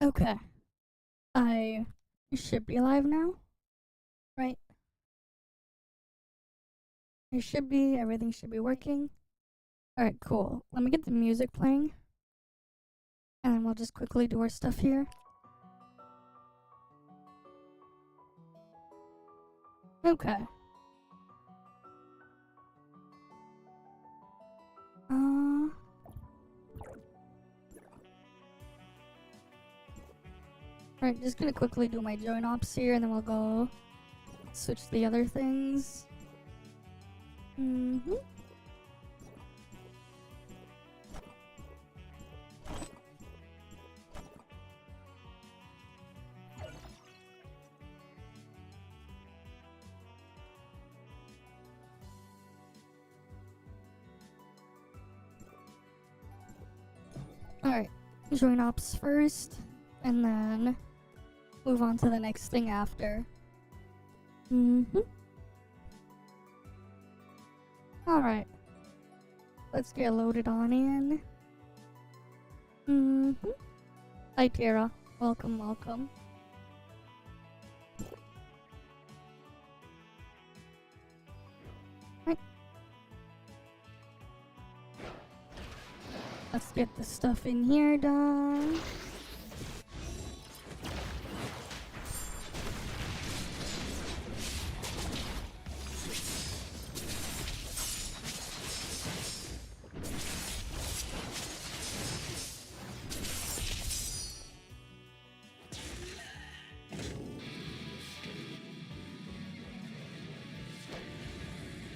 Okay. I should be live now, right? Everything should be working. Alright, cool. Let me get the music playing. And then we'll just quickly do our stuff here. Okay. Alright, just gonna quickly do my join ops here, and then we'll go switch the other things. Alright, join ops first, and then move on to the next thing after. Alright. Let's get loaded on in. Hi Tara. Welcome, welcome. Right. Let's get the stuff in here done.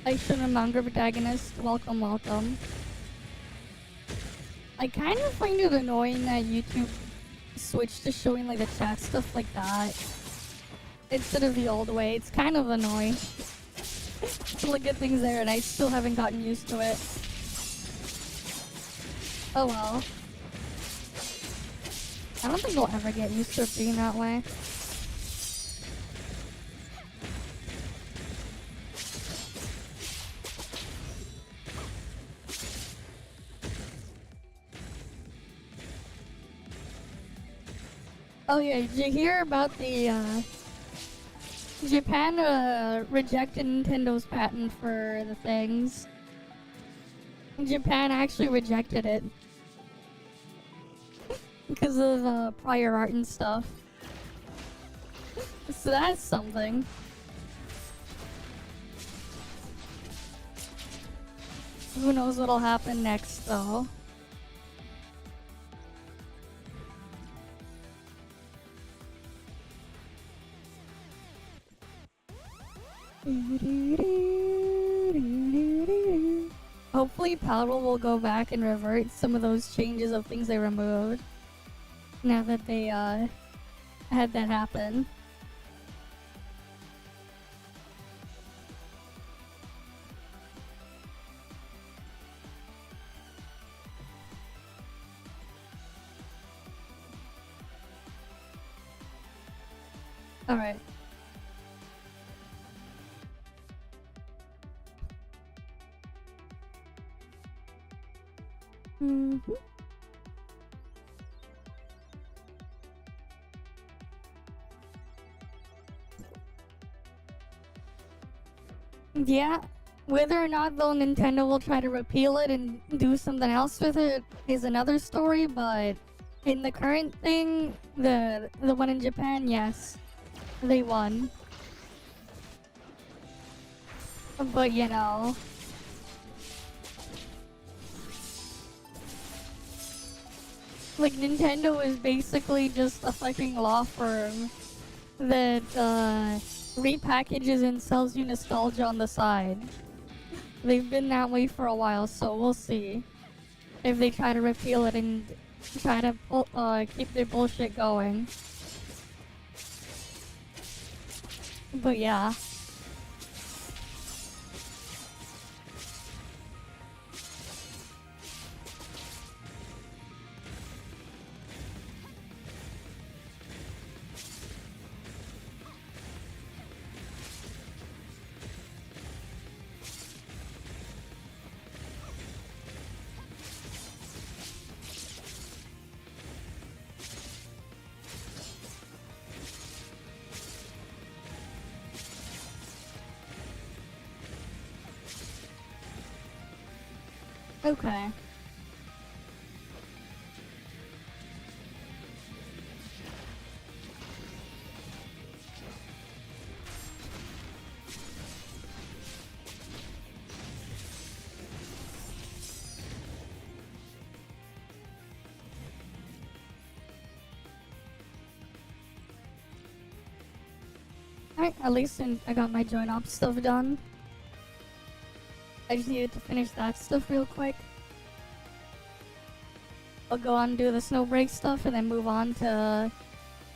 Hi Manga Protagonist, welcome, welcome. I kind of find it annoying that YouTube switched to showing like the chat stuff like that instead of the old way. It's kind of annoying to look at things there, and I still haven't gotten used to it. Oh well. I don't think I'll ever get used to it being that way. Oh yeah, did you hear about the, Japan, rejected Nintendo's patent for the things? Japan actually rejected it. Because of, prior art and stuff. So that's something. Who knows what'll happen next, though. Hopefully Paddle will go back and revert some of those changes of things they removed. Now that they had that happen. Alright. Yeah, whether or not though Nintendo will try to repeal it and do something else with it is another story, but in the current thing, the one in Japan, yes, they won. But you know, like Nintendo is basically just a fucking law firm that repackages and sells you nostalgia on the side. They've been that way for a while, so we'll see if they try to repeal it and try to keep their bullshit going. But yeah. Okay. Alright, at least I got my joint op stuff done. I just needed to finish that stuff real quick. I'll go on and do the Snowbreak stuff and then move on to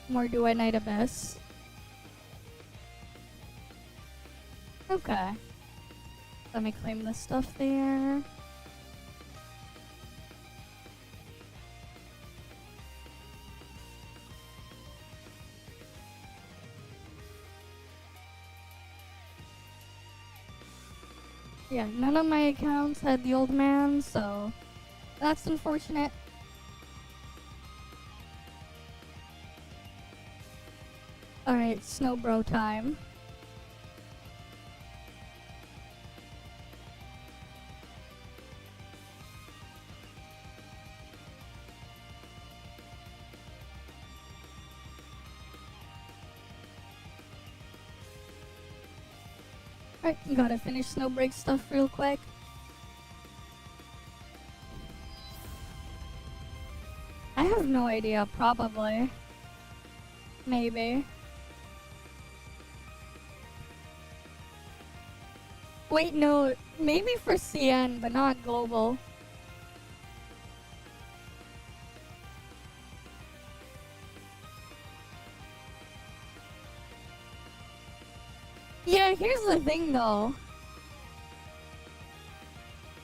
more Duet Night Abyss. Okay. Let me claim this stuff there. Yeah, none of my accounts had the old man, so that's unfortunate. Alright, Snowbro time. Alright, gotta finish Snowbreak stuff real quick. I have no idea, probably. Maybe. Wait, no, maybe for CN, but not global. Yeah, here's the thing though.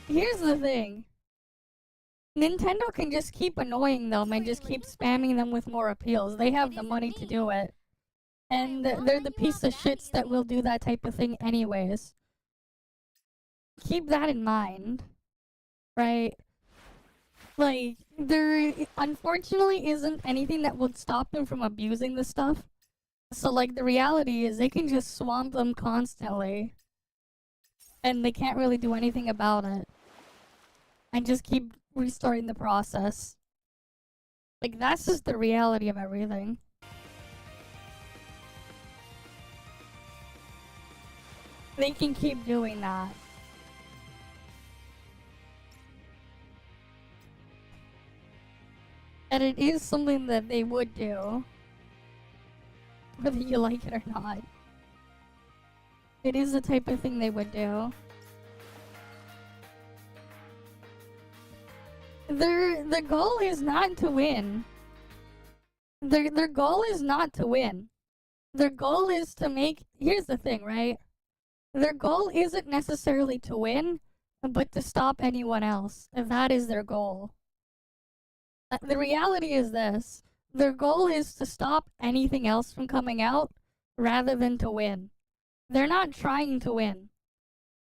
Here's the thing. Nintendo can just keep annoying them and just keep spamming them with more appeals. They have the money to do it. And they're the piece of shits that will do that type of thing anyways. Keep that in mind. Right? Like, there unfortunately isn't anything that would stop them from abusing the stuff. So, like, the reality is they can just swamp them constantly. And they can't really do anything about it. And just keep restarting the process. Like, that's just the reality of everything. They can keep doing that. And it is something that they would do. Whether you like it or not. It is the type of thing they would do. Their goal is not to win. Their goal is not to win. Their goal is to make... Here's the thing, right? Their goal isn't necessarily to win, but to stop anyone else. That is their goal. The reality is this. Their goal is to stop anything else from coming out, rather than to win. They're not trying to win.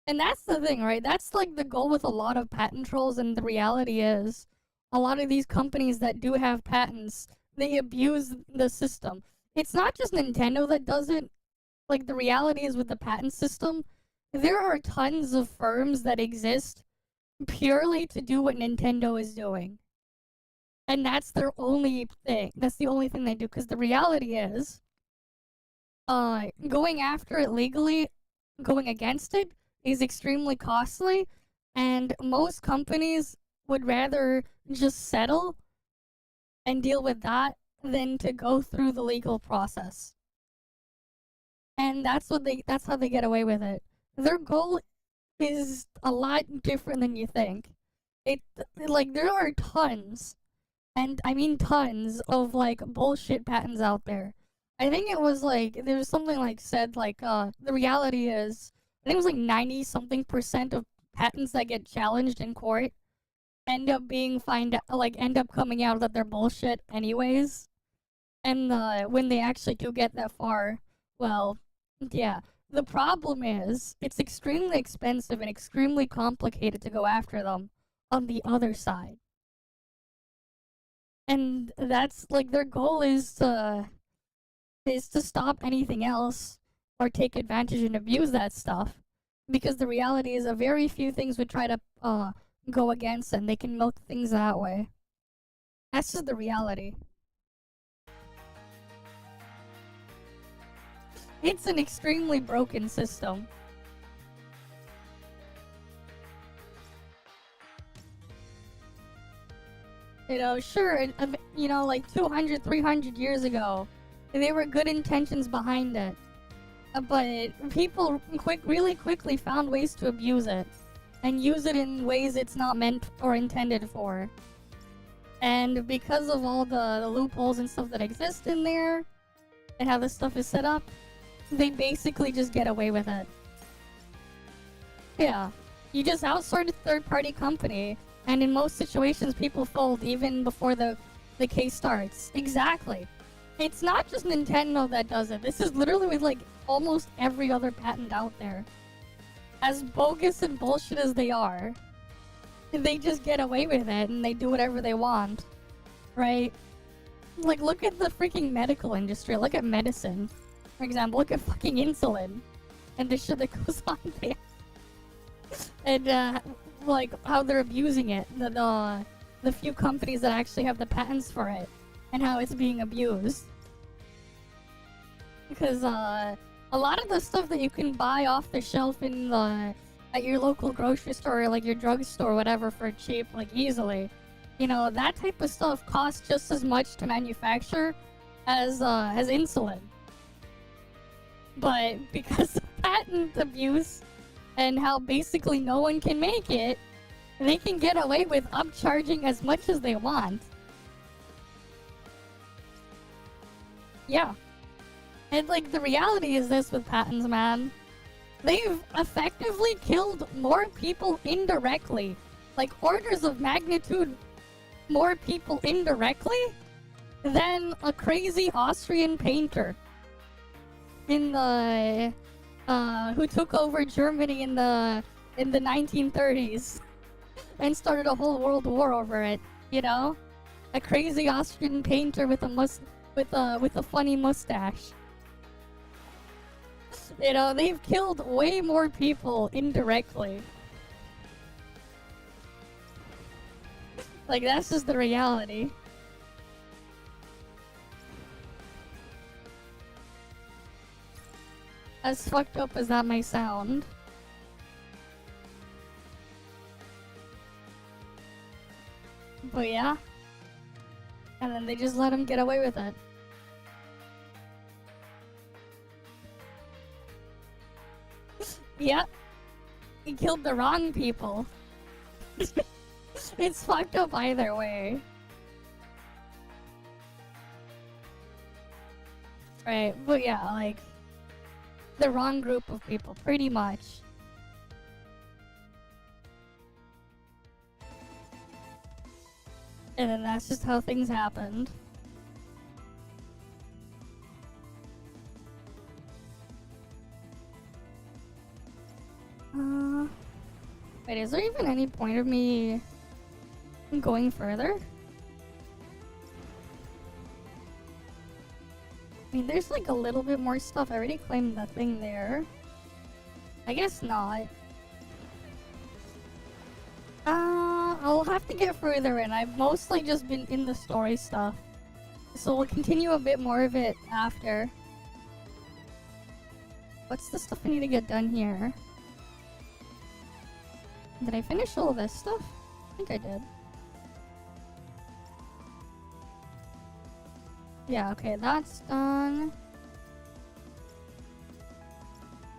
And that's the thing, right? That's like the goal with a lot of patent trolls, and the reality is, a lot of these companies that do have patents, they abuse the system. It's not just Nintendo that does it. Like, the reality is with the patent system, there are tons of firms that exist purely to do what Nintendo is doing. And that's their only thing. That's the only thing they do. Because the reality is, going after it legally, going against it, is extremely costly. And most companies would rather just settle and deal with that than to go through the legal process. And that's how they get away with it. Their goal is a lot different than you think. Like, there are tons, and I mean tons, of like bullshit patents out there. I think it was like, there was something like said like, the reality is, I think it was like 90-something% of patents that get challenged in court end up coming out that they're bullshit anyways. And when they actually do get that far, well, yeah. The problem is, it's extremely expensive and extremely complicated to go after them on the other side. And that's, like, their goal is to stop anything else or take advantage and abuse that stuff. Because the reality is, a very few things would try to go against and they can milk things that way. That's just the reality. It's an extremely broken system. You know, sure, you know, like 200, 300 years ago, there were good intentions behind it. But people really quickly found ways to abuse it. And use it in ways it's not meant or intended for. And because of all the loopholes and stuff that exist in there, and how this stuff is set up, they basically just get away with it. Yeah. You just outsource a third-party company, and in most situations people fold even before the case starts. Exactly. It's not just Nintendo that does it. This is literally with like almost every other patent out there. As bogus and bullshit as they are, they just get away with it and they do whatever they want. Right? Like, look at the freaking medical industry. Look at medicine. For example, look at fucking insulin. And the shit that goes on there. And, like, how they're abusing it. The few companies that actually have the patents for it. And how it's being abused. Because, a lot of the stuff that you can buy off the shelf in at your local grocery store or like your drugstore or whatever for cheap, like easily, you know, that type of stuff costs just as much to manufacture as insulin. But because of patent abuse and how basically no one can make it, they can get away with upcharging as much as they want. Yeah. And, like, the reality is this with patents, man. They've effectively killed more people indirectly. Like, orders of magnitude more people indirectly than a crazy Austrian painter in the, who took over Germany in the 1930s and started a whole world war over it, you know? A crazy Austrian painter with a funny mustache. You know, they've killed way more people indirectly. Like, that's just the reality. As fucked up as that may sound. But yeah. And then they just let him get away with it. Yep. He killed the wrong people. It's fucked up either way. Right, but yeah, like, the wrong group of people, pretty much. And then that's just how things happened. Wait, is there even any point of me going further? I mean, there's like a little bit more stuff. I already claimed that thing there. I guess not. I'll have to get further in. I've mostly just been in the story stuff. So we'll continue a bit more of it after. What's the stuff I need to get done here? Did I finish all of this stuff? I think I did. Yeah, okay, that's done.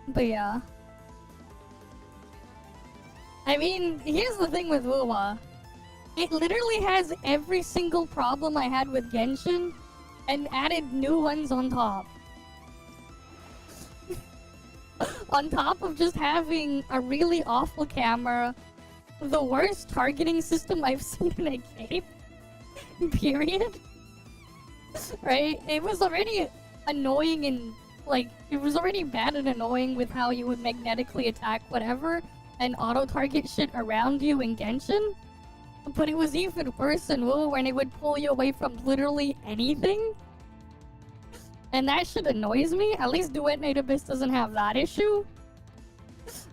But yeah. I mean, here's the thing with Wuwa. It literally has every single problem I had with Genshin and added new ones on top. On top of just having a really awful camera, the worst targeting system I've seen in a game, period. Right? It was already annoying and, like, it was already bad and annoying with how you would magnetically attack whatever and auto-target shit around you in Genshin. But it was even worse in WoW when it would pull you away from literally anything. And that shit annoys me. At least Duet Nativist doesn't have that issue.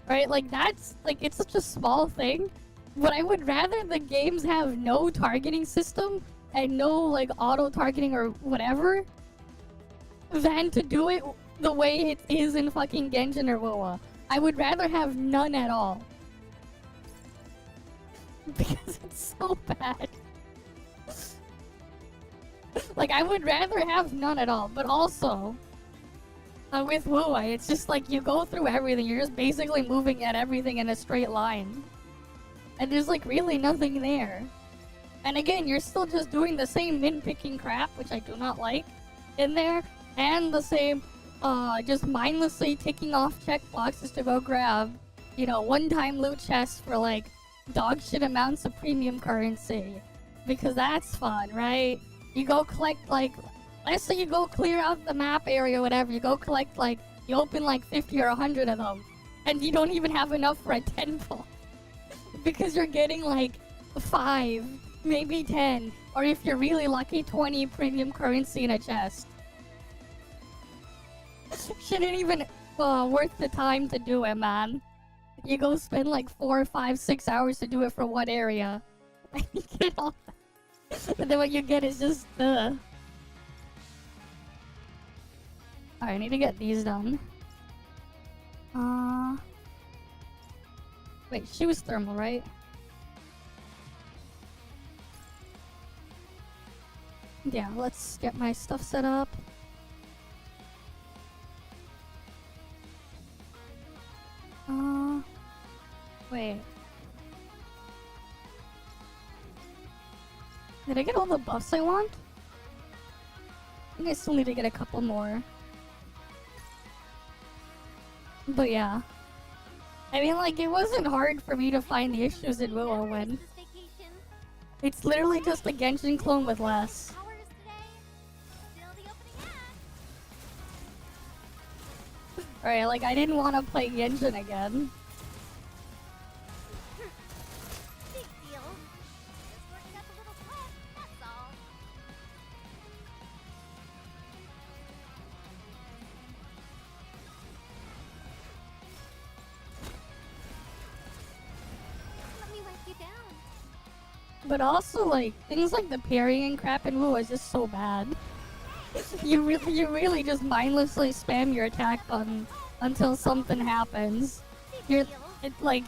Right? Like, that's, like, it's such a small thing. But I would rather the games have no targeting system and no like auto targeting or whatever than to do it the way it is in fucking Genshin or WoA. I would rather have none at all. Because it's so bad. Like, I would rather have none at all, but also, with WoA, it's just like you go through everything, you're just basically moving at everything in a straight line. And there's like really nothing there. And again, you're still just doing the same min-picking crap, which I do not like, in there, and the same, just mindlessly ticking off checkboxes to go grab, you know, one-time loot chests for like dog shit amounts of premium currency. Because that's fun, right? You go collect like, let's say you go clear out the map area or whatever, you go collect like, you open like 50 or 100 of them, and you don't even have enough for a tenfold. Because you're getting like 5, maybe 10, or if you're really lucky, 20 premium currency in a chest. Shouldn't even worth the time to do it, man. You go spend like 4, 5, 6 hours to do it for one area. And you get all that. And then what you get is just Alright, I need to get these done. Wait, she was thermal, right? Yeah, let's get my stuff set up. Wait. Did I get all the buffs I want? I think I still need to get a couple more. But yeah. I mean, like, it wasn't hard for me to find the issues in WoA when it's literally just a Genshin clone with less. Alright, like, I didn't want to play Genshin again. But also, like, things like the parrying crap in WoW is just so bad. You really just mindlessly spam your attack button until something happens. Like,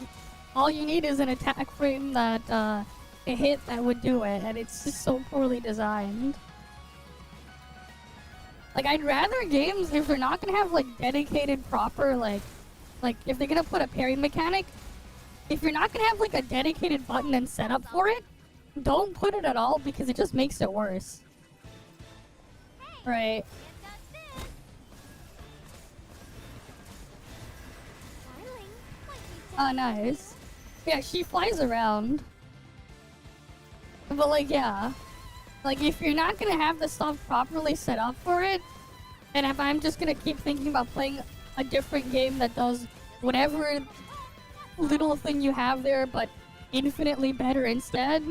all you need is an attack frame that, a hit that would do it, and it's just so poorly designed. Like, I'd rather games, if they're not gonna have, like, dedicated proper, like, if they're gonna put a parry mechanic, if you're not gonna have, like, a dedicated button and setup for it, don't put it at all because it just makes it worse. Right. Oh, nice. Yeah, she flies around. But like, yeah. Like, if you're not gonna have the stuff properly set up for it, and if I'm just gonna keep thinking about playing a different game that does whatever little thing you have there, but infinitely better instead,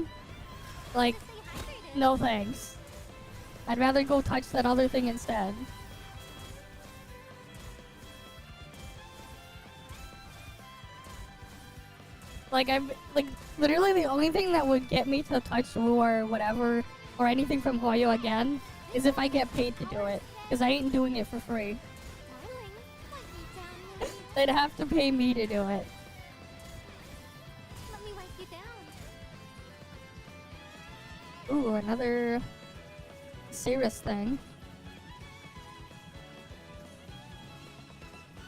like, no thanks. I'd rather go touch that other thing instead. Like, literally the only thing that would get me to touch Wu or whatever, or anything from Hoyo again, is if I get paid to do it. Because I ain't doing it for free. They'd have to pay me to do it. Ooh, another Cirrus thing.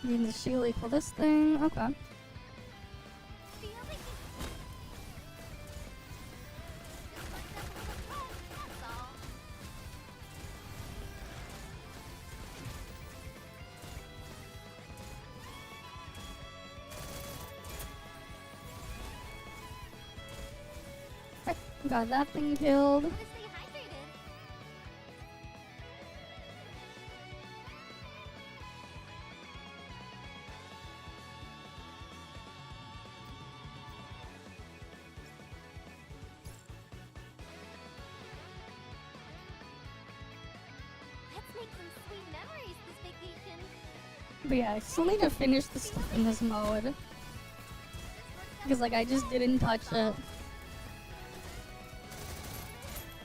Need the shield equal this thing. Okay. Got that thing killed. But yeah, I still need to finish the stuff in this mode. Because, like, I just didn't touch it.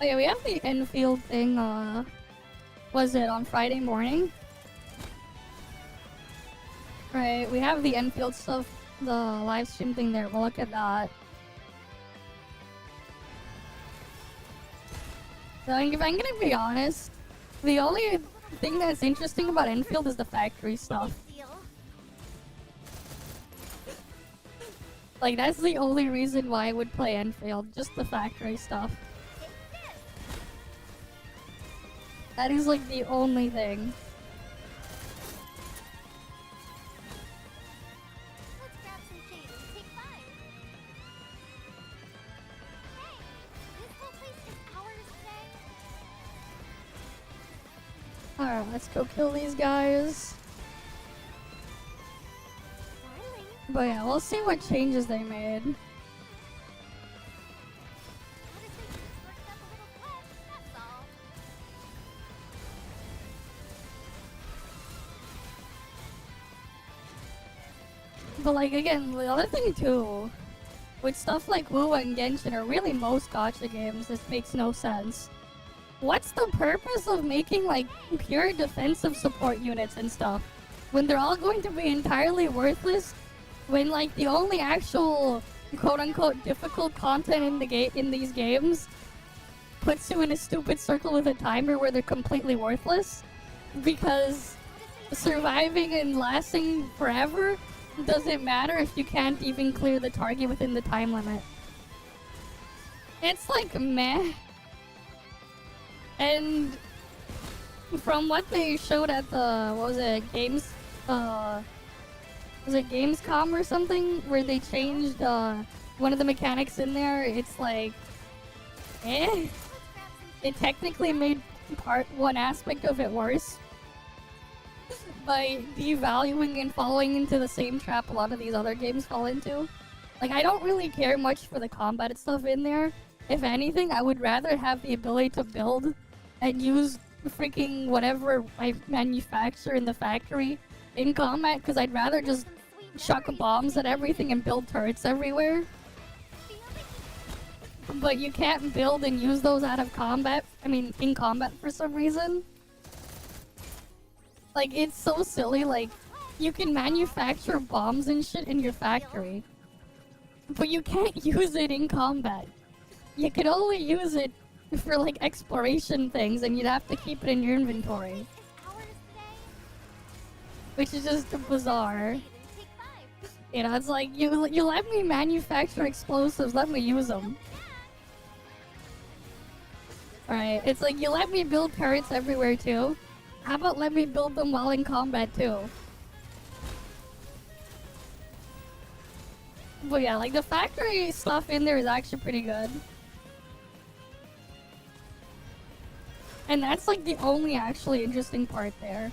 Oh yeah, we have the EnVtuber thing, was it on Friday morning? Right, we have the EnVtuber stuff, the live stream thing there, we'll look at that. So, if I'm gonna be honest, the only thing that's interesting about EnVtuber is the factory stuff. Like, that's the only reason why I would play EnVtuber, just the factory stuff. That is, like, the only thing. Let's grab some shade and take 5. Hey, this whole place is ours today. Alright, let's go kill these guys. Darling, But yeah, we'll see what changes they made. gotta say you just worked up a little quest, that's all. But like, again, the other thing too, with stuff like Wu and Genshin, or really most gacha games, this makes no sense. What's the purpose of making like pure defensive support units and stuff when they're all going to be entirely worthless? When like the only actual quote-unquote difficult content in the in these games puts you in a stupid circle with a timer where they're completely worthless, because surviving and lasting forever doesn't matter if you can't even clear the target within the time limit. It's like meh. And from what they showed at the, what was it, was it Gamescom or something, where they changed one of the mechanics in there, it's like, eh. It technically made one aspect of it worse by devaluing and falling into the same trap a lot of these other games fall into. Like, I don't really care much for the combat stuff in there. If anything, I would rather have the ability to build and use freaking whatever I manufacture in the factory in combat, because I'd rather just chuck bombs at everything and build turrets everywhere. But you can't build and use those out of combat, in combat for some reason. Like, it's so silly, like, you can manufacture bombs and shit in your factory, but you can't use it in combat. You can only use it for, like, exploration things, and you'd have to keep it in your inventory. Which is just bizarre. You know, it's like, you let me manufacture explosives, let me use them. Alright, it's like, you let me build turrets everywhere too. How about let me build them while in combat too? But yeah, like the factory stuff in there is actually pretty good. And that's like the only actually interesting part there.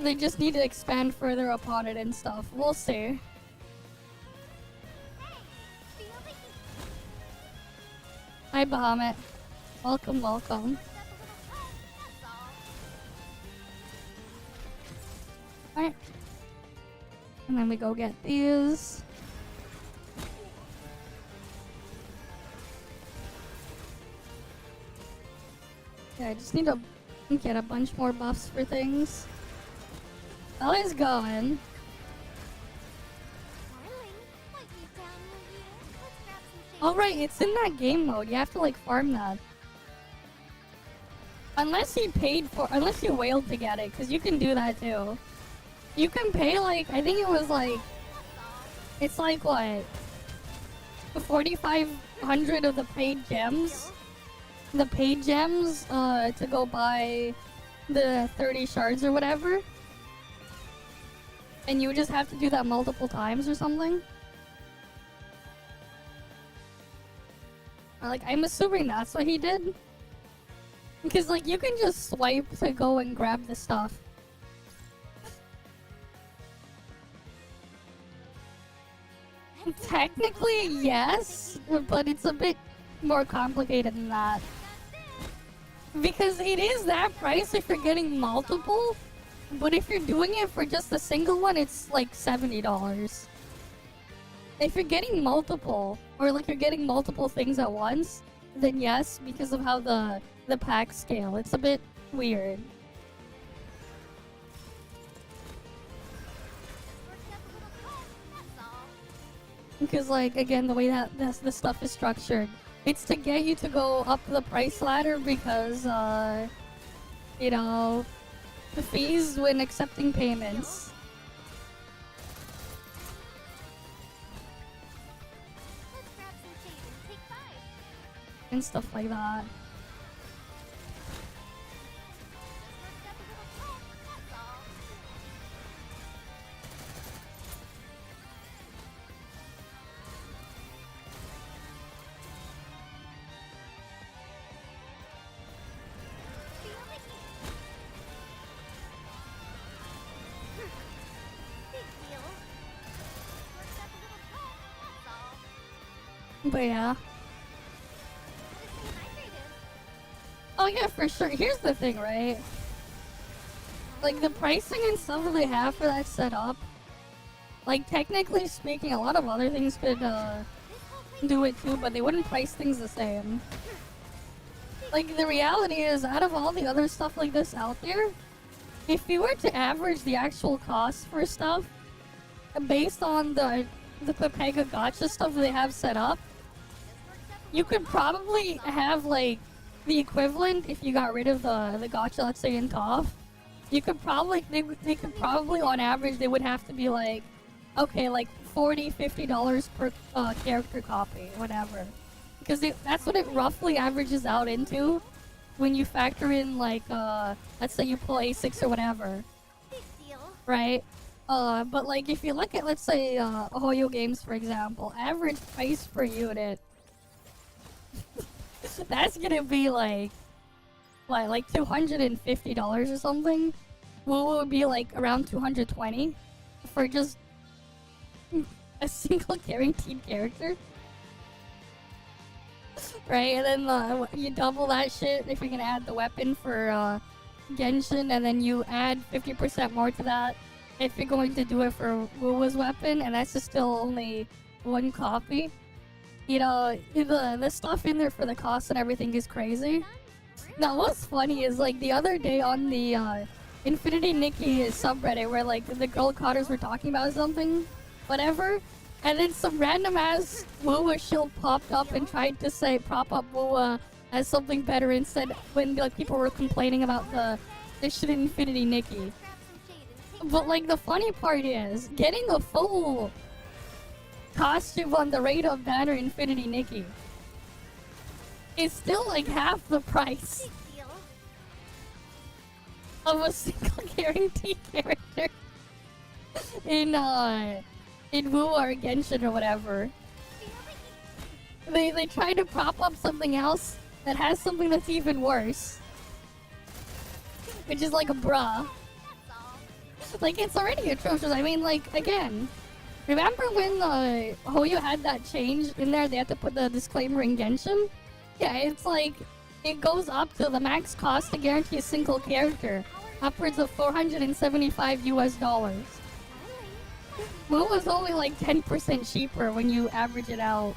They just need to expand further upon it and stuff. We'll see. Hi Bahamut. Welcome, welcome. Alright. And then we go get these. Yeah, I just need to get a bunch more buffs for things. Ellie's going. Oh right, it's in that game mode. You have to like farm that. Unless you whaled to get it, because you can do that too. You can pay like, I think it was like, it's like what? 4,500 of the paid gems? The paid gems to go buy the 30 shards or whatever. And you would just have to do that multiple times or something. Like, I'm assuming that's what he did. Because, like, you can just swipe to go and grab the stuff. Technically, yes, but it's a bit more complicated than that. Because it is that price if you're getting multiple, But if you're doing it for just a single one, it's like $70. If you're getting multiple, or like you're getting multiple things at once, then yes, because of how the packs scale, it's a bit weird. Because like again, the way that the stuff is structured, it's to get you to go up the price ladder because you know, the fees when accepting payments. Let's grab some shade and take 5. And stuff like that. Just worked up a little sweat, that's all. Feel the heat. Big deal. Worked up a little sweat, that's all. But yeah. Gotta stay hydrated. Oh yeah, for sure. Here's the thing, right? Like the pricing and stuff that they have for that setup, like technically speaking, a lot of other things could This whole place do it too, but they wouldn't price things the same. Like the reality is, out of all the other stuff like this out there, if you were to average the actual cost for stuff based on the Pepega Gacha stuff they have set up, you could probably have like the equivalent if you got rid of the gacha, let's say in ToF. You could probably they could probably on average they would have to be like, okay, like $40-50 per character copy, whatever, because that's what it roughly averages out into when you factor in like let's say you pull A6 or whatever, big deal. right? But like if you look at, let's say Hoyo Games for example, average price per unit. That's gonna be like $250 or something. What would be like around 220 for just a single guaranteed character, right? And then you double that shit if you can add the weapon for Genshin, and then you add 50% more to that if you're going to do it for Wuwa's weapon, and that's just still only one copy. You know, the stuff in there for the cost and everything is crazy. Now, what's funny is like the other day on the Infinity Nikki subreddit where like the girl cotters were talking about something, whatever, and then some random ass Wuwa shield popped up and tried to say prop up Wuwa as something better instead when like people were complaining about the shit in Infinity Nikki. Grab some shade and take But like the funny part is getting a full costume on the rate of Banner Infinity Nikki is still like half the price big deal. of a single guaranteed character in Wu or Genshin or whatever. Feel the heat. They try to prop up something else that has something that's even worse, which is like a bruh. That's all. Like it's already atrocious. I mean, like again, remember when Hoyo had that change in there? They had to put the disclaimer in Genshin. Yeah, it's like it goes up to the max cost to guarantee a single character, upwards of $475 US. Wu was only like 10% cheaper when you average it out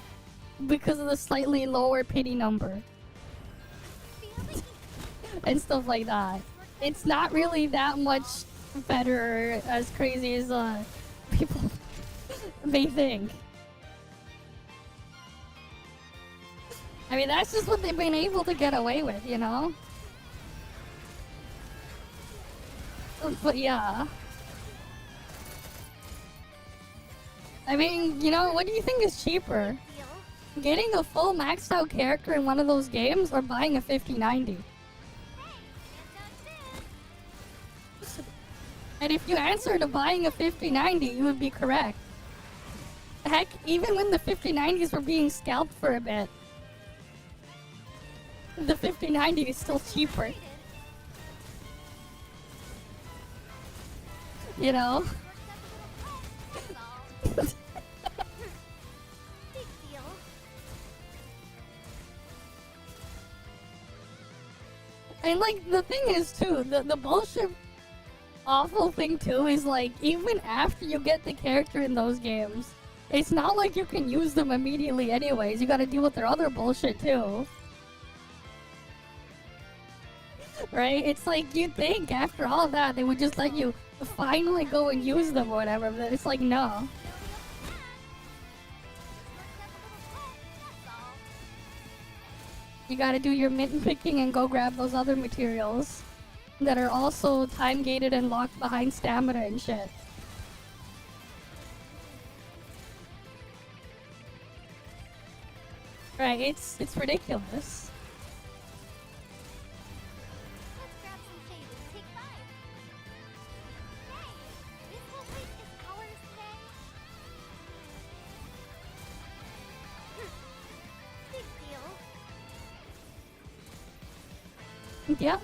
because of the slightly lower pity number Feel the heat. and stuff like that. It's not really that much better, as crazy as people may think. I mean, that's just what they've been able to get away with, you know? But yeah. I mean, you know, what do you think is cheaper? Deal. Getting a full maxed out character in one of those games or buying a 5090? Hey, fantastic. And if you answer to buying a 5090, you would be correct. Heck, even when the 5090s were being scalped for a bit, the 5090 is still cheaper, Rated. you know? Worked up a little sweat, that's all. Big deal. And like the thing is too, the bullshit awful thing too is like even after you get the character in those games, it's not like you can use them immediately anyways. You gotta deal with their other bullshit too. Right? It's like you'd think after all that they would just let you finally go and use them or whatever, but it's like no. You gotta do your mint picking and go grab those other materials that are also time gated and locked behind stamina and shit. Right, it's ridiculous. Let's grab some shade and take 5. Hey, this whole place is ours today. Big deal. Yeah.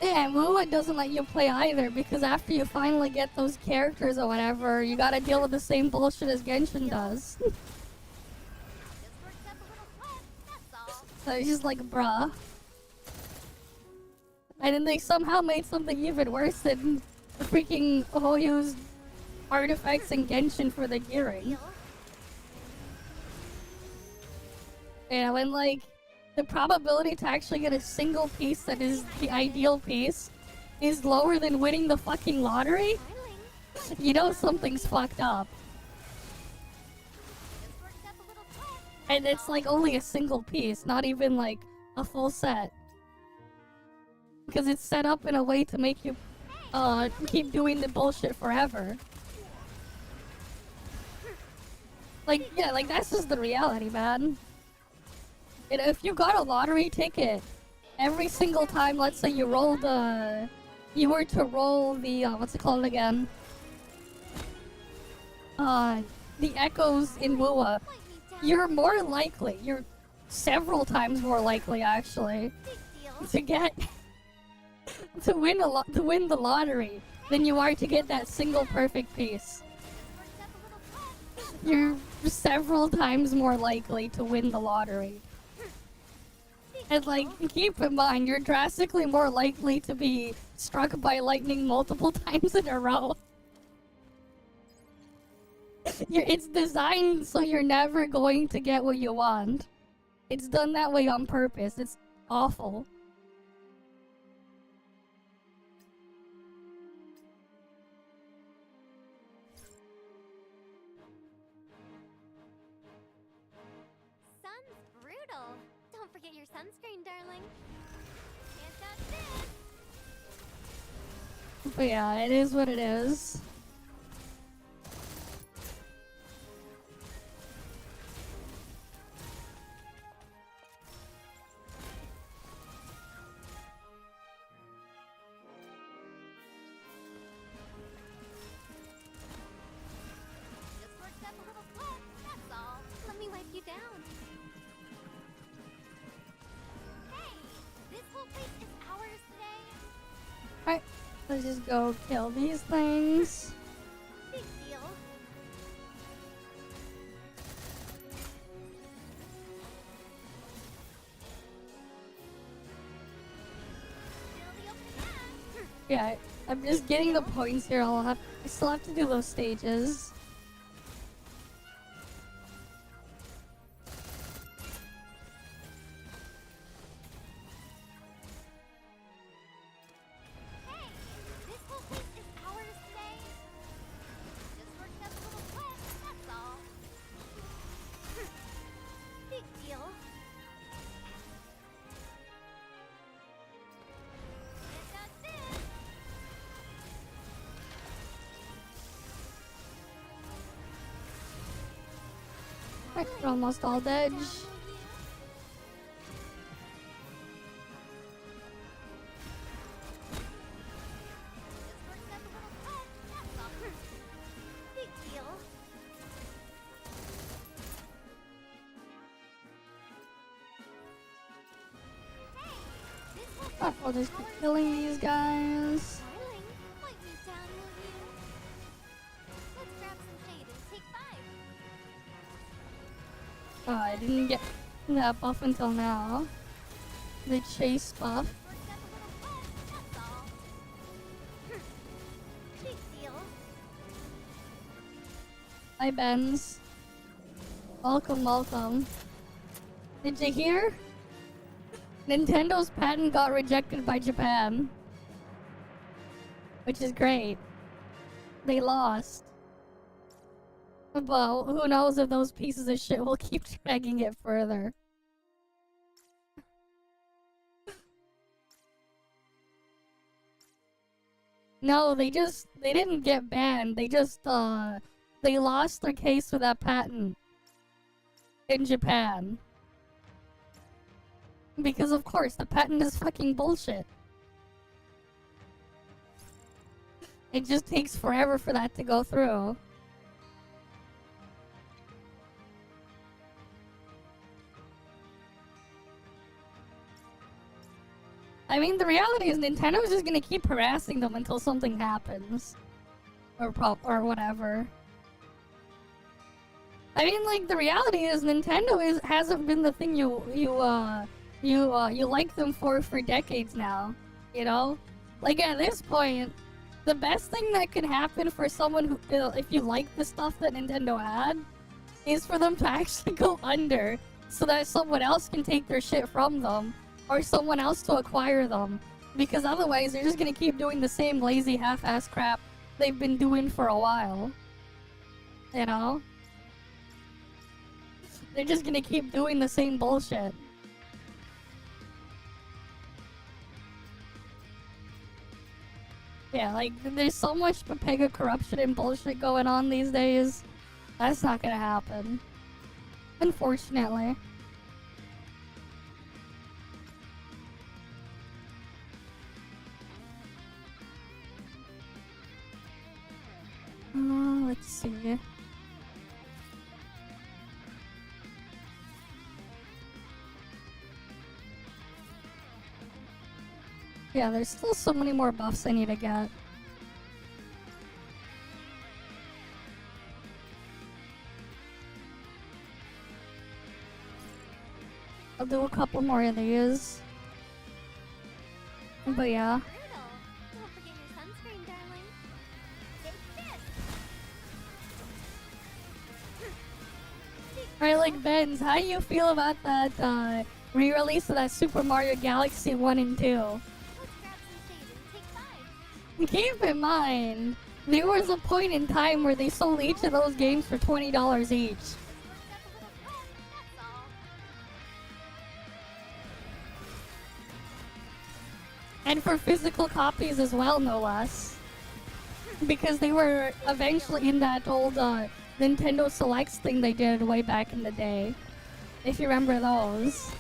Yeah, and Moa doesn't let you play either because after you finally get those characters or whatever, you gotta deal with the same bullshit as Genshin does. Just worked up a little sweat, that's all. So it's just like, bruh. And then they somehow made something even worse than the freaking Hoyo's artifacts in Genshin for the gearing. Yeah, when like the probability to actually get a single piece that is the ideal piece is lower than winning the fucking lottery, Smiling. you know something's fucked up. Just worked up a little sweat. And it's like only a single piece, not even like a full set. Because it's set up in a way to make you keep doing the bullshit forever. Like, yeah, like that's just the reality, man. And if you got a lottery ticket, every single time, let's say you rolled you were to roll the, what's it called again? The echoes in Wua, Point me down. you're more likely, you're several times more likely actually, Big deal. to get, to win the lottery than you are to get that single perfect piece. Worked up a little sweat. You're several times more likely to win the lottery. And like, keep in mind, you're drastically more likely to be struck by lightning multiple times in a row. It's designed so you're never going to get what you want. It's done that way on purpose. It's awful. Sun's brutal. Don't forget your sunscreen, darling. And that's it. But yeah, it is what it is. Just worked up a little sweat, that's all. Let me wipe you down. Hey, this whole place is ours today. Alright, let's just go kill these things. Big deal. Fill the opening hat. Yeah, I'm just getting the points here. I still have to do those stages. Hey, this whole place is ours today. Just worked up a little sweat, that's all. Big deal. And that's it. Alright, we're almost all dead. Down, will you? Just worked up a little sweat, that's all. Big deal. Hey, this whole place Alright, we'll is just keep ours killing today. these guys. Darling, point me down, will you? Let's grab some shade and take 5. Oh, I didn't get that buff until now. The chase buff. Worked up a little sweat, that's all. Hi, Benz. Welcome, welcome. Did you hear? Nintendo's patent got rejected by Japan. Which is great. They lost. But who knows if those pieces of shit will keep dragging it further. No, they didn't get banned. They just, they lost their case with that patent. In Japan. Because of course, the patent is fucking bullshit. It just takes forever for that to go through. I mean, the reality is Nintendo's just gonna keep harassing them until something happens. Or whatever. I mean, like, the reality is Nintendo hasn't been the thing you like them for decades now. You know? Like, at this point, the best thing that could happen for someone who, if you like the stuff that Nintendo had, is for them to actually go under so that someone else can take their shit from them. Or someone else to acquire them. Because otherwise, they're just gonna keep doing the same lazy half-ass crap they've been doing for a while. You know? They're just gonna keep doing the same bullshit. Yeah, like, there's so much Pepega corruption and bullshit going on these days. That's not gonna happen. Unfortunately. Let's see. Yeah, there's still so many more buffs I need to get. I'll do a couple more of these. But yeah. Don't forget your sunscreen, darling. Alright, like, Benz, how do you feel about that, re-release of that Super Mario Galaxy 1 and 2? Let's grab some shade and take 5. Keep in mind, there was a point in time where they sold each of those games for $20 each. That's all. And for physical copies as well, no less. Because they were eventually in that old, Nintendo Selects thing they did way back in the day. If you remember those.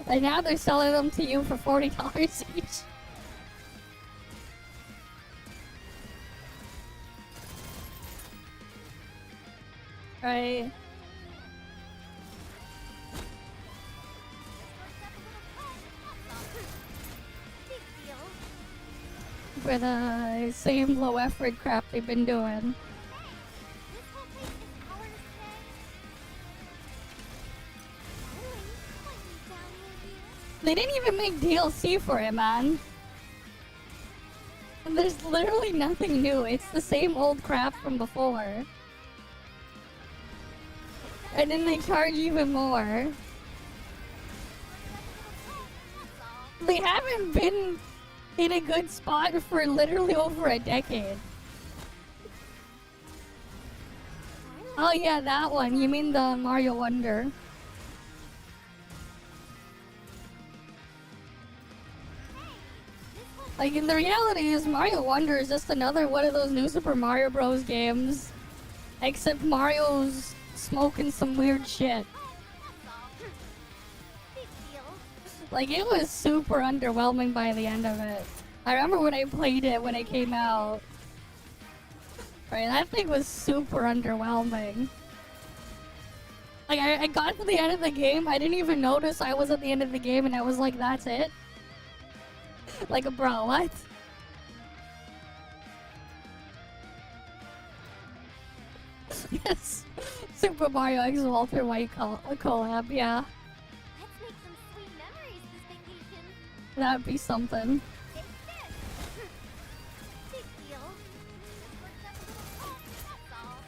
And now they're selling them to you for $40 each. Right. Big deal. For the same low effort crap they've been doing. This whole place is ours today. Darling, point me down, will you? They didn't even make DLC for it, man. And there's literally nothing new. It's the same old crap from before. And then they charge even more. They haven't been in a good spot for literally over a decade. Oh yeah, that one. You mean the Mario Wonder. Like, in the reality is Mario Wonder is just another one of those new Super Mario Bros. Games. Except Mario's smoking some weird shit. Big deal. Like, it was super underwhelming by the end of it. I remember when I played it when it came out. Right, that thing was super underwhelming. Like, I got to the end of the game, I didn't even notice I was at the end of the game, and I was like, that's it? Like, bro, what? Yes, Super Mario X Walter White collab, yeah. Let's make some sweet memories this vacation. That'd be something. It's this. Big deal. This works up a little cold, that's all.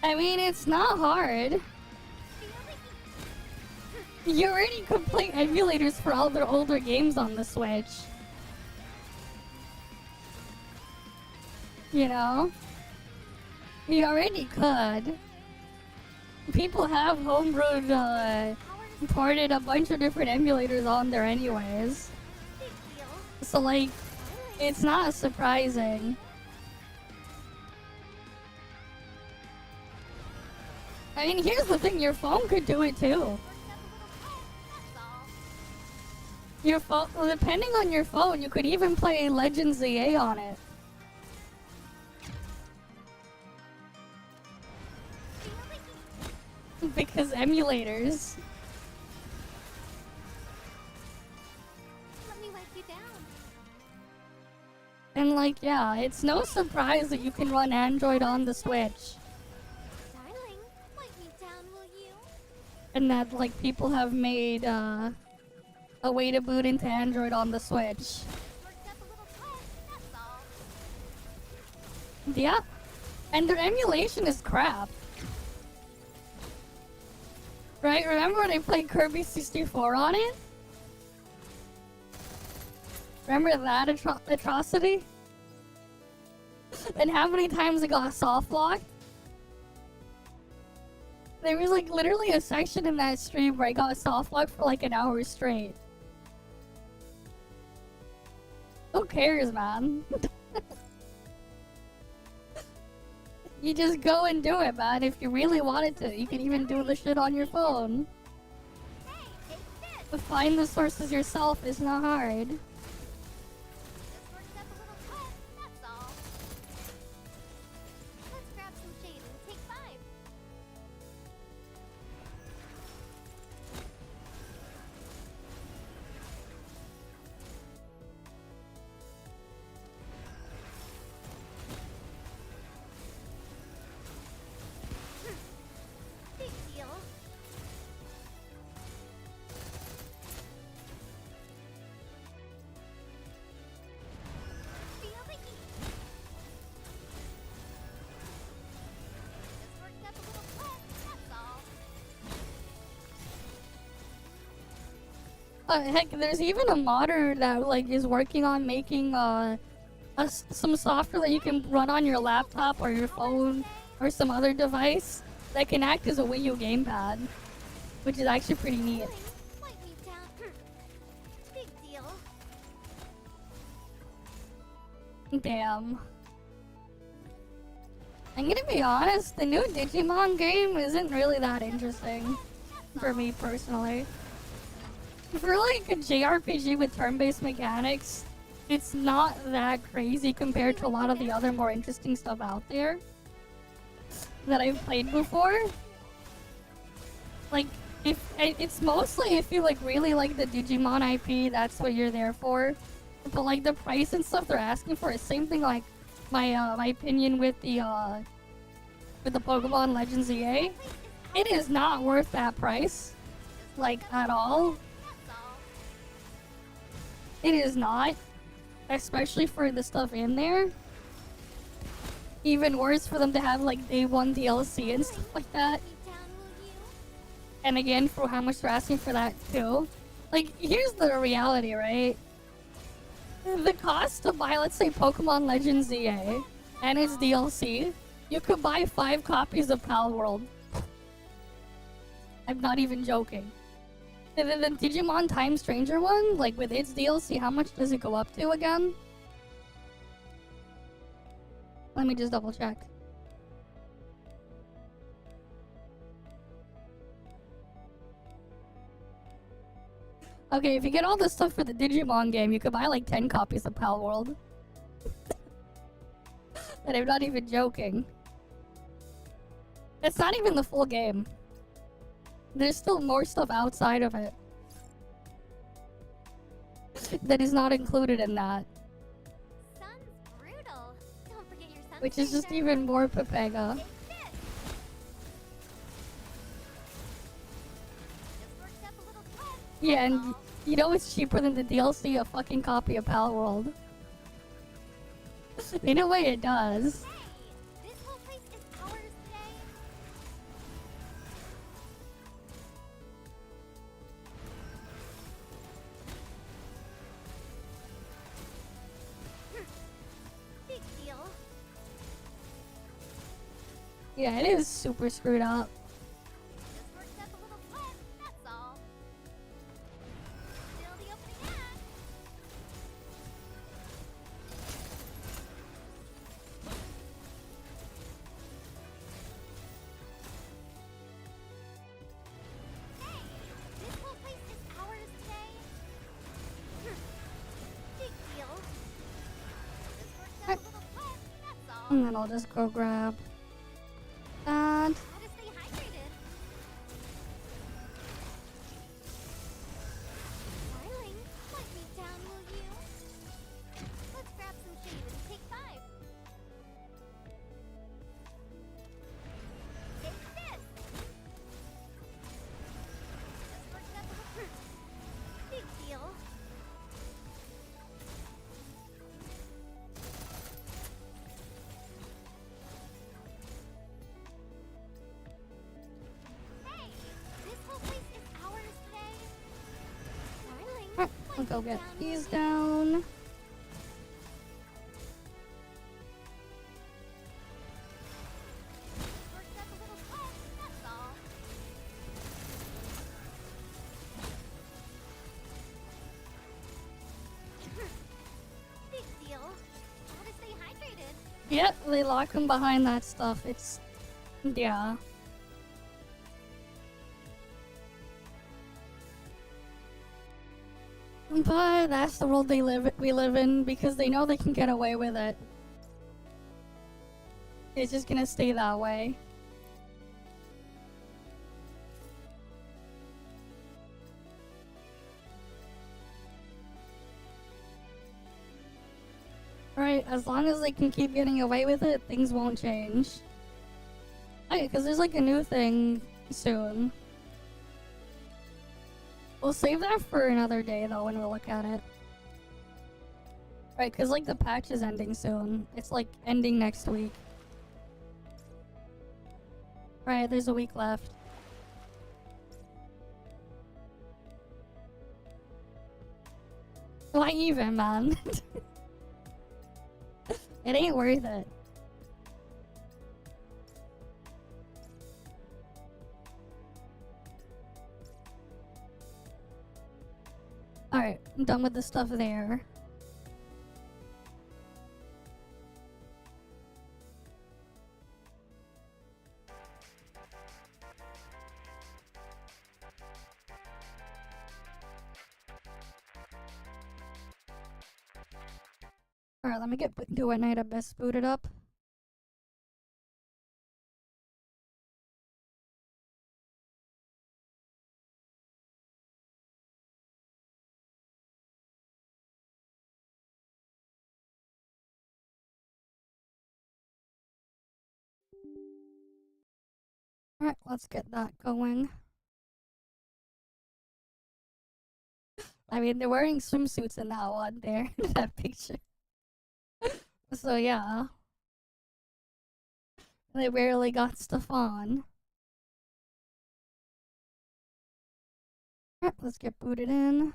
I mean, it's not hard. You already could play emulators for all their older games on the Switch. You know? You already could. People have homebrewed, ported a bunch of different emulators on there anyways. So like, it's not surprising. I mean, here's the thing, your phone could do it too. Your phone, depending on your phone, you could even play Legends ZA on it. Because emulators. Let me wipe you down. And like, yeah, it's no surprise that you can run Android on the Switch. Darling, wipe me down, will you? And that, like, people have made, a way to boot into Android on the Switch. Worked up a little sweat, that's all. Yeah. And their emulation is crap. Right? Remember when I played Kirby 64 on it? Remember that atrocity? And how many times it got soft locked? There was like literally a section in that stream where I got soft locked for like an hour straight. Who cares, man? You just go and do it, man. If you really wanted to, you can even do the shit on your phone. Hey, take this. To find the sources yourself is not hard. Just worked up a little sweat, that's all. Let's grab some shade and take 5. Big deal. Feel the heat. Just worked up a little sweat, that's all. Heck, there's even a modder that like is working on making some software that you can run on your laptop or your phone or some other device that can act as a Wii U gamepad, which is actually pretty neat. Darling, wipe me down. Big deal. Damn. I'm gonna be honest, the new Digimon game isn't really that interesting for me personally. For like a JRPG with turn-based mechanics, it's not that crazy compared to a lot of the other more interesting stuff out there that I've played before. Like, it's mostly if you like really like the Digimon IP, that's what you're there for. But like the price and stuff they're asking for is same thing like my opinion with the Pokemon Legends EA. It is not worth that price, like at all. It is not, especially for the stuff in there. Even worse for them to have like day one DLC and stuff like that. Wipe me down, will you? And again, for how much they're asking for that too. Like, here's the reality, right? The cost to buy, let's say, Pokemon Legends ZA and its DLC, you could buy 5 copies of Pal World. I'm not even joking. And then the Digimon Time Stranger one, like with its DLC, how much does it go up to again? Let me just double check. Okay, if you get all this stuff for the Digimon game, you could buy like 10 copies of Pal World. And I'm not even joking. It's not even the full game. There's still more stuff outside of it that is not included in that, Sun's brutal. Don't forget your sunscreen. which is just darling. even more Pepega. Take this. Just worked up a little sweat, Yeah, that's and all. you know it's cheaper than the DLC, a fucking copy of Pal World. In a way, it does. Hey, this whole place is ours today. Yeah, it is super screwed up. Just worked up a little sweat, that's all. Still the opening act. Hey, this whole place is ours today. Big deal. Just worked up a little sweat, that's all. And then I'll just go grab that. Gotta stay hydrated. Darling, wipe me down, will you? Let's grab some shade and take 5. Take this. Just worked up a little. Big deal. Hey, this whole place is ours today. Darling, I'll wipe go me get down, these will you? down. Worked up a little sweat, that's all. Big deal. Gotta stay hydrated. Yep, they lock him behind that stuff. It's... yeah. But that's the world we live in because they know they can get away with it. It's just gonna stay that way. Right, as long as they can keep getting away with it, things won't change. Right, because there's like a new thing soon. We'll save that for another day though when we look at it. Right, because like the patch is ending soon. It's like ending next week. Right, there's a week left. Why even, man? It ain't worth it. Alright, I'm done with the stuff there. Alright, let me get Duet Night Abyss booted up. Alright, let's get that going. I mean, they're wearing swimsuits in that one there, that picture. So yeah. They barely got stuff on. Alright, let's get booted in.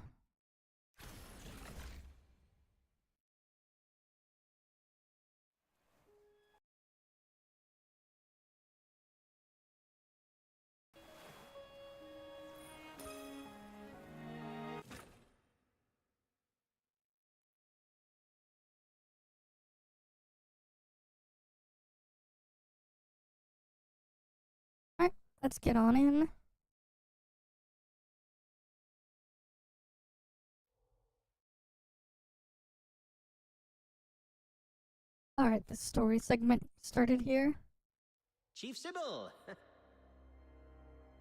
Alright, let's get on in. Alright, the story segment started here. Chief Sybil,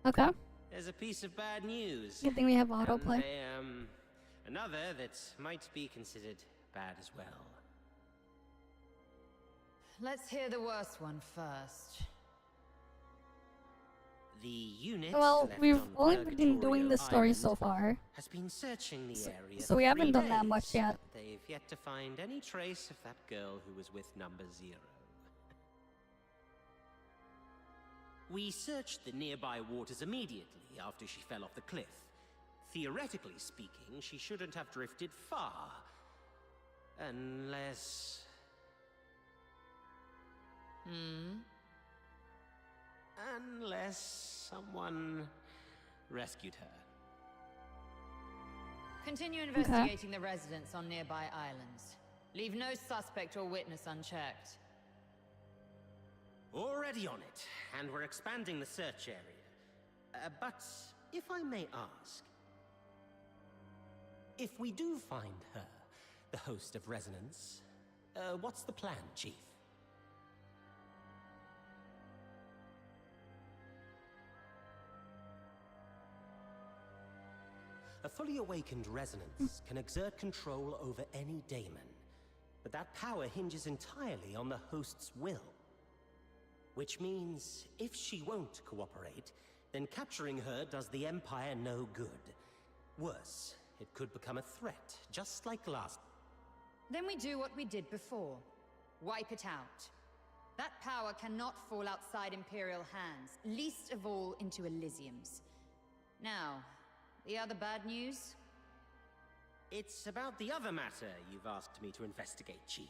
Okay, there's a piece of bad news. good thing we have And autoplay. another that might be considered bad as well. Let's hear the worst one first. The unit Well, left we've on only been doing Purgatorio the story Island so far. has been searching the area so we for haven't 3 done that much days, yet. but they've yet to find any trace of that girl who was with number 0. We searched the nearby waters immediately after she fell off the cliff. Theoretically speaking, she shouldn't have drifted far. Unless... Unless someone rescued her. Continue investigating the residents on nearby islands. Leave no suspect or witness unchecked. Already on it, and we're expanding the search area. But if I may ask, if we do find her, the host of Resonance, what's the plan, Chief? A fully awakened Resonance can exert control over any daemon, but that power hinges entirely on the host's will. Which means, if she won't cooperate, then capturing her does the Empire no good. Worse, it could become a threat, just like last. Then we do what we did before. Wipe it out. That power cannot fall outside Imperial hands, least of all into Elysium's. Now, the other bad news? It's about the other matter you've asked me to investigate, Chief.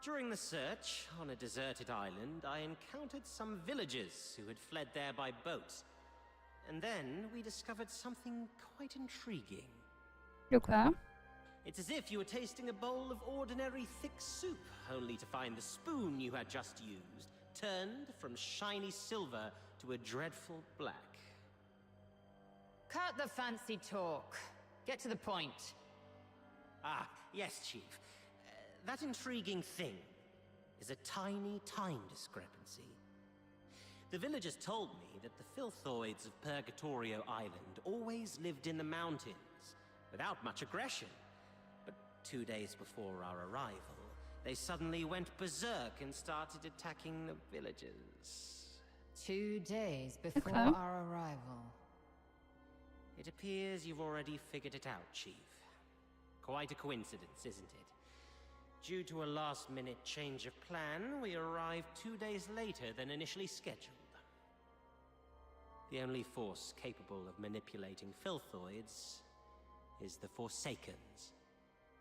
During the search, on a deserted island, I encountered some villagers who had fled there by boat. And then we discovered something quite intriguing. Okay. It's as if you were tasting a bowl of ordinary thick soup, only to find the spoon you had just used turned from shiny silver to a dreadful black. Cut the fancy talk. Get to the point. Ah, yes, Chief. That intriguing thing is a tiny time discrepancy. The villagers told me that the filthoids of Purgatorio Island always lived in the mountains, without much aggression. But 2 days before our arrival, they suddenly went berserk and started attacking the villagers. 2 days before Okay. our arrival. It appears you've already figured it out, Chief. Quite a coincidence, isn't it? Due to a last-minute change of plan, we arrived 2 days later than initially scheduled. The only force capable of manipulating filthoids is the Forsakens.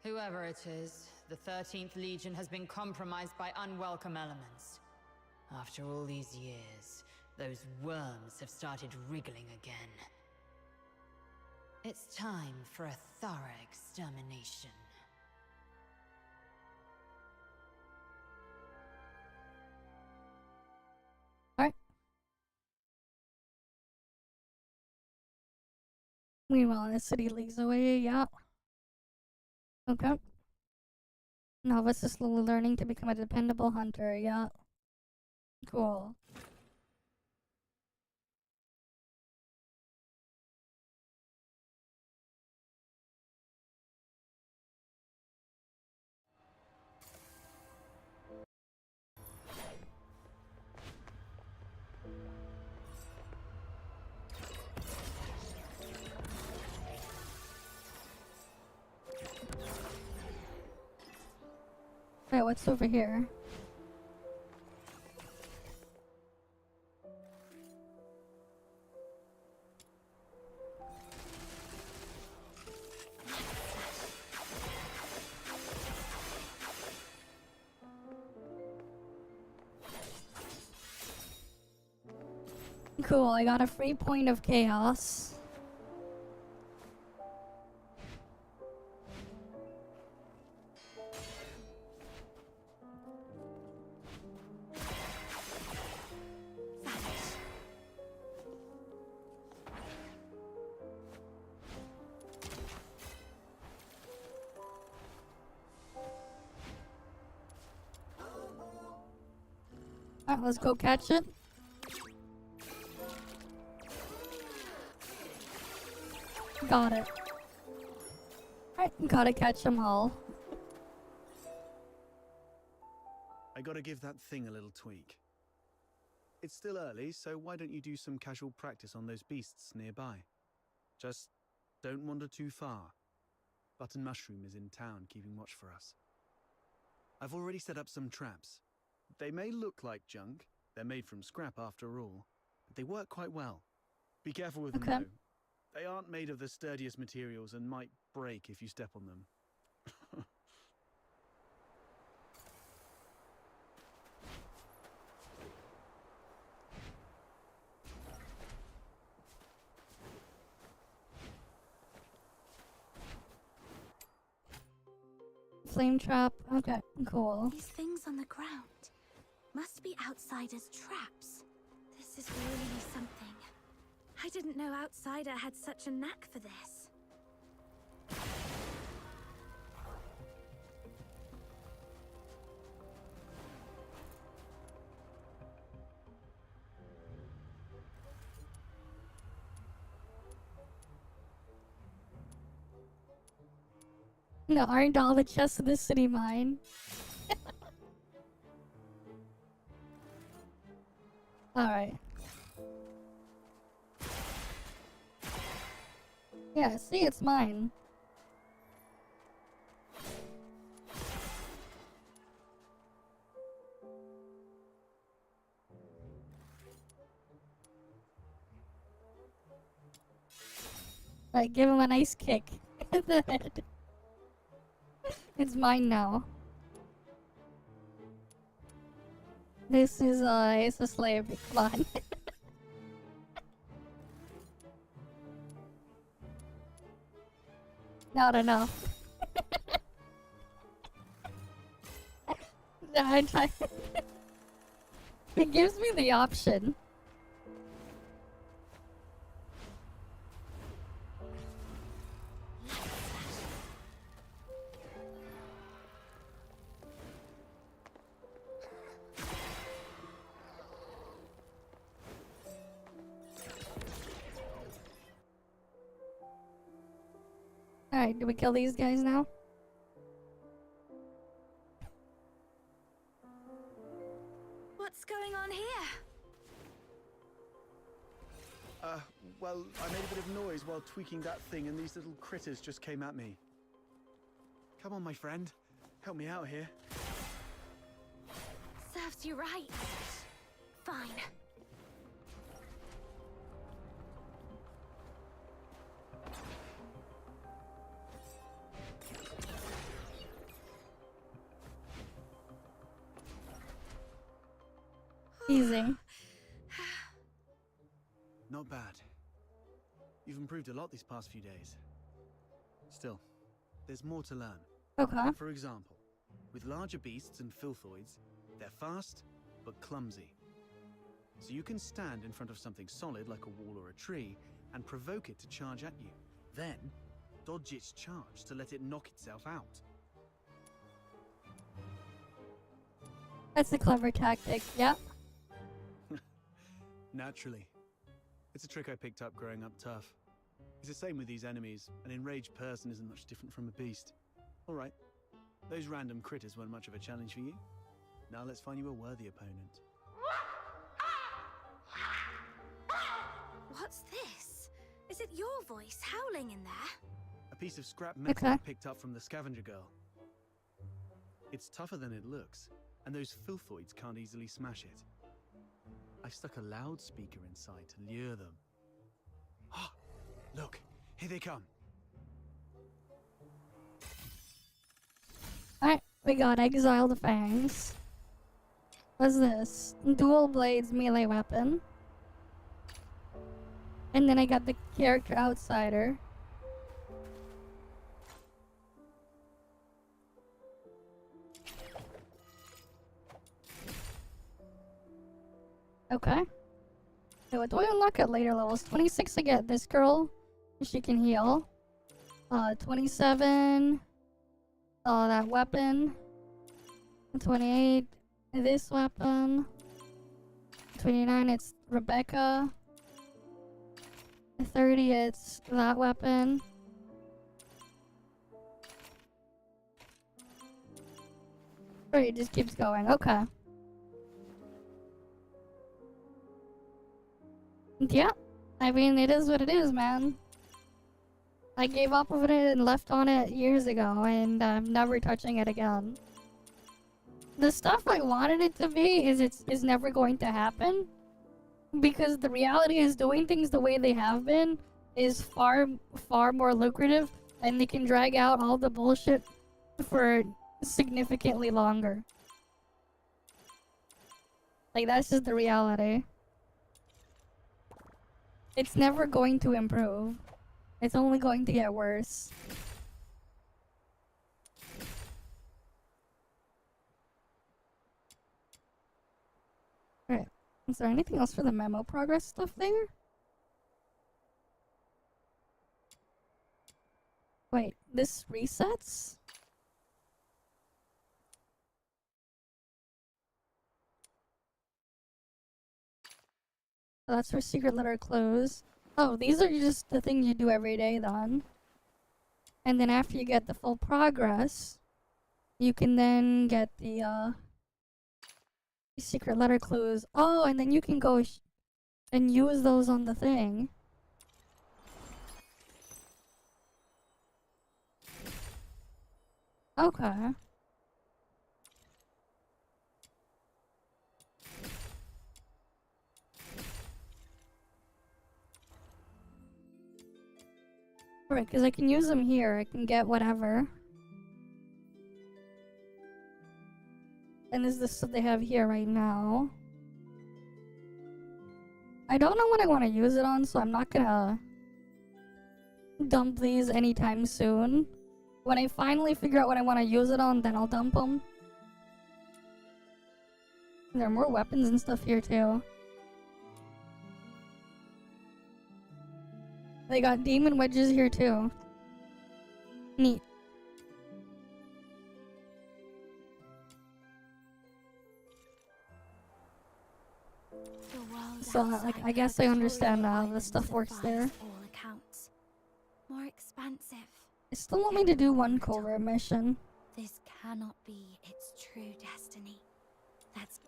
Whoever it is, the 13th Legion has been compromised by unwelcome elements. After all these years, those worms have started wriggling again. It's time for a thorough extermination. Alright. Meanwhile, the city leagues away, yeah. Okay. Novice is slowly learning to become a dependable hunter, yeah. Cool. Wait, what's over here? Cool, I got a free point of chaos. Alright, let's go catch it. Got it. Alright, gotta catch them all. I gotta give that thing a little tweak. It's still early, so why don't you do some casual practice on those beasts nearby? Just don't wander too far. Button Mushroom is in town keeping watch for us. I've already set up some traps. They may look like junk, they're made from scrap after all, but they work quite well. Be careful with them Okay. though. They aren't made of the sturdiest materials and might break if you step on them. flame trap. Okay, cool. These things on the ground must be outsiders' traps. This is really something. I didn't know Outsider had such a knack for this. No, aren't all the chests in this city mine? Alright. Yeah, see, it's mine. Right, give him a nice kick in the head. It's mine now. This is it's a slave. Come on. Not enough. No, I try. It gives me the option. Alright, do we kill these guys now? What's going on here? Well, I made a bit of noise while tweaking that thing and these little critters just came at me. Come on, my friend. Help me out here. Serves you right. Fine. Easy. Not bad. You've improved a lot these past few days. Still, there's more to learn. Okay. For example, with larger beasts and filthoids, they're fast, but clumsy. So you can stand in front of something solid like a wall or a tree and provoke it to charge at you. Then, dodge its charge to let it knock itself out. That's a clever tactic, yep. Naturally. It's a trick I picked up growing up tough. It's the same with these enemies. An enraged person isn't much different from a beast. Alright, those random critters weren't much of a challenge for you. Now let's find you a worthy opponent. What's this? Is it your voice howling in there? A piece of scrap metal I picked up from the scavenger girl. It's tougher than it looks, and those filthoids can't easily smash it. I stuck a loudspeaker inside to lure them. Ah, look, here they come. Alright, we got Exile the Fangs. What's this? Dual Blades melee weapon. And then I got the character Outsider. Okay. So what do I unlock at later levels? 26 I get this girl. She can heal. 27. That weapon. 28. This weapon. 29 it's Rebecca. 30 it's that weapon. It just keeps going. Okay. Yeah, I mean, it is what it is, man. I gave up on it and left on it years ago, and I'm never touching it again. The stuff I wanted it to be is never going to happen, because the reality is doing things the way they have been is far more lucrative, and they can drag out all the bullshit for significantly longer. Like, that's just the reality. It's never going to improve. It's only going to get worse. Is there anything else for the memo progress stuff there? Wait, this resets? Oh, that's for secret letter close. Oh, these are just the things you do every day then. And then after you get the full progress, you can then get the secret letter clues. Oh, and then you can go and use those on the thing. Okay. Right, because I can use them here. I can get whatever. And this is the stuff they have here right now. I don't know what I want to use it on, so I'm not gonna dump these anytime soon. When I finally figure out what I want to use it on, then I'll dump them. There are more weapons and stuff here too. They got demon wedges here too. Neat. So, like, I guess I understand how this stuff works there. All accounts. More expansive. They still want me to do one covert mission. This cannot be its true destiny. That's...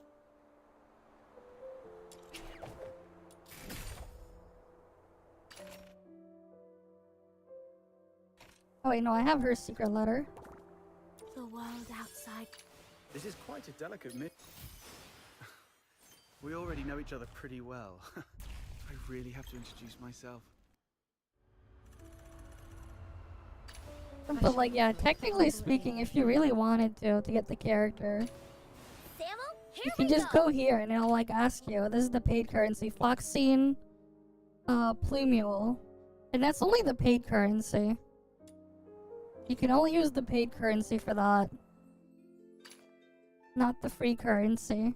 Oh wait, no, I have her secret letter. The world outside. This is quite a delicate We already know each other pretty well. I really have to introduce myself. But like, yeah, technically speaking, if you really wanted to get the character, you can just go here and it'll like ask you, this is the paid currency, Foxine, Plumule. And that's only the paid currency. You can only use the paid currency for that. Not the free currency.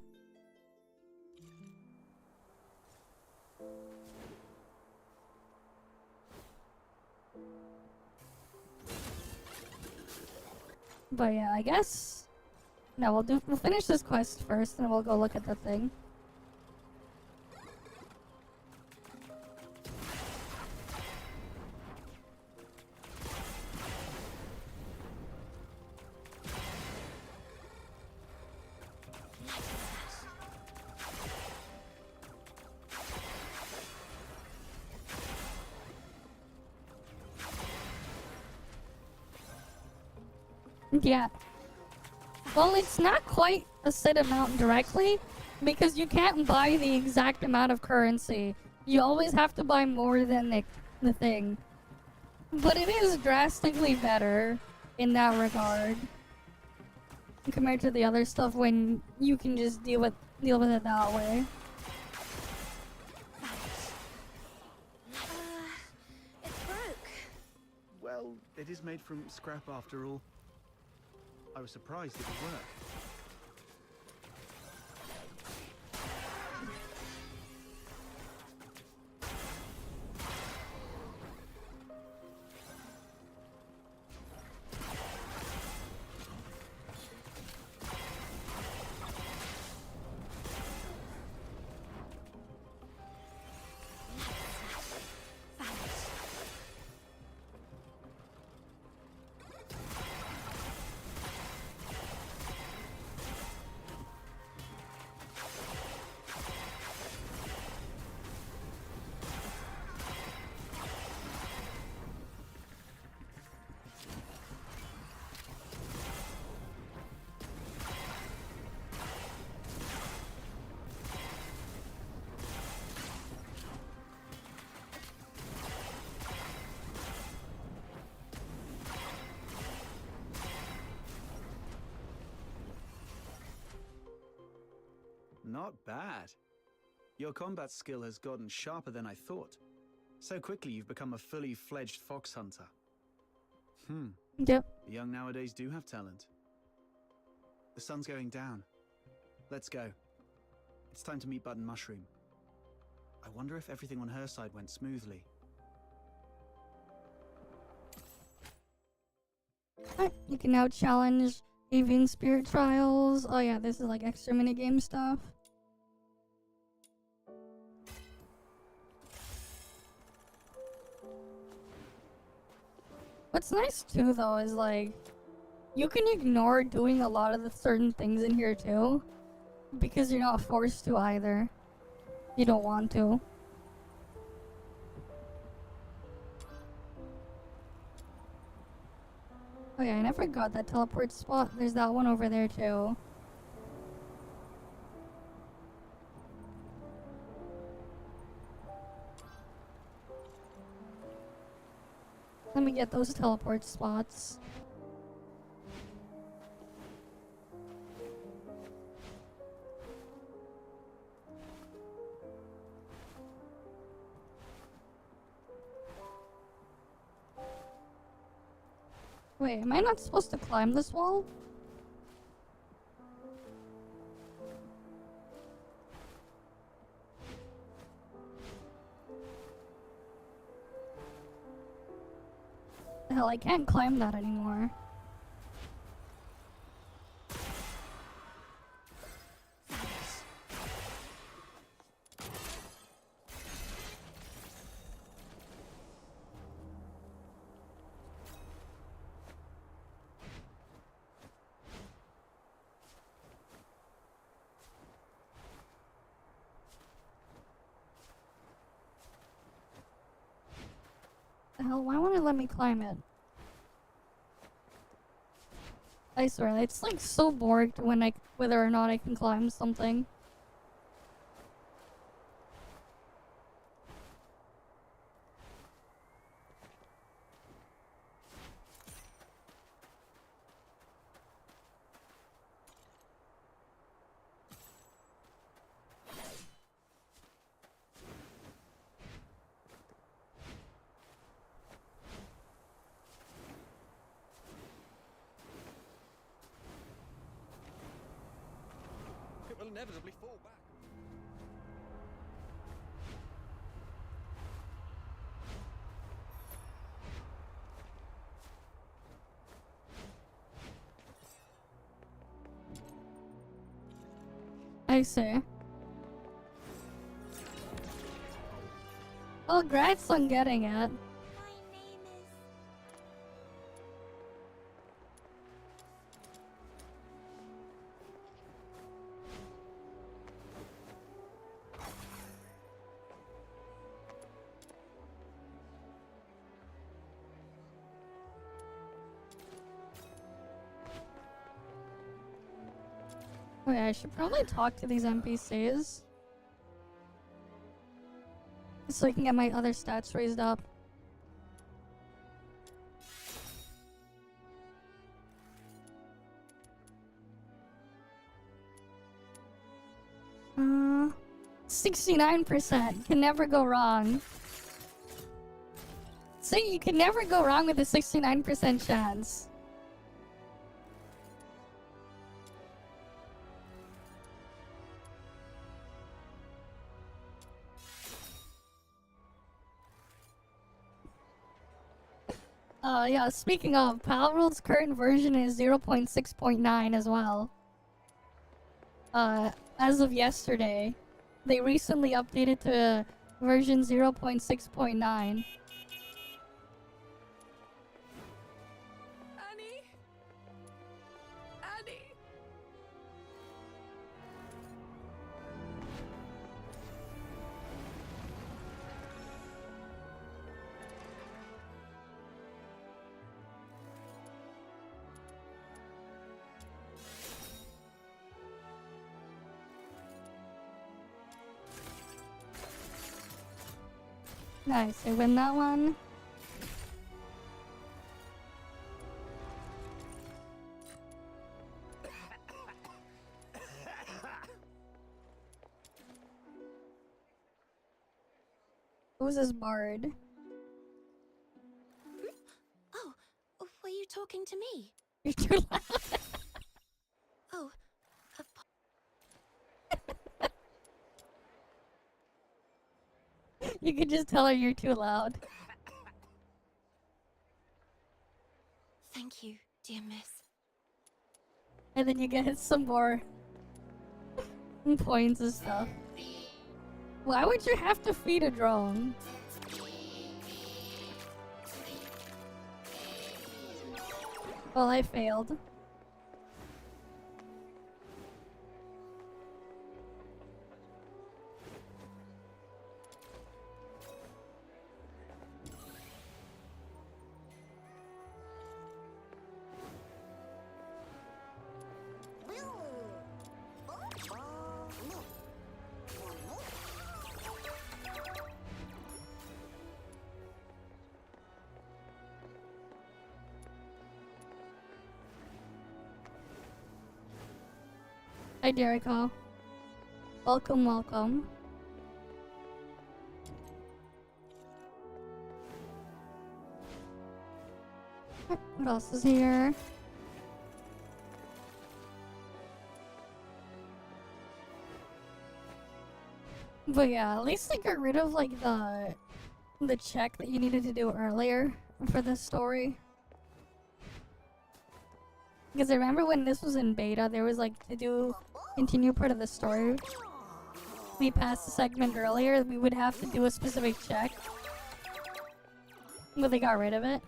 But yeah, I guess... No, we'll finish this quest first, and we'll go look at the thing. Yeah. Well, it's not quite a set amount directly, because you can't buy the exact amount of currency. You always have to buy more than the thing. But it is drastically better in that regard. Compared to the other stuff when you can just deal with it that way. It broke. Well, it is made from scrap after all. I was surprised it would work. Not bad. Your combat skill has gotten sharper than I thought. So quickly you've become a fully fledged fox hunter. Yep. The young nowadays do have talent. The sun's going down. Let's go. It's time to meet Button Mushroom. I wonder if everything on her side went smoothly. You can now challenge avian spirit trials. Oh yeah, this is like extra minigame stuff. What's nice too though is like you can ignore doing a lot of the certain things in here too, because you're not forced to either. You don't want to. Oh yeah, I never got that teleport spot. There's that one over there too. Let me get those teleport spots. Wait, am I not supposed to climb this wall? Hell, I can't climb that anymore. The hell, why won't it let me climb it? I swear, it's like so bored when whether or not I can climb something. It will inevitably fall back. I see. Oh, congrats on getting it. My name is... Oh yeah, I should probably talk to these NPCs. So I can get my other stats raised up. Uh, 69%. Can never go wrong. See, you can never go wrong with a 69% chance. Yeah, speaking of, Palworld's current version is 0.6.9 as well. As of yesterday, they recently updated to version 0.6.9. Annie? Annie? Nice, I win that one. Who's this bard? Oh, were you talking to me? You're too loud. Oh, You could just tell her you're too loud. Thank you, dear miss. And then you get some more points and stuff. Why would you have to feed a drone? Well, I failed. Hi, Jericho. Welcome, welcome. What else is here? But yeah, at least they got rid of like the check that you needed to do earlier for this story. Because I remember when this was in beta, there was like to continue part of the story. We passed the segment earlier, we would have to do a specific check. But they got rid of it.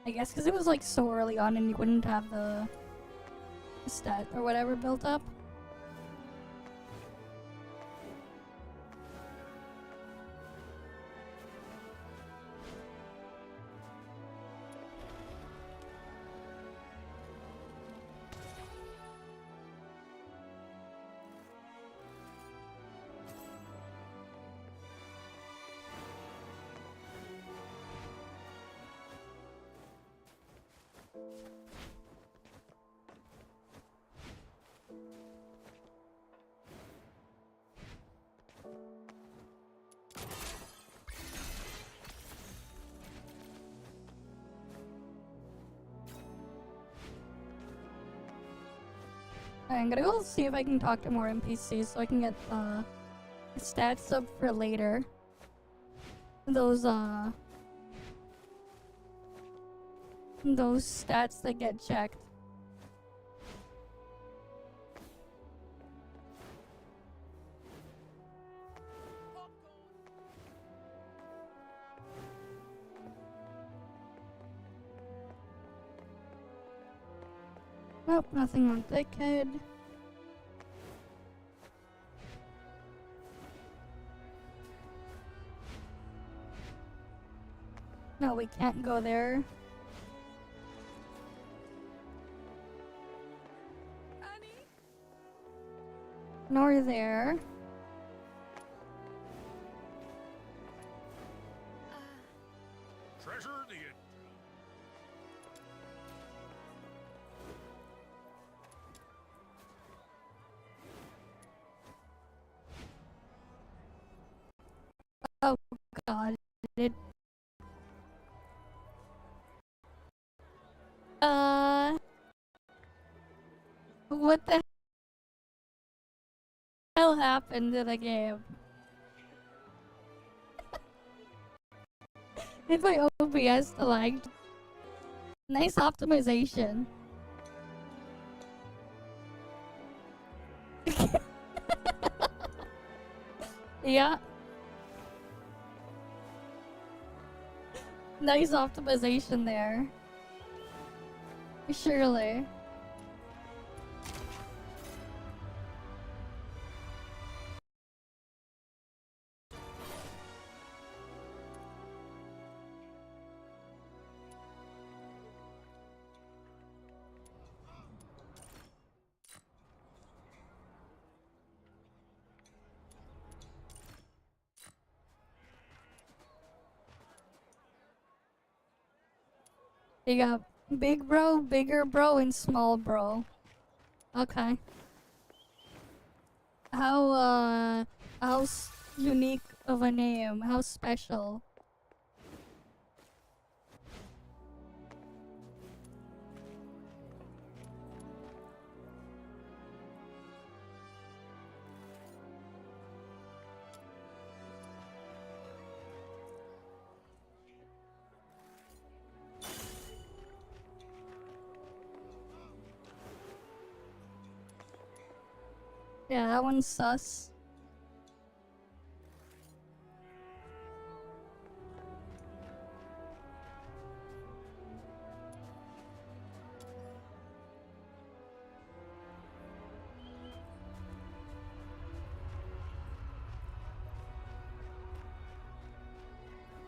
I guess because it was like so early on and you wouldn't have the stat or whatever built up. Alright, I'm gonna go see if I can talk to more NPCs so I can get stats up for later. Those stats that get checked. Nope, nothing on Thickhead. No, we can't go there. Annie? Nor there. Treasure the Oh god. It what the hell happened to the game? If my OBS lagged. Nice optimization. Yeah. Nice optimization there. Surely. You got big bro, bigger bro, and small bro. Okay. How unique of a name? How special? Yeah, that one's sus.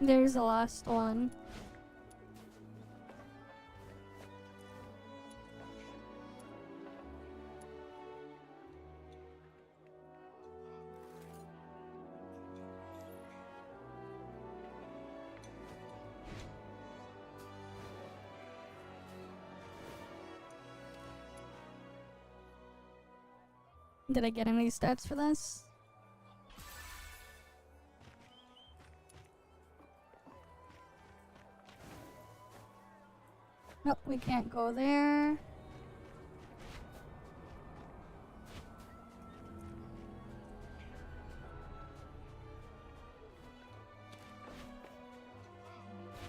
There's the last one. Did I get any stats for this? Nope, we can't go there.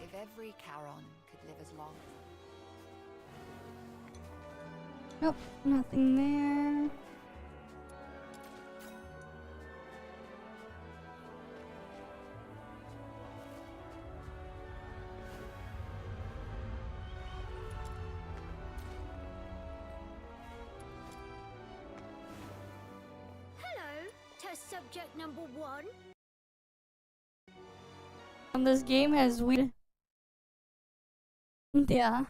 If every Charon could live as long. Nope, nothing there. Hello, test subject number 1. This game has weird. Yeah.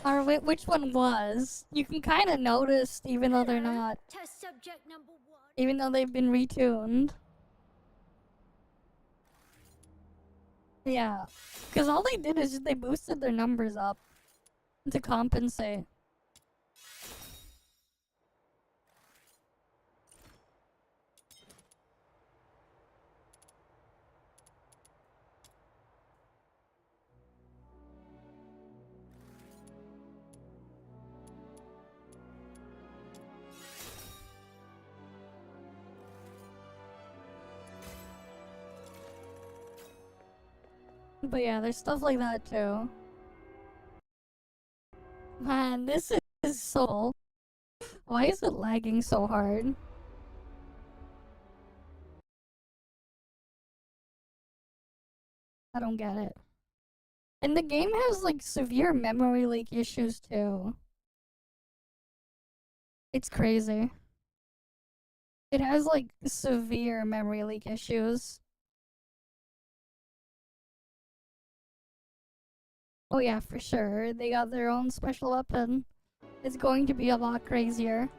Or wait, which one was? You can kind of notice, even though they're not. Test subject number 1. Even though they've been retuned. Yeah. Because all they did is just they boosted their numbers up to compensate. But yeah, there's stuff like that too. Man, this is so... Why is it lagging so hard? I don't get it. And the game has like severe memory leak issues too. It's crazy. It has like severe memory leak issues. Oh yeah, for sure. They got their own special weapon. It's going to be a lot crazier.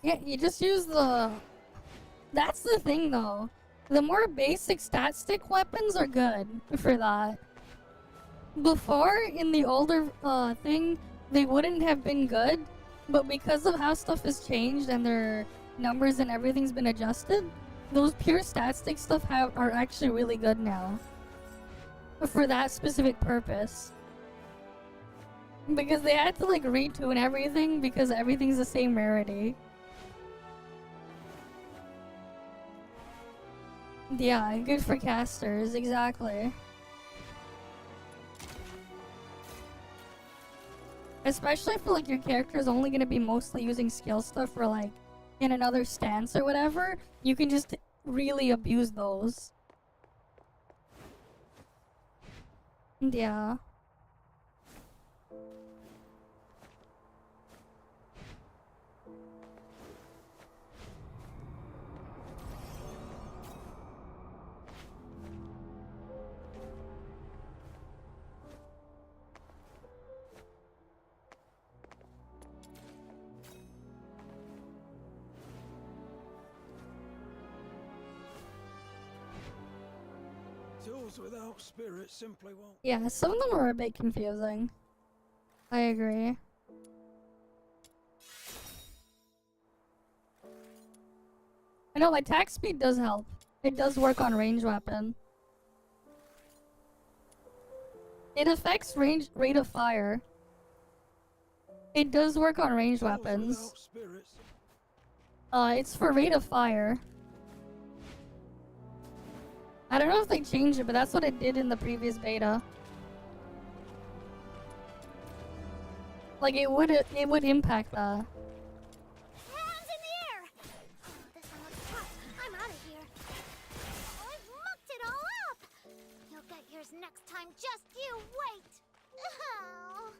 Yeah, you just use the... That's the thing though. The more basic stat stick weapons are good for that. Before, in the older thing, they wouldn't have been good, but because of how stuff has changed and their numbers and everything's been adjusted, those pure stat stick stuff are actually really good now. For that specific purpose. Because they had to like retune everything because everything's the same rarity. Yeah, good for casters, exactly. Especially if like your character is only gonna be mostly using skill stuff for like in another stance or whatever, you can just really abuse those. Yeah. Tools without spirit simply won't. Yeah, some of them are a bit confusing. I agree. I know attack speed does help. It does work on range weapon. It affects rate of fire. It does work on ranged Souls weapons. without spirits. It's for rate of fire. I don't know if they changed it, but that's what it did in the previous beta. Like it would impact that. Hands in the air! Oh, this one looks tough. I'm out of here. Oh, I've mucked it all up! You'll get yours next time, just you wait! Oh.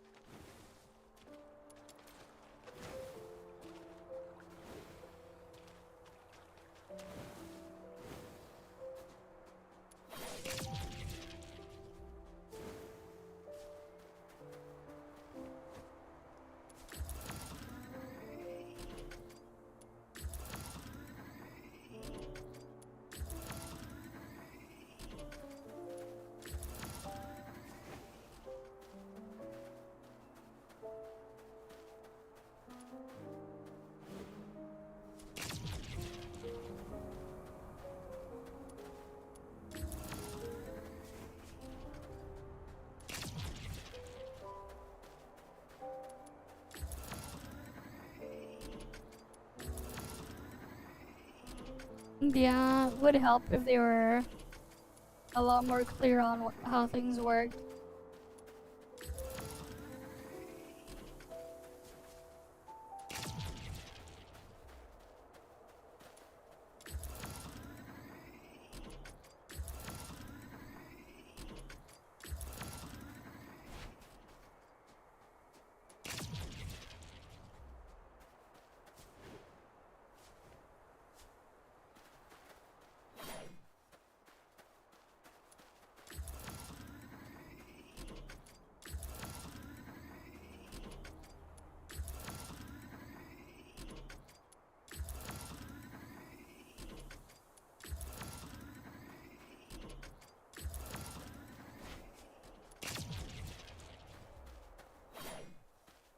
Yeah, would help if they were a lot more clear on how things work.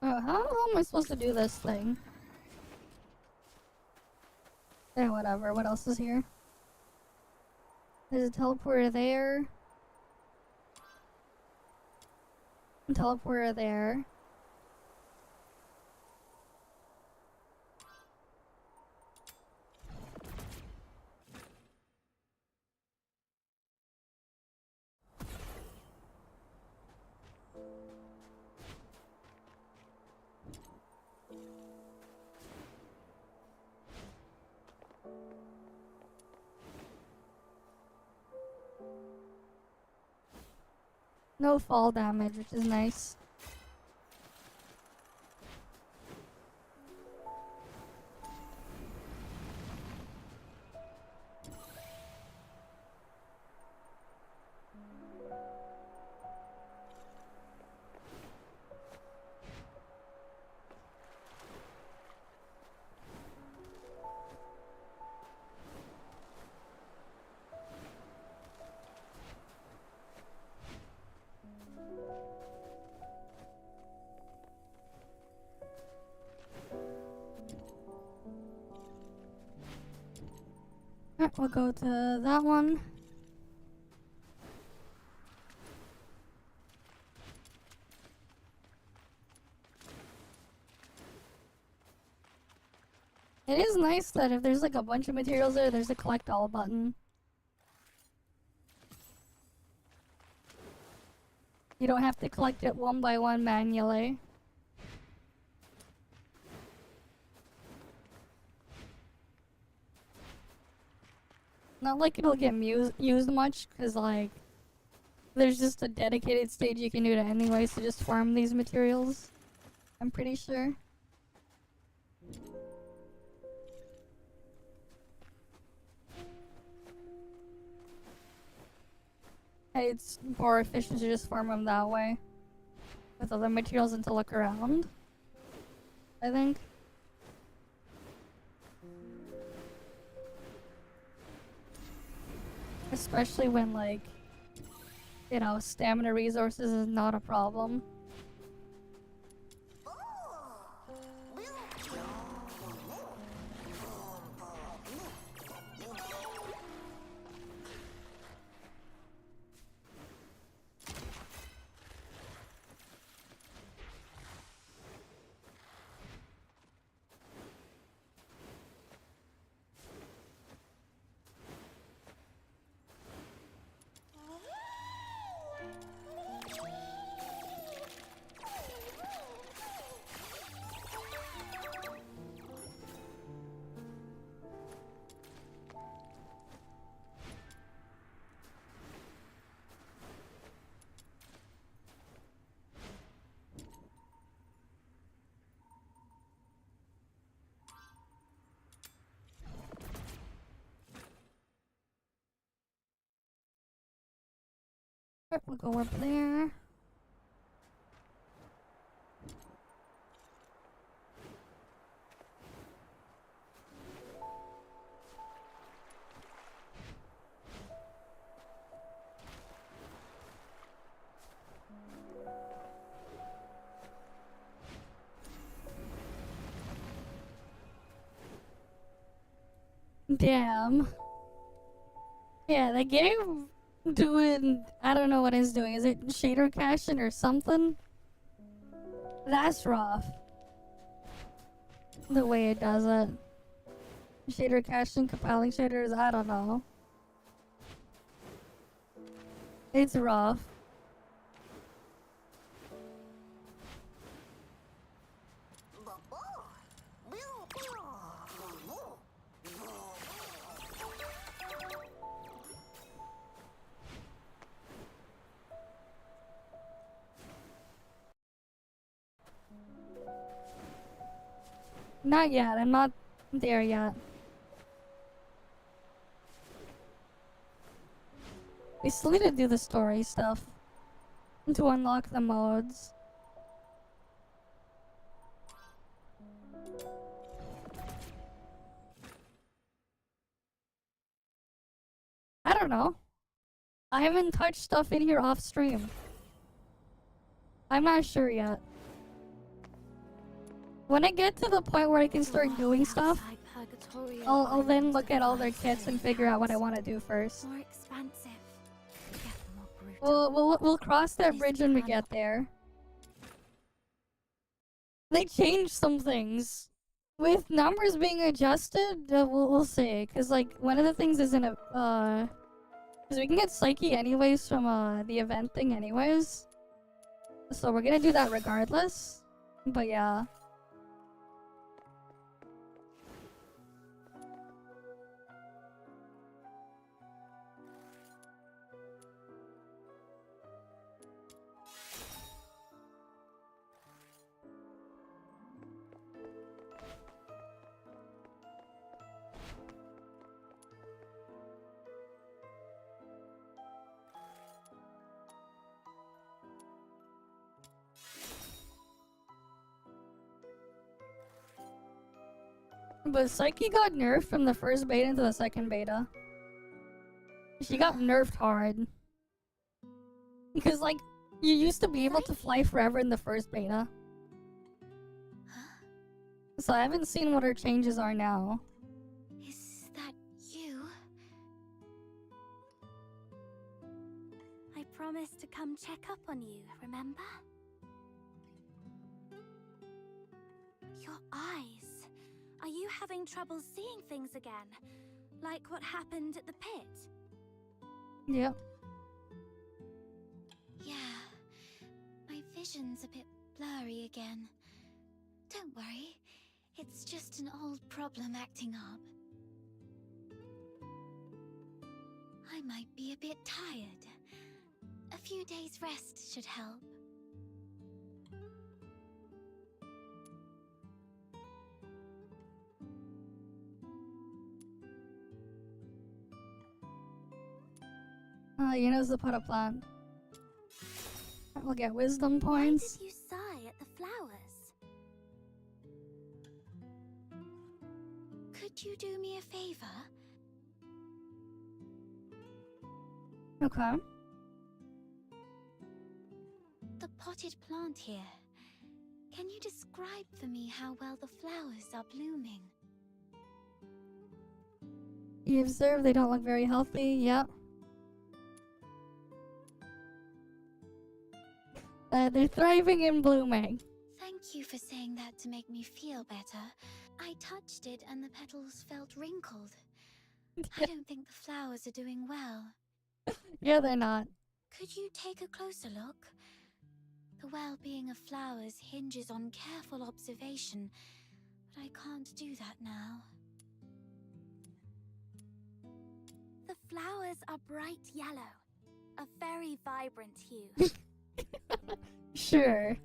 How am I supposed to do this thing? Yeah, whatever. What else is here? There's a teleporter there. A teleporter there. No fall damage, which is nice. Alright, we'll go to that one. It is nice that if there's like a bunch of materials there, there's a collect all button. You don't have to collect it one by one manually. Not like it'll get used much, because like there's just a dedicated stage you can do it anyways to just farm these materials. I'm pretty sure. And it's more efficient to just farm them that way. With other materials and to look around. I think. Especially when, like, you know, stamina resources is not a problem. Alright, we'll go up there. Damn. Yeah, the game doing, I don't know what it's doing. Is it shader caching or something? That's rough. The way it does it. Shader caching, compiling shaders, I don't know. It's rough. Not yet, I'm not there yet. We still need to do the story stuff to unlock the modes. I don't know. I haven't touched stuff in here off stream. I'm not sure yet. When I get to the point where I can start doing stuff, I'll then look at all their kits and figure out what I want to do first. More expansive. Yet more brutal. We'll cross that bridge when we get there. They changed some things. With numbers being adjusted, we'll see. Cause like one of the things isn't a cause we can get Psyche anyways from the event thing anyways. So we're gonna do that regardless. But yeah. But Psyche got nerfed from the first beta into the second beta. She got nerfed hard. Because, like, you used to be able to fly forever in the first beta. So I haven't seen what her changes are now. Is that you? I promised to come check up on you, remember? Your eyes. Are you having trouble seeing things again? Like what happened at the pit? Yep. Yeah. My vision's a bit blurry again. Don't worry. It's just an old problem acting up. I might be a bit tired. A few days rest should help. You know the pot of plant. We'll get wisdom points. Why did you sigh at the flowers? Could you do me a favor? Okay. The potted plant here. Can you describe for me how well the flowers are blooming? You observe they don't look very healthy. Yep. They're thriving and blooming. Thank you for saying that to make me feel better. I touched it and the petals felt wrinkled. I don't think the flowers are doing well. Yeah, they're not. Could you take a closer look? The well-being of flowers hinges on careful observation, but I can't do that now. The flowers are bright yellow, a very vibrant hue. Sure.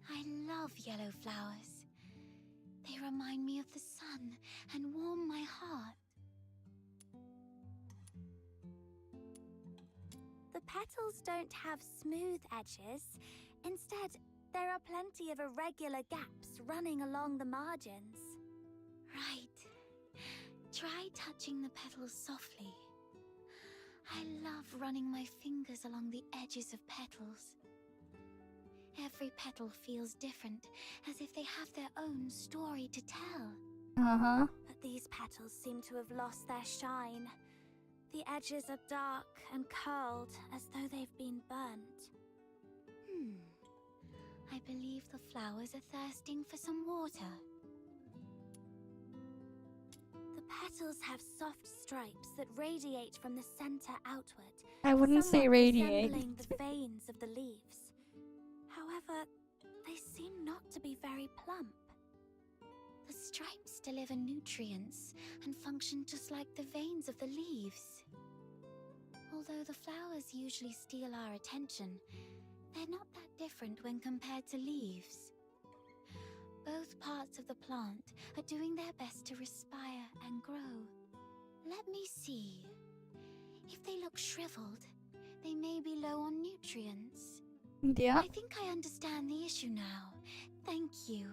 I love yellow flowers. They remind me of the sun and warm my heart. The petals don't have smooth edges. Instead, there are plenty of irregular gaps running along the margins. Right. Try touching the petals softly. I love running my fingers along the edges of petals. Every petal feels different, as if they have their own story to tell. Uh-huh. But these petals seem to have lost their shine. The edges are dark and curled, as though they've been burnt. I believe the flowers are thirsting for some water. The petals have soft stripes that radiate from the center outward. I wouldn't say somewhat radiate. resembling the veins of the leaves. However, they seem not to be very plump. The stripes deliver nutrients and function just like the veins of the leaves. Although the flowers usually steal our attention, they're not that different when compared to leaves. Both parts of the plant are doing their best to respire and grow. Let me see. If they look shriveled, they may be low on nutrients. Yeah. I think I understand the issue now. Thank you.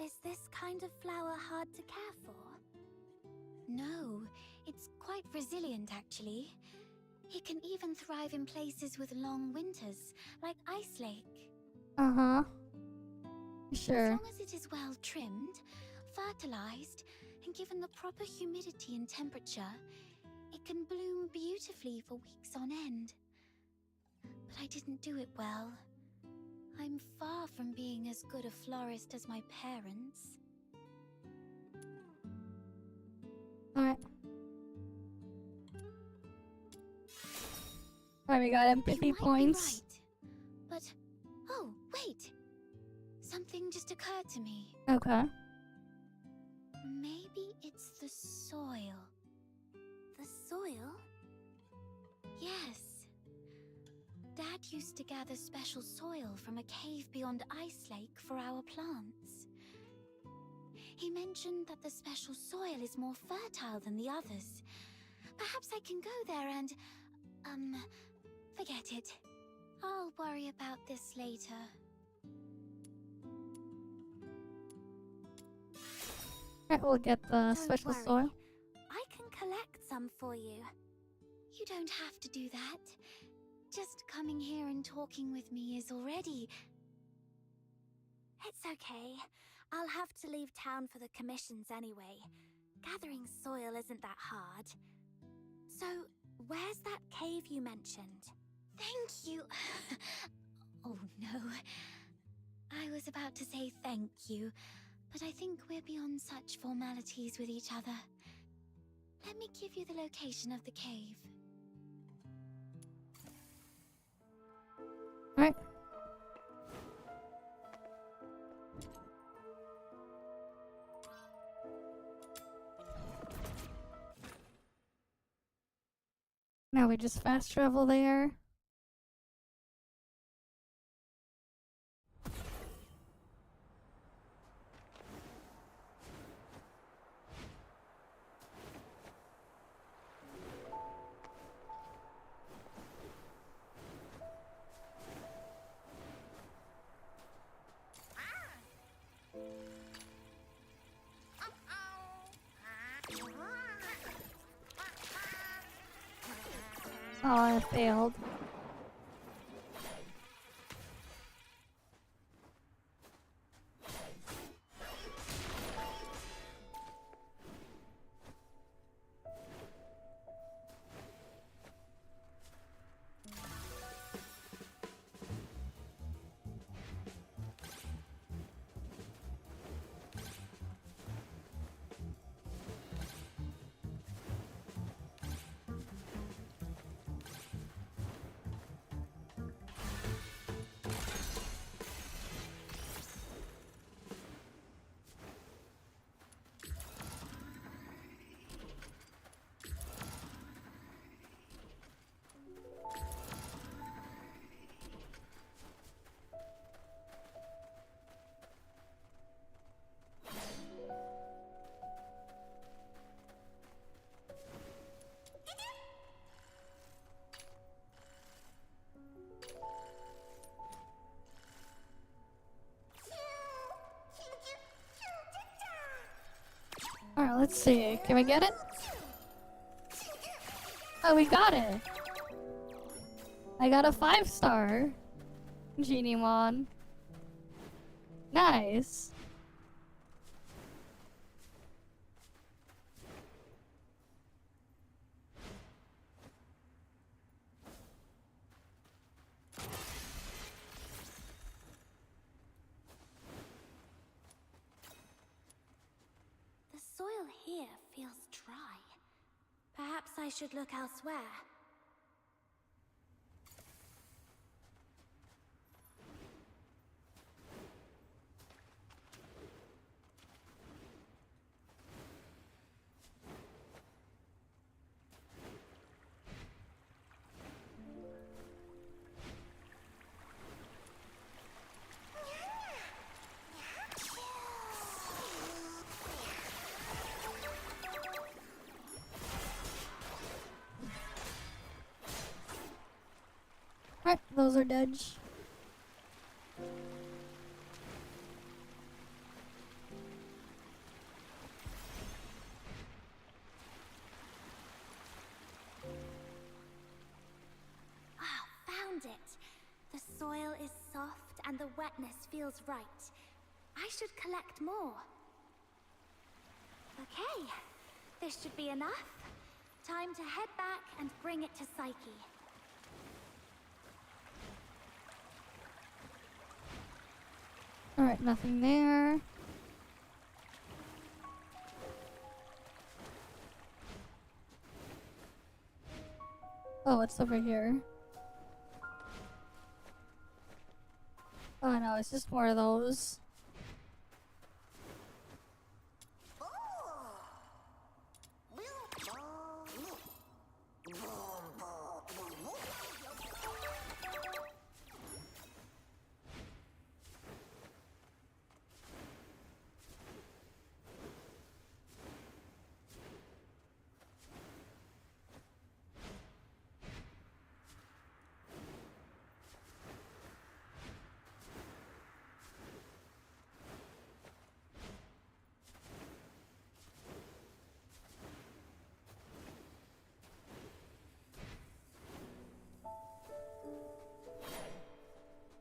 Is this kind of flower hard to care for? No, it's quite resilient actually. It can even thrive in places with long winters, like Ice Lake. Uh-huh. As Sure. long as it is well trimmed, fertilized, and given the proper humidity and temperature, it can bloom beautifully for weeks on end. But I didn't do it well. I'm far from being as good a florist as my parents. Alright. Alright, we got You empathy might be points. right. But, oh, wait! Something just occurred to me. Okay. Maybe it's the soil. The soil? Yes. Dad used to gather special soil from a cave beyond Ice Lake for our plants. He mentioned that the special soil is more fertile than the others. Perhaps I can go there and, forget it. I'll worry about this later. Alright, we'll get the Don't special worry. soil. I can collect some for you. You don't have to do that. Just coming here and talking with me is already... It's okay. I'll have to leave town for the commissions anyway. Gathering soil isn't that hard. So, where's that cave you mentioned? Thank you. Oh no. I was about to say thank you, but I think we're beyond such formalities with each other. Let me give you the location of the cave. Alright. Now we just fast travel there. Oh, I failed. Let's see. Can we get it? Oh, we got it. I got a 5-star Geniemon. Nice. The soil here feels dry. Perhaps I should look elsewhere. Alright, those are dead. Found it. The soil is soft and the wetness feels right. I should collect more. Okay, this should be enough. Time to head back and bring it to Psyche. Alright, nothing there. Oh, what's over here? Oh no, it's just more of those.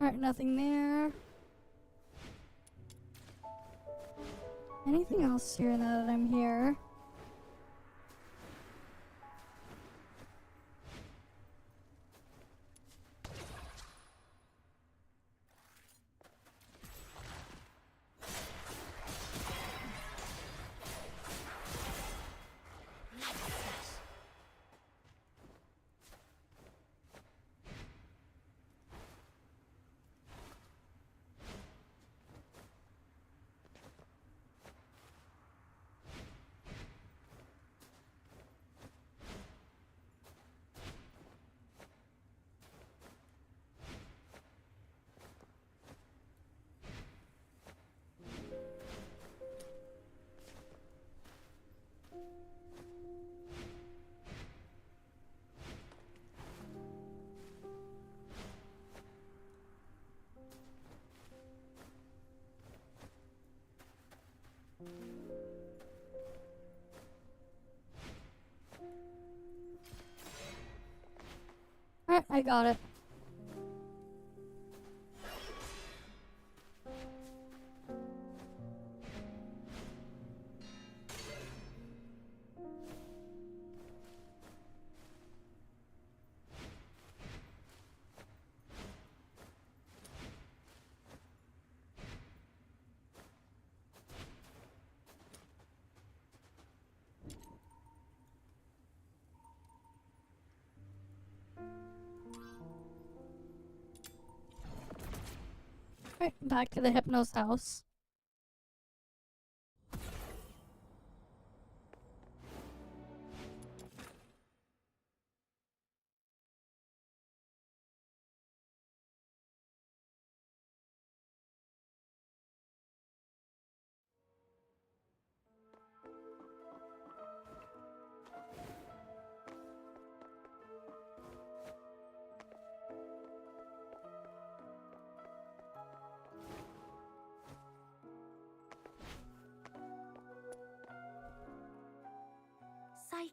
Alright, nothing there. Anything else here now that I'm here? Alright, I got it. Alright, back to the Hypno's house.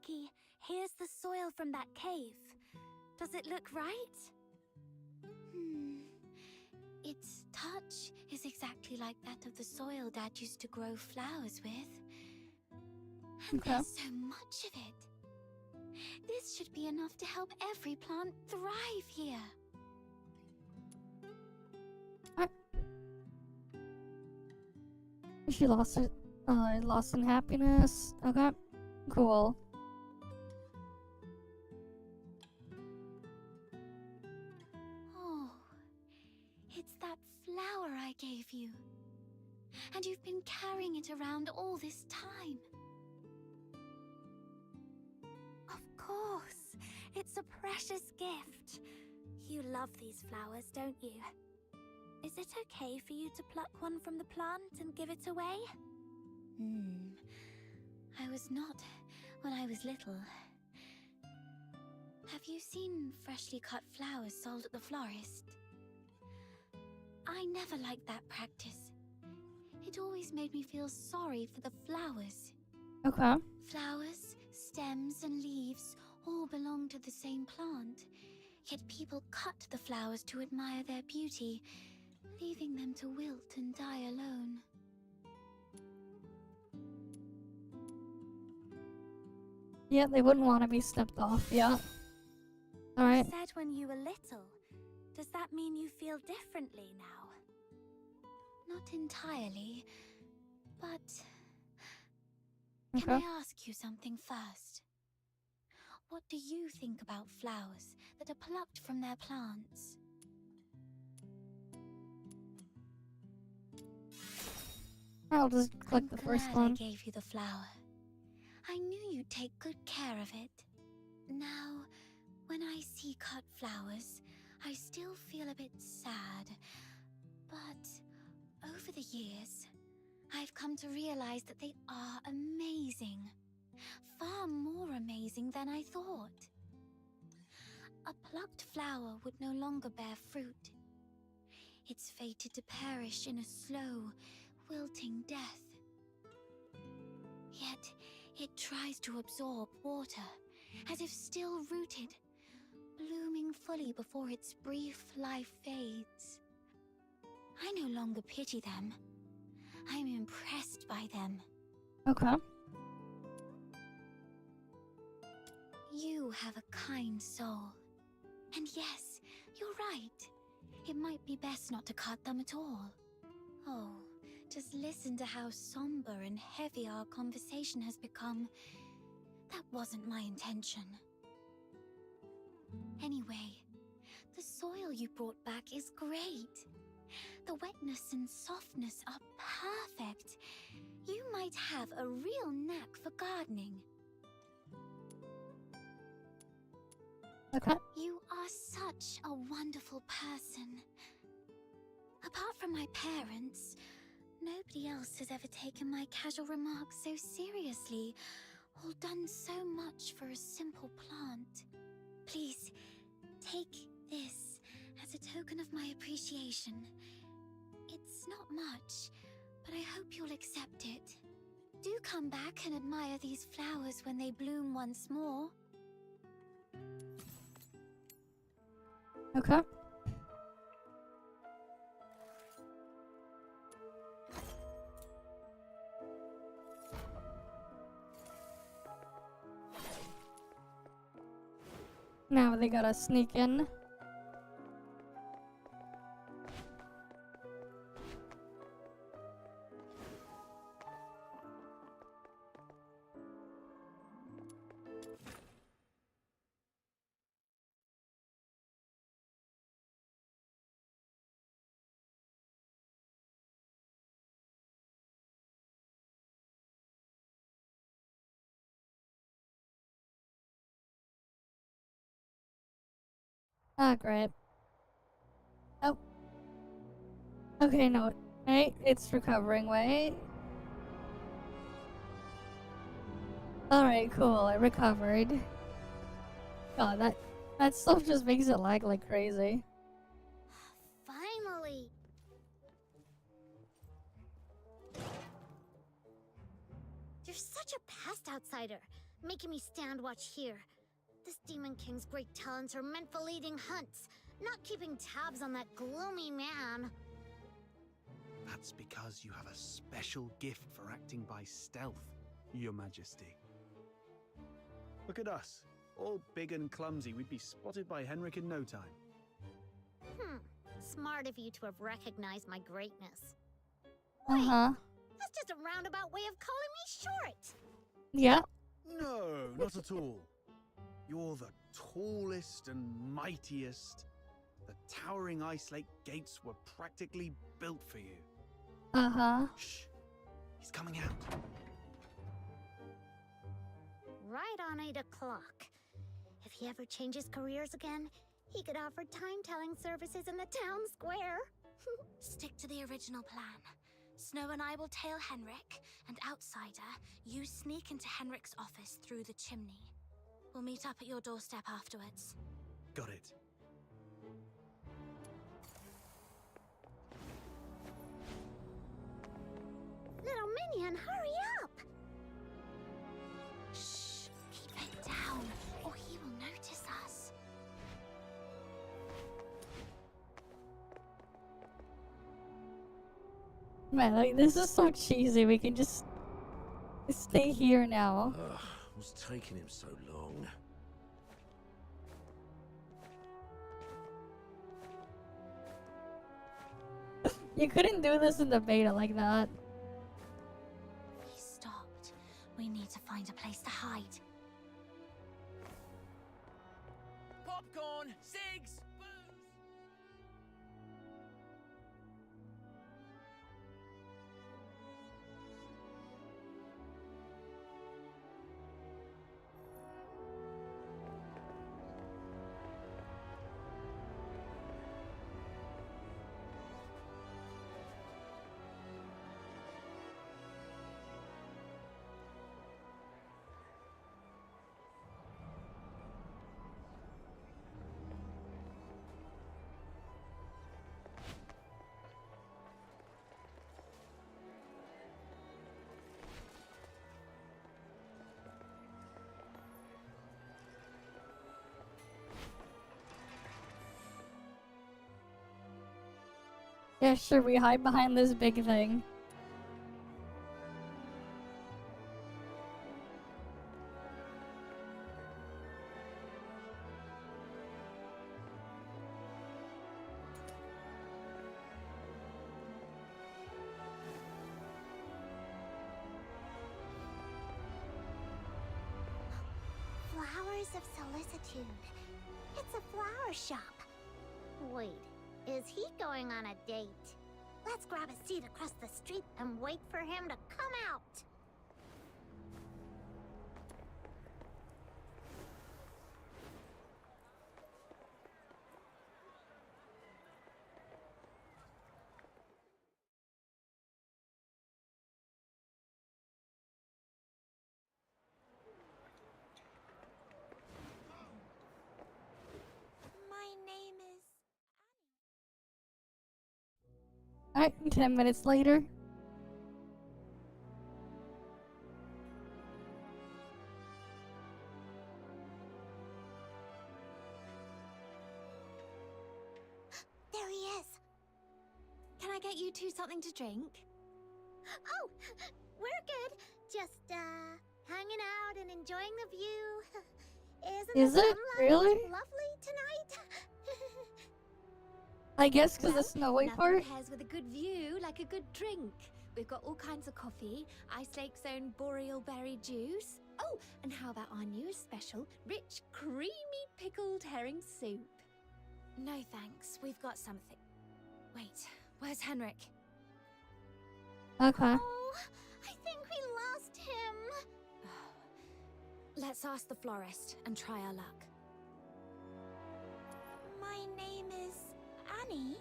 Vicky, here's the soil from that cave. Does it look right? Its touch is exactly like that of the soil Dad used to grow flowers with. And Okay. there's so much of it. This should be enough to help every plant thrive here. She lost it. Lost in happiness. Okay. Cool. Oh, it's that flower I gave you. And you've been carrying it around all this time. Of course, it's a precious gift. You love these flowers, don't you? Is it okay for you to pluck one from the plant and give it away? I was not when I was little. Have you seen freshly cut flowers sold at the florist? I never liked that practice. It always made me feel sorry for the flowers. Okay. Flowers, stems, and leaves all belong to the same plant, yet people cut the flowers to admire their beauty, leaving them to wilt and die alone. Yeah, they wouldn't want to be snipped off. Yeah. Alright. You said when you were little. Does that mean you feel differently now? Not entirely, but... Can Okay. I ask you something first? What do you think about flowers that are plucked from their plants? I'll just click the first I'm glad one. I gave you the flower. I knew you'd take good care of it. Now, when I see cut flowers, I still feel a bit sad. But over the years, I've come to realize that they are amazing. Far more amazing than I thought. A plucked flower would no longer bear fruit. It's fated to perish in a slow, wilting death. Yet, it tries to absorb water, as if still rooted, blooming fully before its brief life fades. I no longer pity them. I'm impressed by them. Okay. You have a kind soul. And yes, you're right. It might be best not to cut them at all. Oh, just listen to how somber and heavy our conversation has become. That wasn't my intention. Anyway, the soil you brought back is great. The wetness and softness are perfect. You might have a real knack for gardening. Okay. You are such a wonderful person. Apart from my parents, nobody else has ever taken my casual remarks so seriously, or done so much for a simple plant. Please, take this as a token of my appreciation. It's not much, but I hope you'll accept it. Do come back and admire these flowers when they bloom once more. Okay. Now they gotta sneak in. Ah, great. Oh. Okay, no. Wait, it's recovering. Wait. Alright, cool. I recovered. God, that stuff just makes it lag like crazy. Finally! You're such a past outsider. making me stand watch here. This Demon King's great talents are meant for leading hunts, not keeping tabs on that gloomy man. That's because you have a special gift for acting by stealth, Your Majesty. Look at us. All big and clumsy, we'd be spotted by Henrik in no time. Smart of you to have recognized my greatness. Uh-huh. That's just a roundabout way of calling me short. Yeah. No, not at all. You're the tallest and mightiest. The towering Ice Lake gates were practically built for you. Uh-huh. Shh. He's coming out. Right on 8 o'clock. If he ever changes careers again, he could offer time-telling services in the town square. Stick to the original plan. Snow and I will tail Henrik, and Outsider, you sneak into Henrik's office through the chimney. We'll meet up at your doorstep afterwards. Got it. Little minion, hurry up! Shh, keep it down, or he will notice us. Man, like, this is so cheesy. We can just stay here now. Ugh, what's taking him so long? You couldn't do this in the beta like that. He stopped. We need to find a place to hide. Popcorn! Cigs! Booze! Yeah, sure, we hide behind this big thing. Flowers of solicitude. It's a flower shop. Wait, is he going on a date? Let's grab a seat across the street and wait for him to come out. My name is... Alright, 10 minutes later. There he is. Can I get you two something to drink? Oh, we're good. Just, hanging out and enjoying the view. Is the it? sunlight Really? lovely tonight? I guess because the Well, snowy nothing part. compares with a good view like a good drink. We've got all kinds of coffee, Ice Lake's own boreal berry juice. Oh, and how about our newest special, rich, creamy pickled herring soup? No thanks, we've got something. Wait, where's Henrik? Okay. Oh, I think we lost him. Let's ask the florist and try our luck. My name is Annie.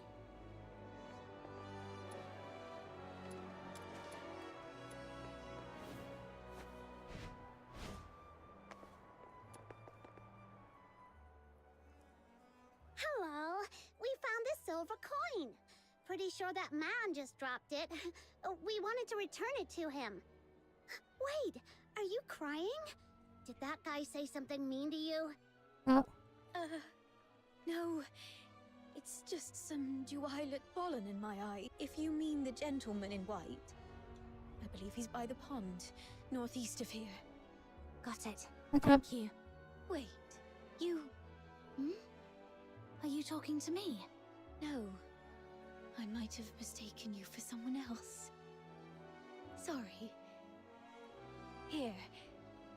Hello, we found a silver coin. Pretty sure that man just dropped it. We wanted to return it to him. Wait, are you crying? Did that guy say something mean to you? Oh, No. It's just some duet pollen in my eye, if you mean the gentleman in white. I believe he's by the pond, northeast of here. Got it. okay. Thank you. Wait, you... Are you talking to me? No. I might have mistaken you for someone else. Sorry. Here,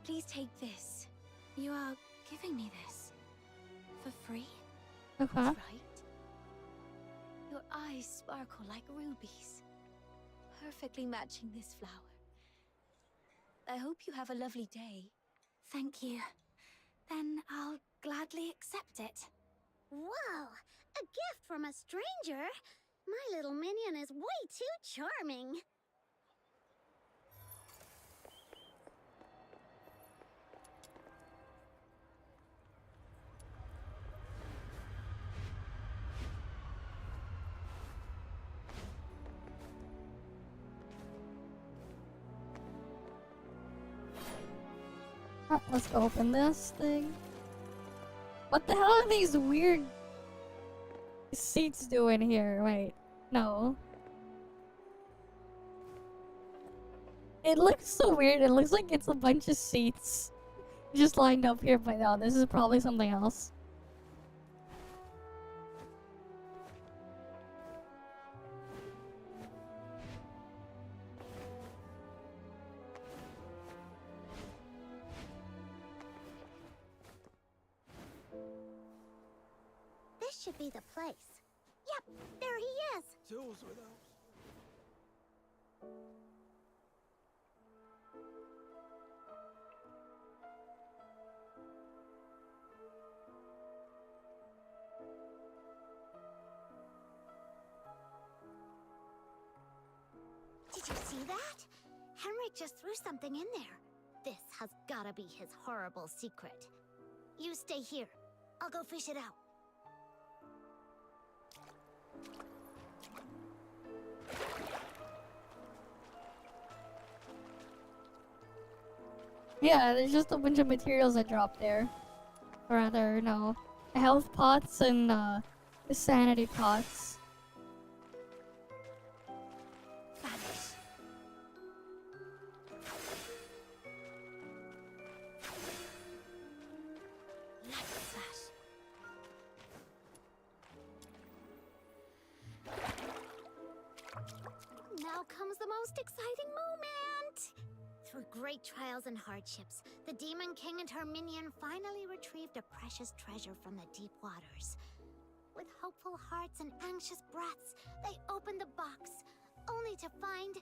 please take this. You are giving me this. For free? Okay. That's right. Your eyes sparkle like rubies, perfectly matching this flower. I hope you have a lovely day. Thank you. Then I'll gladly accept it. Wow! A gift from a stranger? My little minion is way too charming. Let's go open this thing. What the hell are these weird seats doing here? Wait, no. It looks so weird. It looks like it's a bunch of seats just lined up here, but no, this is probably something else. This should be the place. Yep, there he is. Tools without. Did you see that? Henrik just threw something in there. This has gotta be his horrible secret. You stay here. I'll go fish it out. Yeah, there's just a bunch of materials that dropped there. Or rather, no. Health pots and sanity pots. Vanish. Light flash. Now comes the most exciting moment! Through great trials and hardships, the Demon King and her minion finally retrieved a precious treasure from the deep waters. With hopeful hearts and anxious breaths, they opened the box, only to find...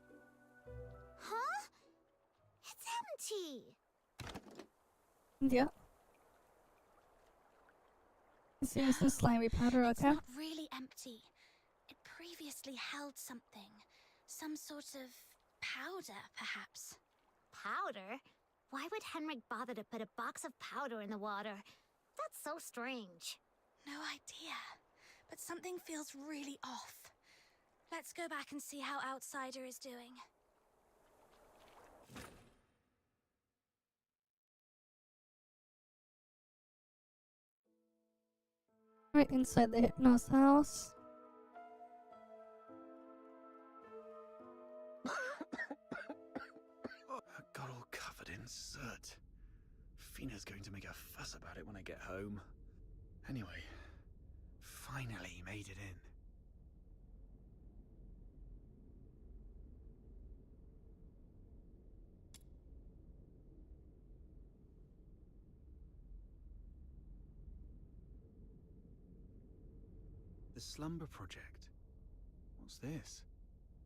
Huh? It's empty! Yeah. See some slimy powder, It's okay? not really empty. It previously held something. Some sort of powder, perhaps. Powder? Why would Henrik bother to put a box of powder in the water? That's so strange. No idea, but something feels really off. Let's go back and see how Outsider is doing. Right inside the Hypnos house. I got all covered in soot. Fina's going to make a fuss about it when I get home. Anyway, finally made it in. The Slumber Project. What's this?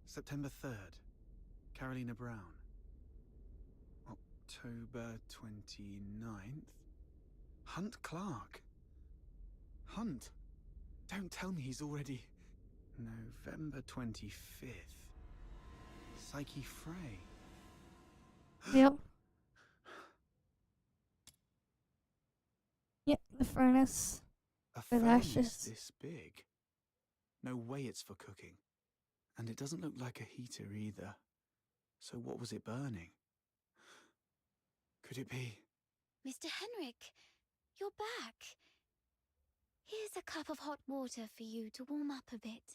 September 3rd. Carolina Brown. October 29th. Hunt Clark. Hunt? Don't tell me he's already... November 25th. Psyche Frey. Yep. Yep, the furnace. A With furnace ashes. this big. No way it's for cooking. And it doesn't look like a heater either. So what was it burning? Could it be... Mr. Henrik, you're back. Here's a cup of hot water for you to warm up a bit.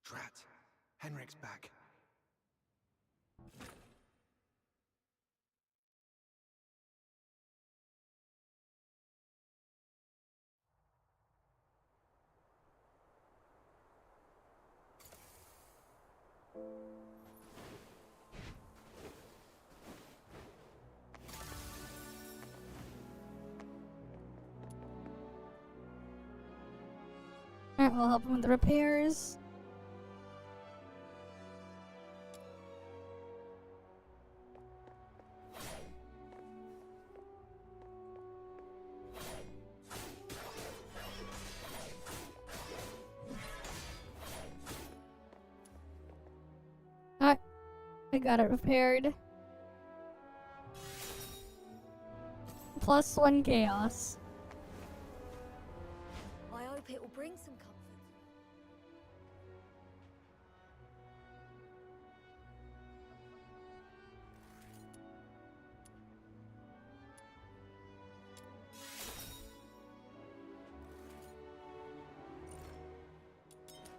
Drat. Henrik's back. Alright, we'll help him with the repairs. Alright, I got it repaired. +1 chaos. I hope it will bring some comfort.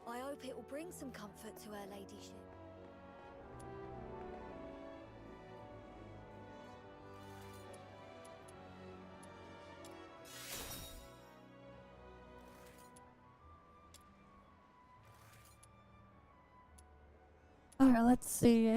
I hope it will bring some comfort to her ladyship. Alright, let's see.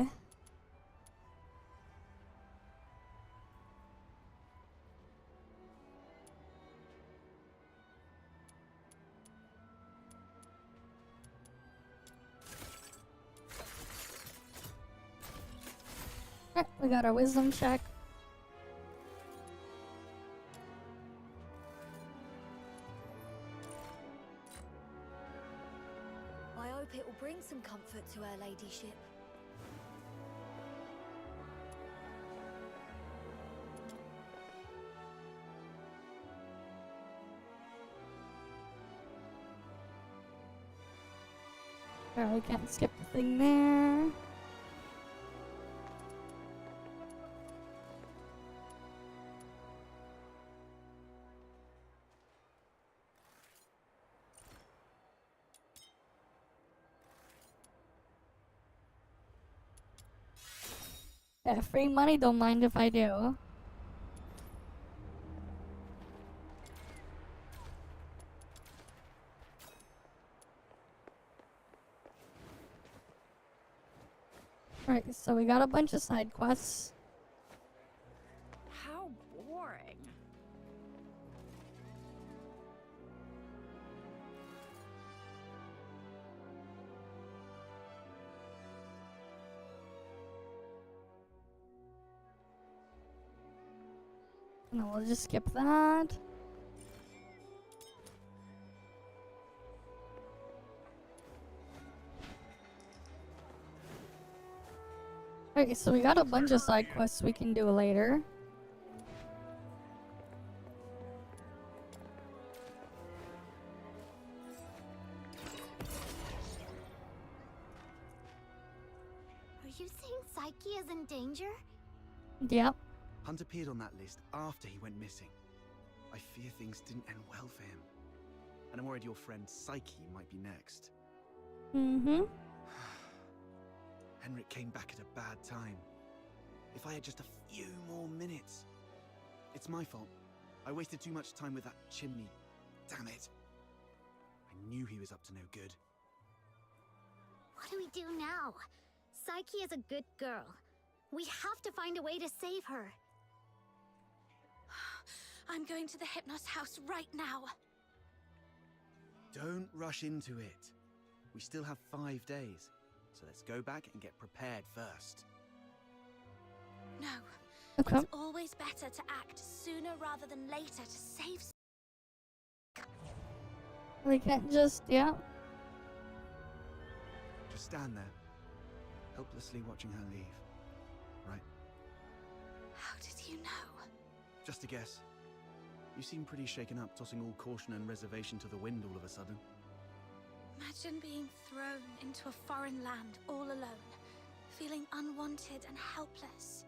Alright, we got our wisdom check. I hope it will bring some comfort to her ladyship. Alright, we can't skip the thing there. Yeah, free money, don't mind if I do. Alright, so we got a bunch of side quests. How boring. No, we'll just skip that. Okay, so we got a bunch of side quests we can do later. Are you saying Psyche is in danger? Yep. Hunt appeared on that list after he went missing. I fear things didn't end well for him. And I'm worried your friend Psyche might be next. Mm-hmm. Henrik came back at a bad time. If I had just a few more minutes. It's my fault. I wasted too much time with that chimney. Damn it. I knew he was up to no good. What do we do now? Psyche is a good girl. We have to find a way to save her. I'm going to the Hypnos house right now. Don't rush into it. We still have 5 days. So let's go back and get prepared first. No. Okay. It's always better to act sooner rather than later to save. We can't just, yeah. Just stand there, helplessly watching her leave. Right? How did you know? Just a guess. You seem pretty shaken up, tossing all caution and reservation to the wind all of a sudden. Imagine being thrown into a foreign land all alone, feeling unwanted and helpless.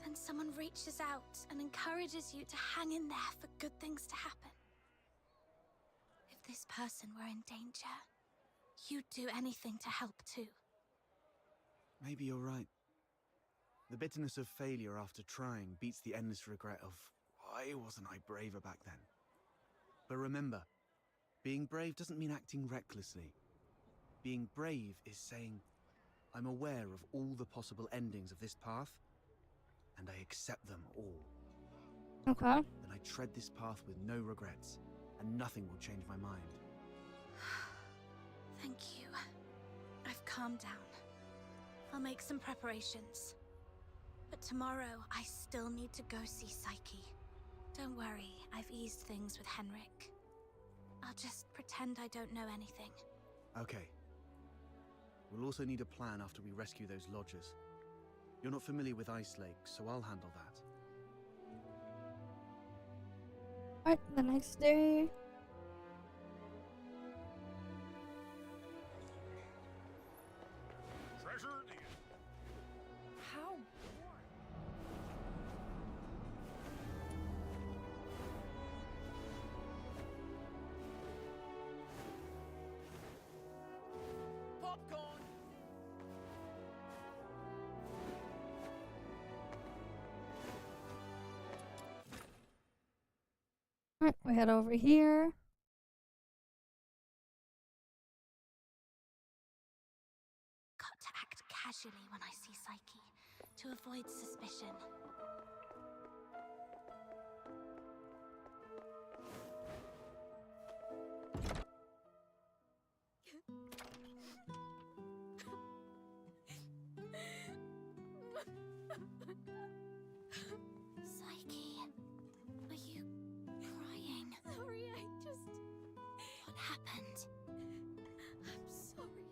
and someone reaches out and encourages you to hang in there for good things to happen. If this person were in danger, you'd do anything to help too. Maybe you're right. The bitterness of failure after trying beats the endless regret of, why wasn't I braver back then? But remember, being brave doesn't mean acting recklessly. Being brave is saying, I'm aware of all the possible endings of this path, and I accept them all. Okay. Then I tread this path with no regrets, and nothing will change my mind. Thank you. I've calmed down. I'll make some preparations. But tomorrow, I still need to go see Psyche. Don't worry, I've eased things with Henrik. I'll just pretend I don't know anything. Okay. We'll also need a plan after we rescue those lodgers. You're not familiar with Ice Lake, so I'll handle that. Alright, the next day. Treasure the... How? Popcorn! Alright, we head over here. Got to act casually when I see Psyche, to avoid suspicion. Psyche, are you crying? Sorry, What happened? I'm sorry.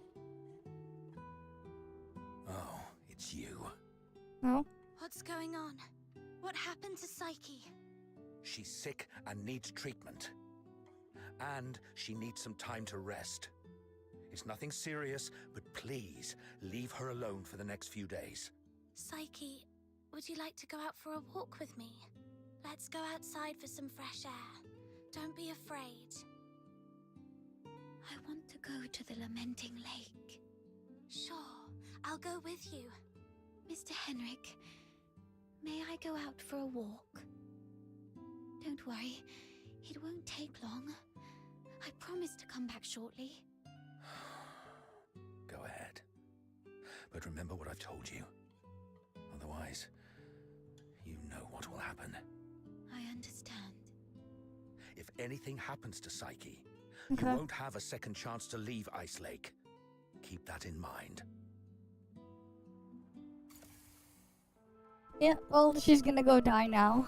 Oh, it's you. No? What's going on? What happened to Psyche? She's sick and needs treatment. And she needs some time to rest. It's nothing serious, but please leave her alone for the next few days. Psyche, would you like to go out for a walk with me? Let's go outside for some fresh air. Don't be afraid. I want to go to the Lamenting Lake. Sure, I'll go with you. Mr. Henrik, may I go out for a walk? Don't worry, it won't take long. I promise to come back shortly. Go ahead. But remember what I've told you. Otherwise, you know what will happen. I understand. If anything happens to Psyche, Okay. you won't have a second chance to leave Ice Lake. Keep that in mind. Yeah, well, she's gonna go die now.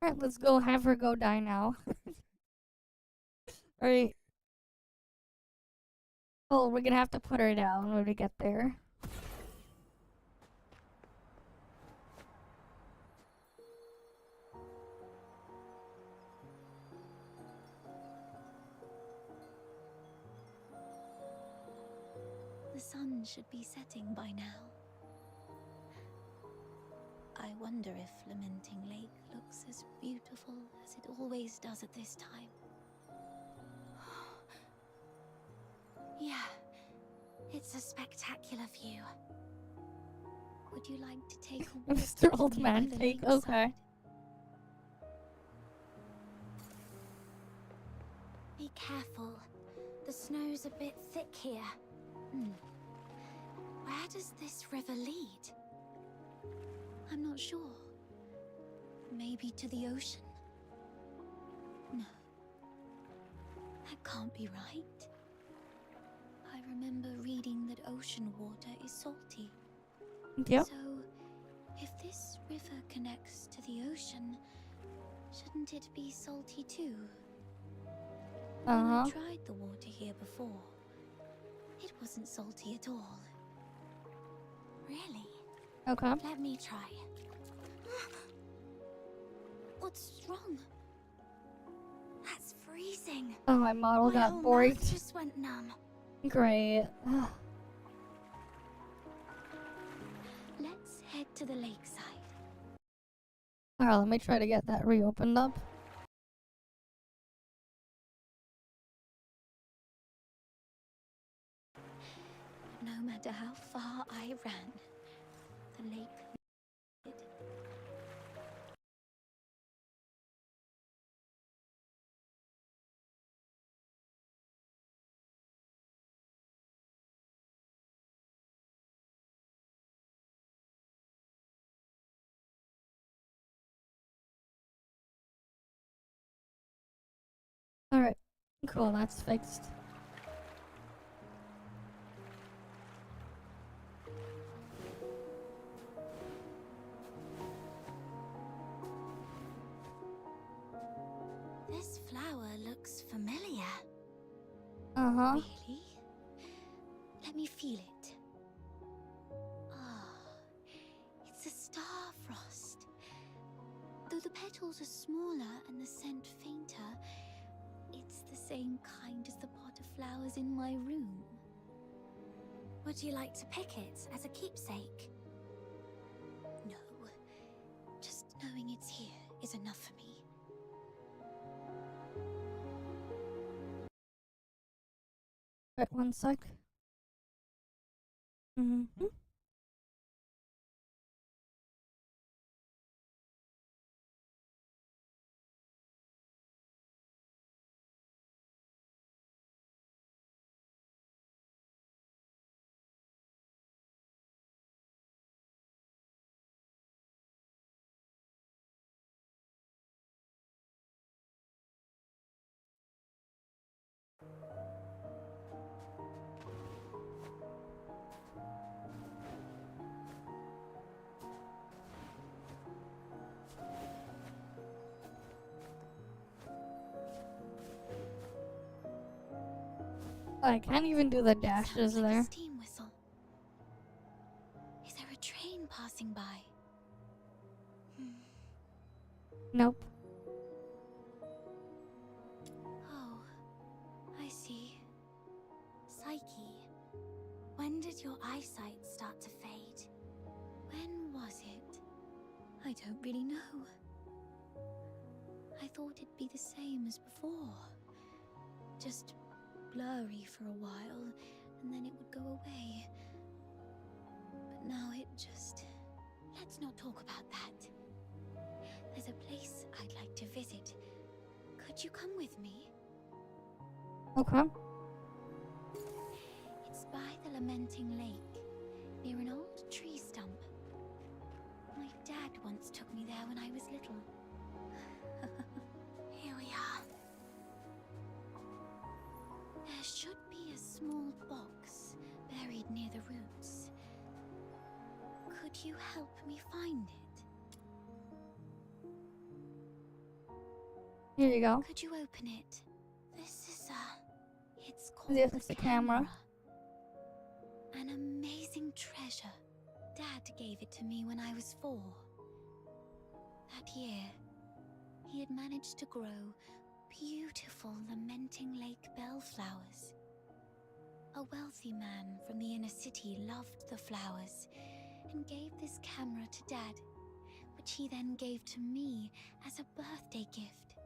Alright, let's go have her go die now. Alright. Oh, we're gonna have to put her down when we get there. The sun should be setting by now. I wonder if Lamenting Lake looks as beautiful as it always does at this time. Yeah, it's a spectacular view. Would you like to take a walk Mr. with Old me Man by the Take, lakeside? okay. Be careful. The snow's a bit thick here. Where does this river lead? I'm not sure. Maybe to the ocean? No. That can't be right. I remember reading that ocean water is salty. Yep. So, if this river connects to the ocean, Shouldn't it be salty too? Uh-huh. I tried the water here before. It wasn't salty at all. Really? Okay. Let me try. What's wrong? That's freezing. Oh, my model My got whole bored. mouth just went numb. Great. Let's head to the lakeside. Alright, let me try to get that reopened up. No matter how far I ran, the lake. Alright. Cool, that's fixed. This flower looks familiar. Uh-huh. Really? Let me feel it. Ah, it's a star frost. Though the petals are smaller and the scent fainter, it's the same kind as the pot of flowers in my room. Would you like to pick it as a keepsake? No. Just knowing it's here is enough for me. Wait, one sec. Mm-hmm. I can't even do the dashes Sounds like there. a steam whistle. Is there a train passing by? Nope. Oh, I see. Psyche, when did your eyesight start to fade? When was it? I don't really know. I thought it'd be the same as before. Just blurry for a while, and then it would go away. But now it just... Let's not talk about that. There's a place I'd like to visit. Could you come with me? Okay. It's by the Lamenting Lake, near an old tree stump. My dad once took me there when I was little. Here we are. There should be a small box buried near the roots. Could you help me find it? Here you go. Could you open it? This is it's called Yes, it's a camera. An amazing treasure. Dad gave it to me when I was 4. That year, he had managed to grow beautiful Lamenting Lake bellflowers. A wealthy man from the inner city loved the flowers and gave this camera to Dad, which he then gave to me as a birthday gift.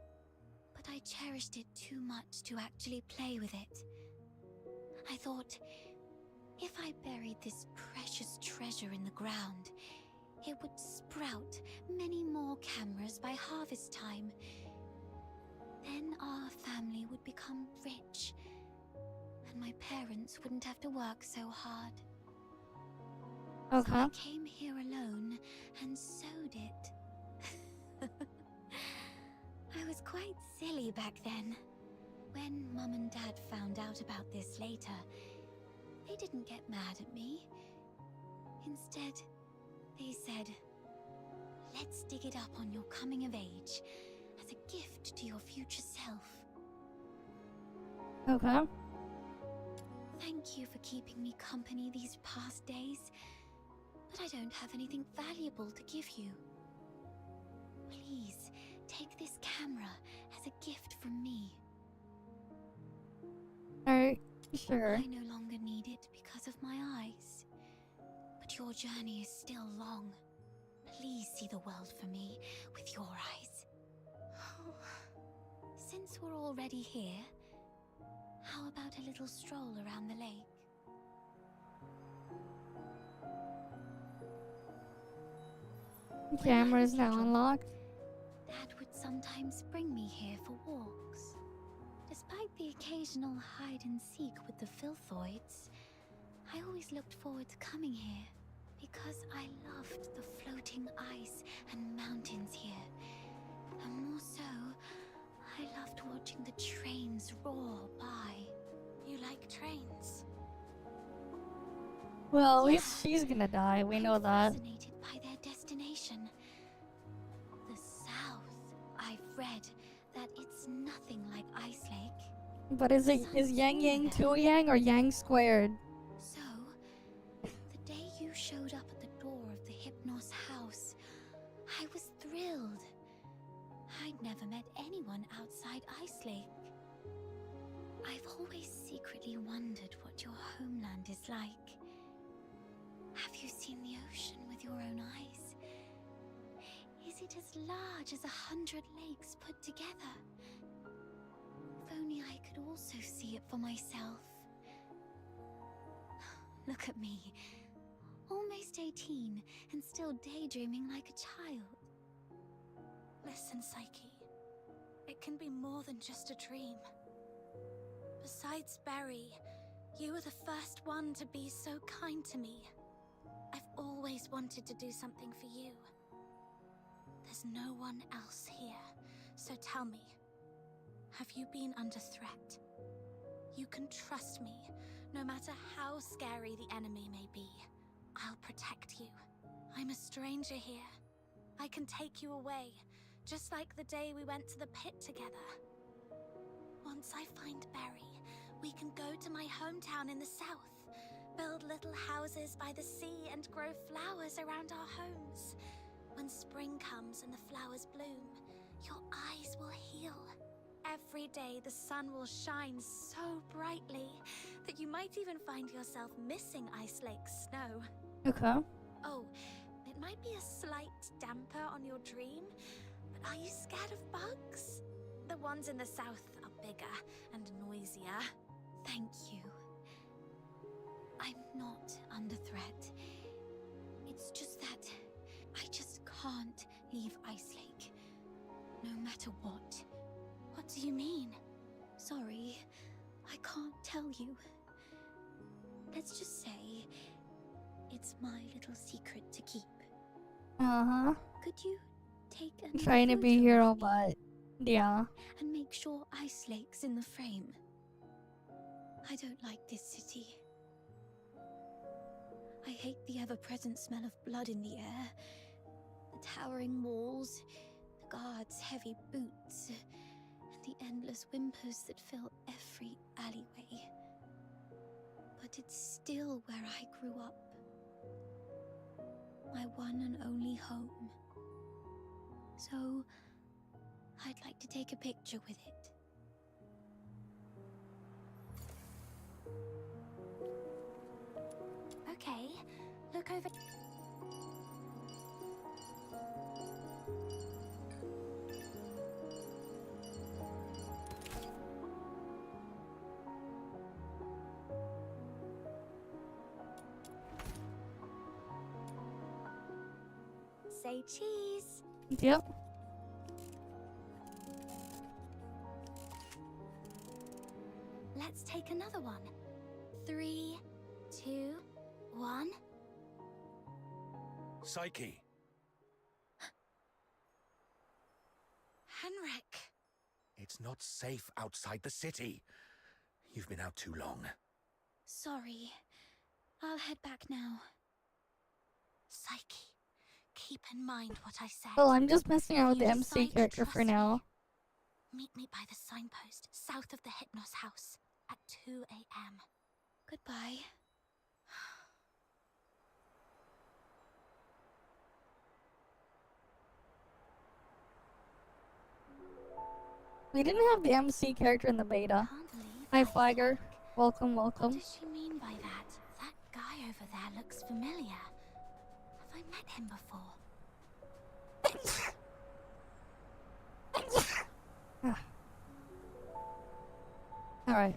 But I cherished it too much to actually play with it. I thought, if I buried this precious treasure in the ground, it would sprout many more cameras by harvest time. Then our family would become rich, and my parents wouldn't have to work so hard. Okay. So I came here alone and sewed it. I was quite silly back then. When Mum and Dad found out about this later, they didn't get mad at me. Instead, they said, let's dig it up on your coming of age, as a gift to your future self. Okay. Thank you for keeping me company these past days, but I don't have anything valuable to give you. Please, take this camera as a gift from me. Alright, sure. I no longer need it because of my eyes, but your journey is still long. Please see the world for me with your eyes. Since we're already here, how about a little stroll around the lake? Camera is now unlocked. Dad would sometimes bring me here for walks. Despite the occasional hide and seek with the Filthoids, I always looked forward to coming here because I loved the floating ice and mountains here. And more so, I loved watching the trains roar by. You like trains? Well, at least she's gonna die, we know that. Fascinated by their destination. The South. I've read that it's nothing like Ice Lake. But is Yang Yang 2 Yang or Yang squared? So, the day you showed up at the door of the Hypnos house, I was thrilled. I'd never met anyone outside Ice Lake. I've always secretly wondered what your homeland is like. Have you seen the ocean with your own eyes? Is it as large as 100 lakes put together? If only I could also see it for myself. Look at me. Almost 18 and still daydreaming like a child. Listen, Psyche. It can be more than just a dream. Besides Barry, you were the first one to be so kind to me. I've always wanted to do something for you. There's no one else here, so tell me, have you been under threat? You can trust me, no matter how scary the enemy may be. I'll protect you. I'm a stranger here. I can take you away, just like the day we went to the pit together. Once I find Barry, we can go to my hometown in the south, build little houses by the sea and grow flowers around our homes. When spring comes and the flowers bloom, your eyes will heal. Every day the sun will shine so brightly that you might even find yourself missing Ice Lake snow. Okay. Oh, it might be a slight damper on your dream, but are you scared of bugs? The ones in the south are bigger and noisier. Thank you. I'm not under threat. It's just that I just can't leave Ice Lake. No matter what. What do you mean? Sorry, I can't tell you. Let's just say it's my little secret to keep. Uh-huh. Could you take a Trying to be hero, but yeah. and make sure Ice Lake's in the frame? I don't like this city. I hate the ever-present smell of blood in the air, the towering walls, the guards' heavy boots, and the endless whimpers that fill every alleyway. But it's still where I grew up. My one and only home. So, I'd like to take a picture with it. Okay, look over. Say cheese. Yep. Let's take another one. 3, 2, 1. Psyche, Henrik. it's not safe outside the city. You've been out too long. Sorry. I'll head back now. Psyche, keep in mind what I said. Well, I'm just messing around with the You MC decide to character for trust now. me. Meet me by the signpost, south of the Hypnos house, at 2 a.m. Goodbye. We didn't have the MC character in the beta. Can't believe Hi, I Flagger. Welcome, What welcome. does she mean by that? That guy over there looks familiar. Have I met him before? Alright.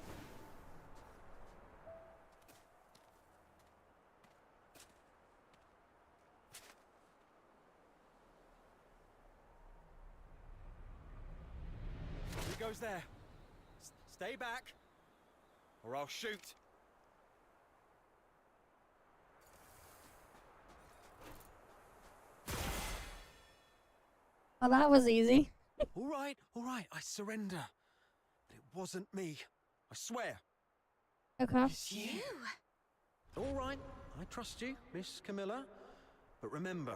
Who goes there? Stay back, or I'll shoot. Well, that was easy. All right, I surrender. But it wasn't me. I swear. Okay. It's you. All right, I trust you, Miss Camilla. But remember,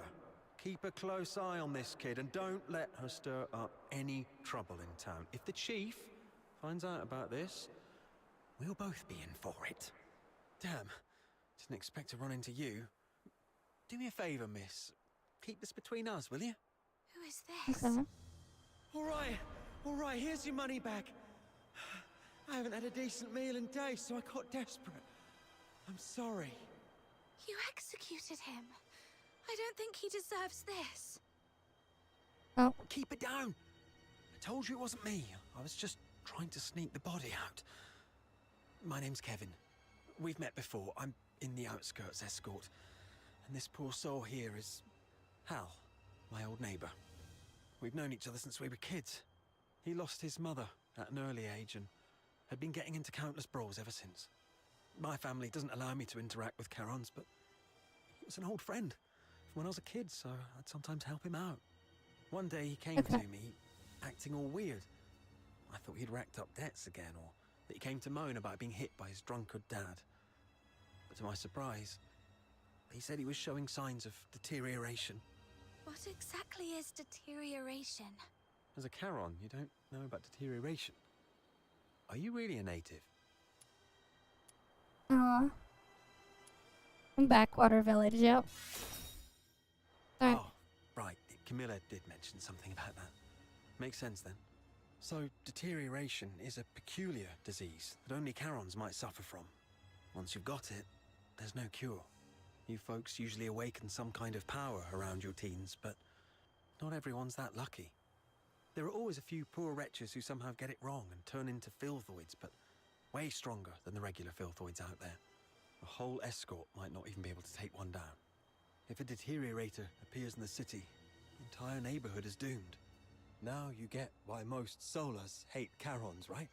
keep a close eye on this kid and don't let her stir up any trouble in town. If the chief finds out about this, we'll both be in for it. Damn, didn't expect to run into you. Do me a favor, miss. Keep this between us, will you? Who is this? Okay. All right, here's your money back. I haven't had a decent meal in days, so I got desperate. I'm sorry. You executed him. I don't think he deserves this. Oh. Keep it down. I told you it wasn't me. I was just trying to sneak the body out. My name's Kevin. We've met before. I'm in the outskirts escort. And this poor soul here is Hal, my old neighbor. We've known each other since we were kids. He lost his mother at an early age and had been getting into countless brawls ever since. My family doesn't allow me to interact with Charons, but he was an old friend from when I was a kid, so I'd sometimes help him out. One day he came to me, acting all weird. I thought he'd racked up debts again, or that he came to moan about being hit by his drunkard dad. But to my surprise, he said he was showing signs of deterioration. What exactly is deterioration? As a Charon, you don't know about deterioration. Are you really a native? Backwater Village, yep. Alright. Oh, right. Camilla did mention something about that. Makes sense then. So, deterioration is a peculiar disease that only Charons might suffer from. Once you've got it, there's no cure. You folks usually awaken some kind of power around your teens, but not everyone's that lucky. There are always a few poor wretches who somehow get it wrong and turn into filthoids, but way stronger than the regular filthoids out there. A whole escort might not even be able to take one down. If a deteriorator appears in the city, the entire neighborhood is doomed. Now you get why most Solas hate Charons, right?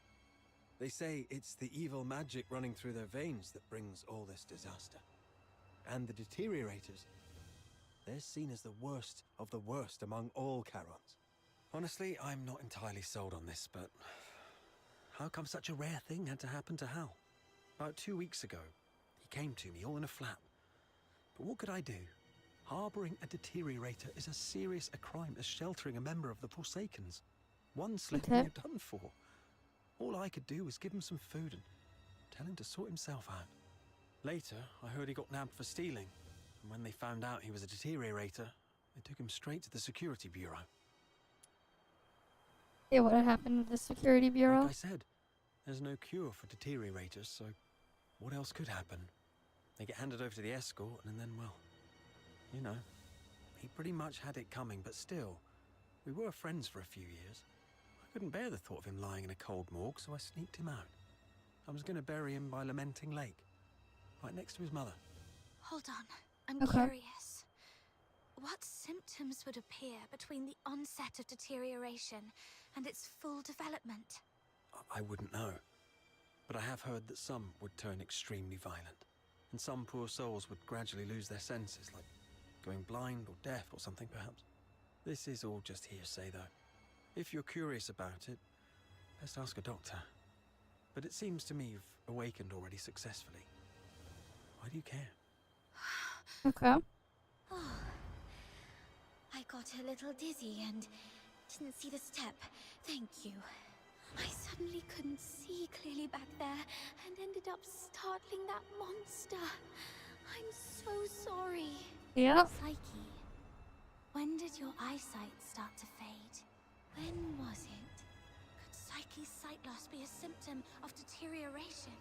They say it's the evil magic running through their veins that brings all this disaster. And the deteriorators, they're seen as the worst of the worst among all Charons. Honestly, I'm not entirely sold on this, but how come such a rare thing had to happen to Hal? About 2 weeks ago, he came to me all in a flap. But what could I do? Harboring a deteriorator is as serious a crime as sheltering a member of the Forsakens. One slip and you're done for. All I could do was give him some food and tell him to sort himself out. Later, I heard he got nabbed for stealing, and when they found out he was a deteriorator, they took him straight to the security bureau. Yeah, what happened to the security bureau? Like I said, there's no cure for deteriorators, so what else could happen? They get handed over to the escort, and then, well, you know, he pretty much had it coming, but still, we were friends for a few years. I couldn't bear the thought of him lying in a cold morgue, so I sneaked him out. I was going to bury him by Lamenting Lake, right next to his mother. Hold on, I'm curious. What symptoms would appear between the onset of deterioration and its full development? I wouldn't know, but I have heard that some would turn extremely violent, and some poor souls would gradually lose their senses, like going blind or deaf or something perhaps. This is all just hearsay though. If you're curious about it, best ask a doctor. But it seems to me you've awakened already successfully. Why do you care? Okay. Oh, I got a little dizzy and didn't see the step. Thank you. I suddenly couldn't see clearly back there and ended up startling that monster. I'm so sorry. Yep. Psyche, when did your eyesight start to fade? When was it? Could Psyche's sight loss be a symptom of deterioration?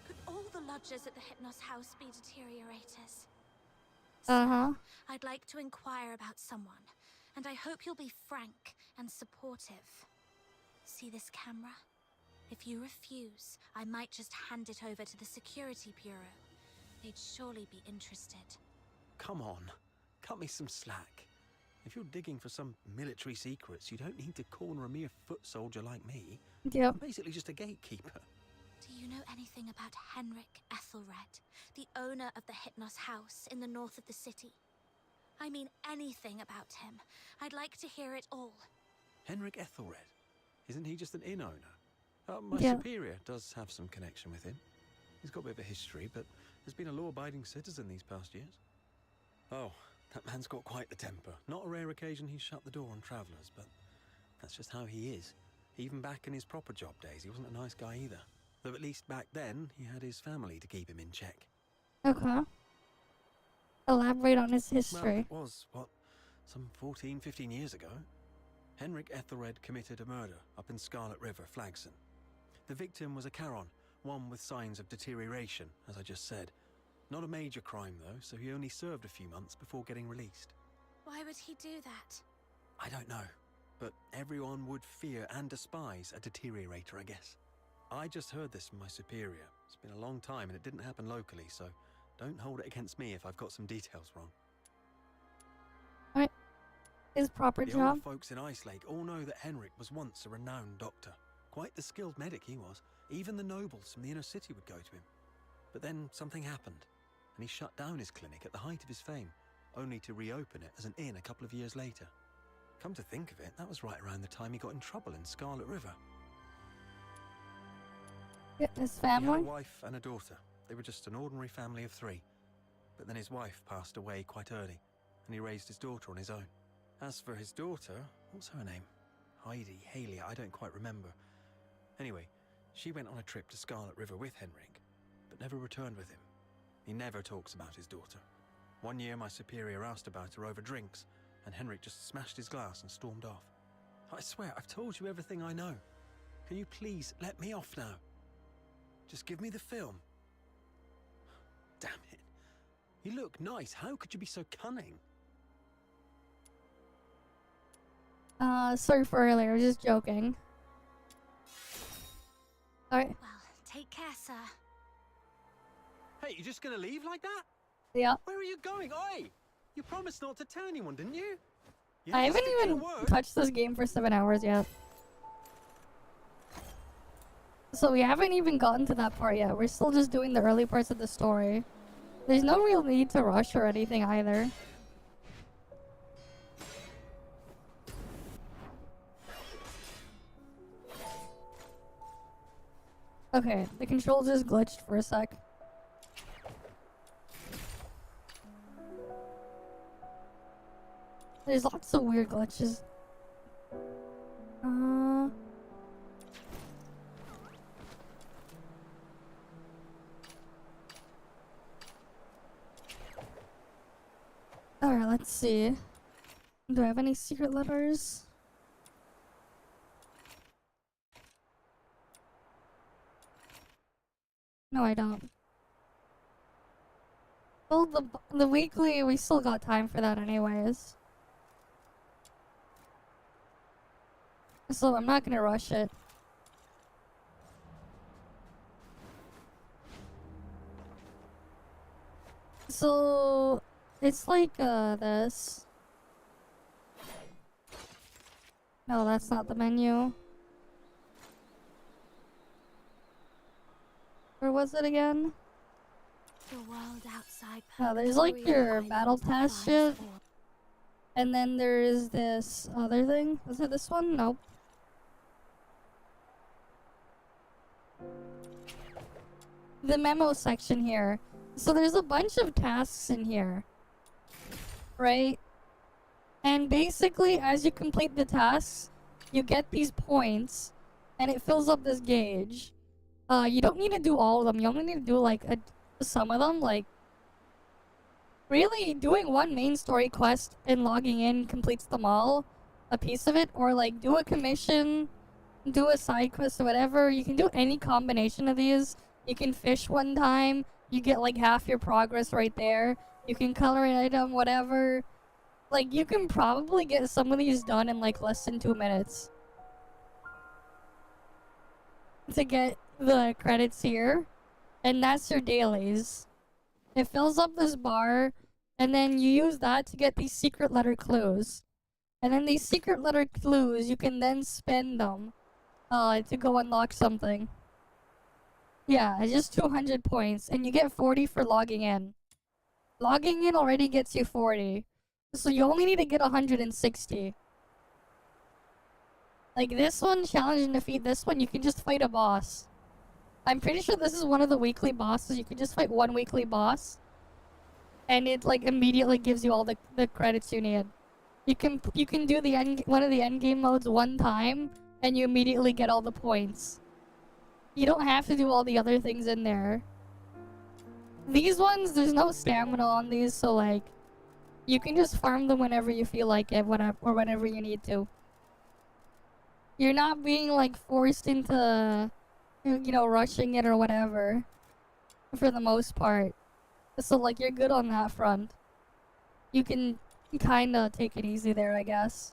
Could all the lodgers at the Hypnos house be deteriorators? Uh-huh. I'd like to inquire about someone, and I hope you'll be frank and supportive. See this camera? If you refuse, I might just hand it over to the Security Bureau. They'd surely be interested. Come on, cut me some slack. If you're digging for some military secrets, you don't need to corner a mere foot soldier like me. Yep. I'm basically just a gatekeeper. Do you know anything about Henrik Ethelred, the owner of the Hypnos house in the north of the city? I mean anything about him. I'd like to hear it all. Henrik Ethelred? Isn't he just an inn owner? My Yeah. superior does have some connection with him. He's got a bit of a history, but has been a law-abiding citizen these past years. Oh, that man's got quite the temper. Not a rare occasion he's shut the door on travellers, but that's just how he is. Even back in his proper job days, he wasn't a nice guy either. Though at least back then, he had his family to keep him in check. Okay. Elaborate on his Well, history. it was, some 14, 15 years ago. Henrik Ethelred committed a murder up in Scarlet River, Flagson. The victim was a Charon, one with signs of deterioration, as I just said. Not a major crime, though, so he only served a few months before getting released. Why would he do that? I don't know, but everyone would fear and despise a deteriorator, I guess. I just heard this from my superior. It's been a long time and it didn't happen locally, so don't hold it against me if I've got some details wrong. His proper The job. older folks in Ice Lake all know that Henrik was once a renowned doctor. Quite the skilled medic he was. Even the nobles from the inner city would go to him. But then something happened, and he shut down his clinic at the height of his fame, only to reopen it as an inn a couple of years later. Come to think of it, that was right around the time he got in trouble in Scarlet River. His He had family. a wife and a daughter. They were just an ordinary family of 3. But then his wife passed away quite early, and he raised his daughter on his own. As for his daughter, what's her name? Heidi, Haley, I don't quite remember. Anyway, she went on a trip to Scarlet River with Henrik, but never returned with him. He never talks about his daughter. One year my superior asked about her over drinks, and Henrik just smashed his glass and stormed off. I swear, I've told you everything I know. Can you please let me off now? Just give me the film. Damn it. You look nice. How could you be so cunning? Sorry for earlier. I was just joking. Alright. Well, take care, sir. Hey, you just gonna leave like that? Yeah. Where are you going? Oi! You promised not to tell anyone, didn't you? You I have to haven't stick to even your word. touched this game for 7 hours yet. So we haven't even gotten to that part yet. We're still just doing the early parts of the story. There's no real need to rush or anything either. Okay, the controls just glitched for a sec. There's lots of weird glitches. Alright, let's see. Do I have any secret letters? No, I don't. Well, the weekly, we still got time for that anyways. So I'm not gonna rush it. So it's like this. No, that's not the menu. Where was it again? The world outside. Oh, there's like Purgatory your Island battle pass applies shit. for- And then there's this other thing. Was it this one? Nope. The memo section here. So there's a bunch of tasks in here. Right? And basically, as you complete the tasks, you get these points, and it fills up this gauge. You don't need to do all of them. You only need to do like some of them. Like, really, doing one main story quest and logging in completes them all, a piece of it, or like do a commission, do a side quest or whatever. You can do any combination of these. You can fish one time. You get like half your progress right there. You can color an item, whatever. Like, you can probably get some of these done in like less than 2 minutes. To get the credits here. And that's your dailies. It fills up this bar, and then you use that to get these secret letter clues. And then these secret letter clues, you can then spend them to go unlock something. Yeah, it's just 200 points, and you get 40 for logging in. Logging in already gets you 40. So you only need to get 160. Like this one, challenge and defeat this one, you can just fight a boss. I'm pretty sure this is one of the weekly bosses. You can just fight one weekly boss. And it like immediately gives you all the credits you need. You can do one of the end game modes one time, and you immediately get all the points. You don't have to do all the other things in there. These ones, there's no stamina on these, so like, you can just farm them whenever you feel like it, or whenever you need to. You're not being like forced into, you know, rushing it or whatever, for the most part. So like, you're good on that front. You can kinda take it easy there, I guess.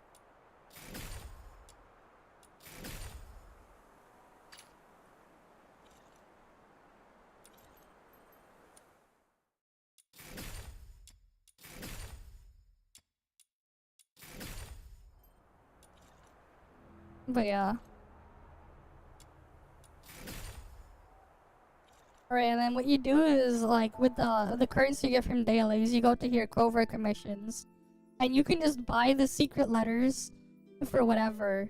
But yeah. Alright, and then what you do is, like, with the currency you get from dailies, you go to here, covert commissions. And you can just buy the secret letters for whatever.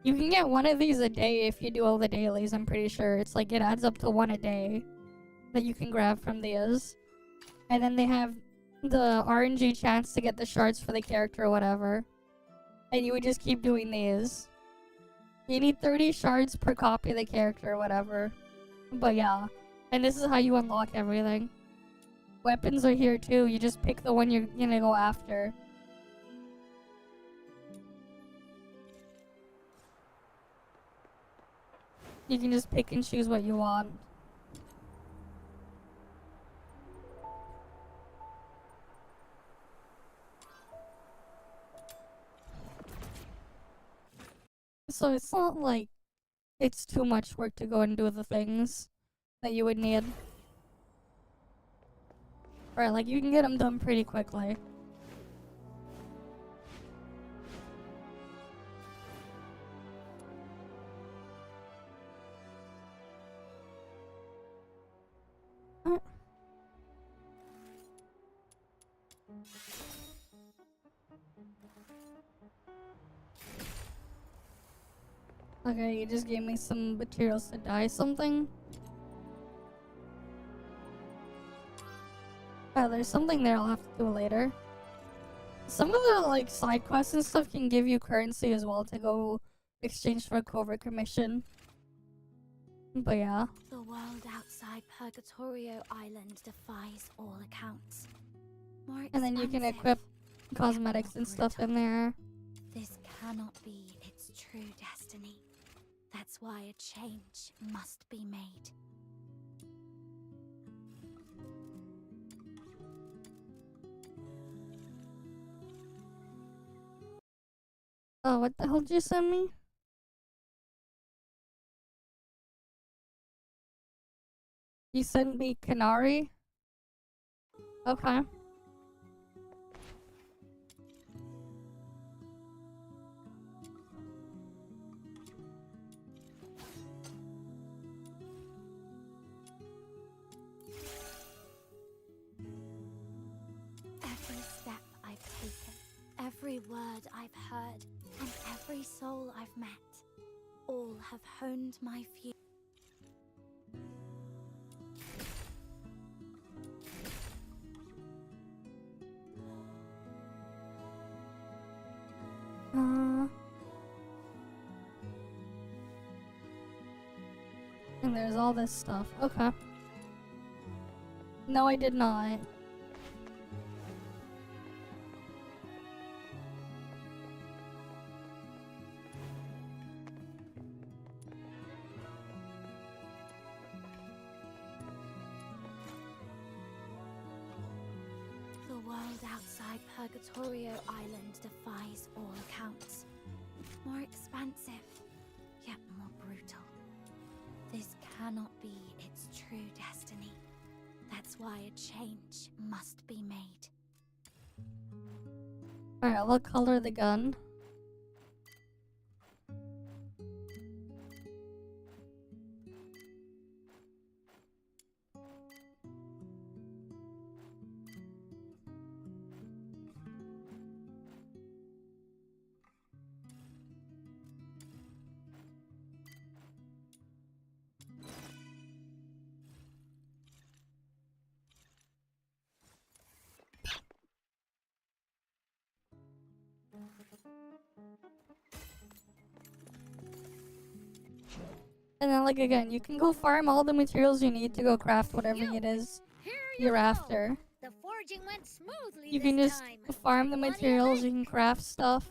You can get one of these a day if you do all the dailies, I'm pretty sure. It's like, it adds up to one a day that you can grab from these. And then they have the RNG chance to get the shards for the character or whatever. And you would just keep doing these. You need 30 shards per copy of the character or whatever. But yeah. And this is how you unlock everything. Weapons are here too. You just pick the one you're gonna go after. You can just pick and choose what you want. So it's not like it's too much work to go and do the things that you would need. Right, like you can get them done pretty quickly. Okay, you just gave me some materials to dye something. Oh, there's something there I'll have to do later. Some of the like side quests and stuff can give you currency as well to go exchange for a covert commission. But yeah. The world outside Purgatorio Island defies all accounts. More And then you can equip cosmetics and stuff in there. This cannot be its true destiny. That's why a change must be made. Oh, what the hell did you send me? You sent me Canary? Okay. Every step I've taken, every word I've heard, and every soul I've met, all have honed my view. And there's all this stuff. Okay. No, I did not. The world outside Purgatorio Island defies all accounts. More expansive, yet more brutal. This cannot be its true destiny. That's why a change must be made. Alright, what color the gun? And then, like, again, you can go farm all the materials you need to go craft whatever it is you're after. The foraging went smoothly You can this just time. farm the Plenty of materials, it. you can craft stuff.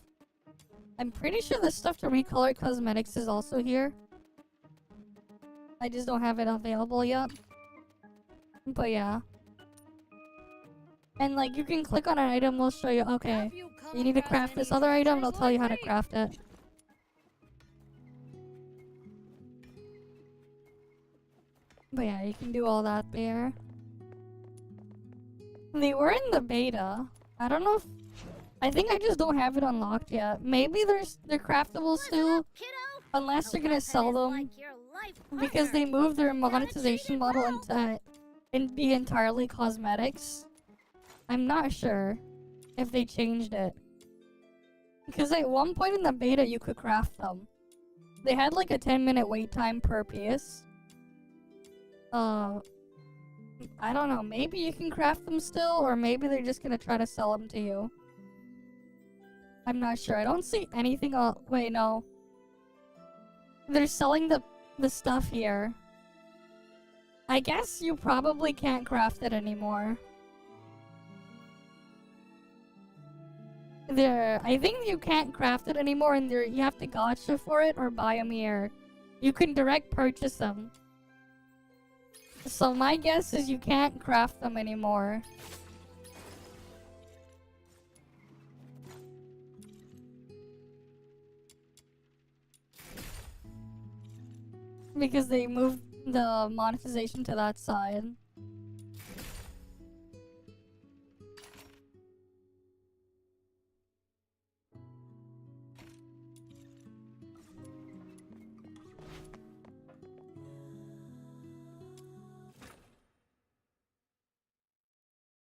I'm pretty sure the stuff to recolor cosmetics is also here. I just don't have it available yet. But yeah. And, like, you can click on an item, we'll show you, okay, Have you come you need to across craft any this other item, it'll treasures tell you how to lately? craft it. But yeah, you can do all that there. They were in the beta. I don't know if... I think I just don't have it unlocked yet. Maybe they're craftable still, Kiddo? unless they're gonna weapon sell is them. like your life Because they partner. moved their You gotta treat monetization it model well. into be entirely cosmetics. I'm not sure if they changed it. Because at one point in the beta you could craft them. They had like a 10-minute wait time per piece. I don't know, maybe you can craft them still, or maybe they're just gonna try to sell them to you. I'm not sure. I don't see anything wait, no. They're selling the stuff here. I guess you probably can't craft it anymore. I think you can't craft it anymore, and you have to gacha for it or buy them here. You can direct purchase them. So my guess is you can't craft them anymore. Because they moved the monetization to that side.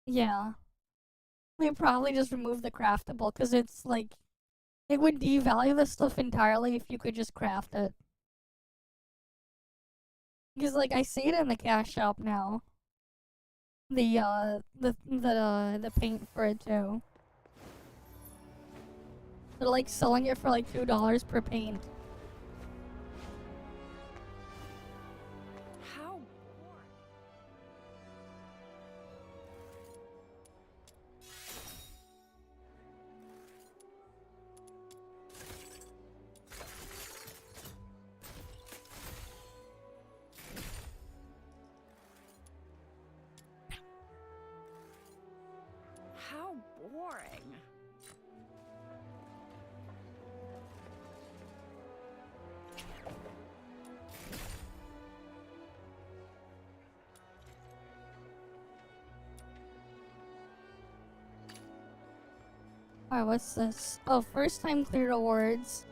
Yeah. They probably just removed the craftable because it's like it would devalue the stuff entirely if you could just craft it. Because like I see it in the cash shop now. The paint for it too. They're like selling it for like $2 per paint. How? How boring. Alright, what's this? Oh, first time clear rewards.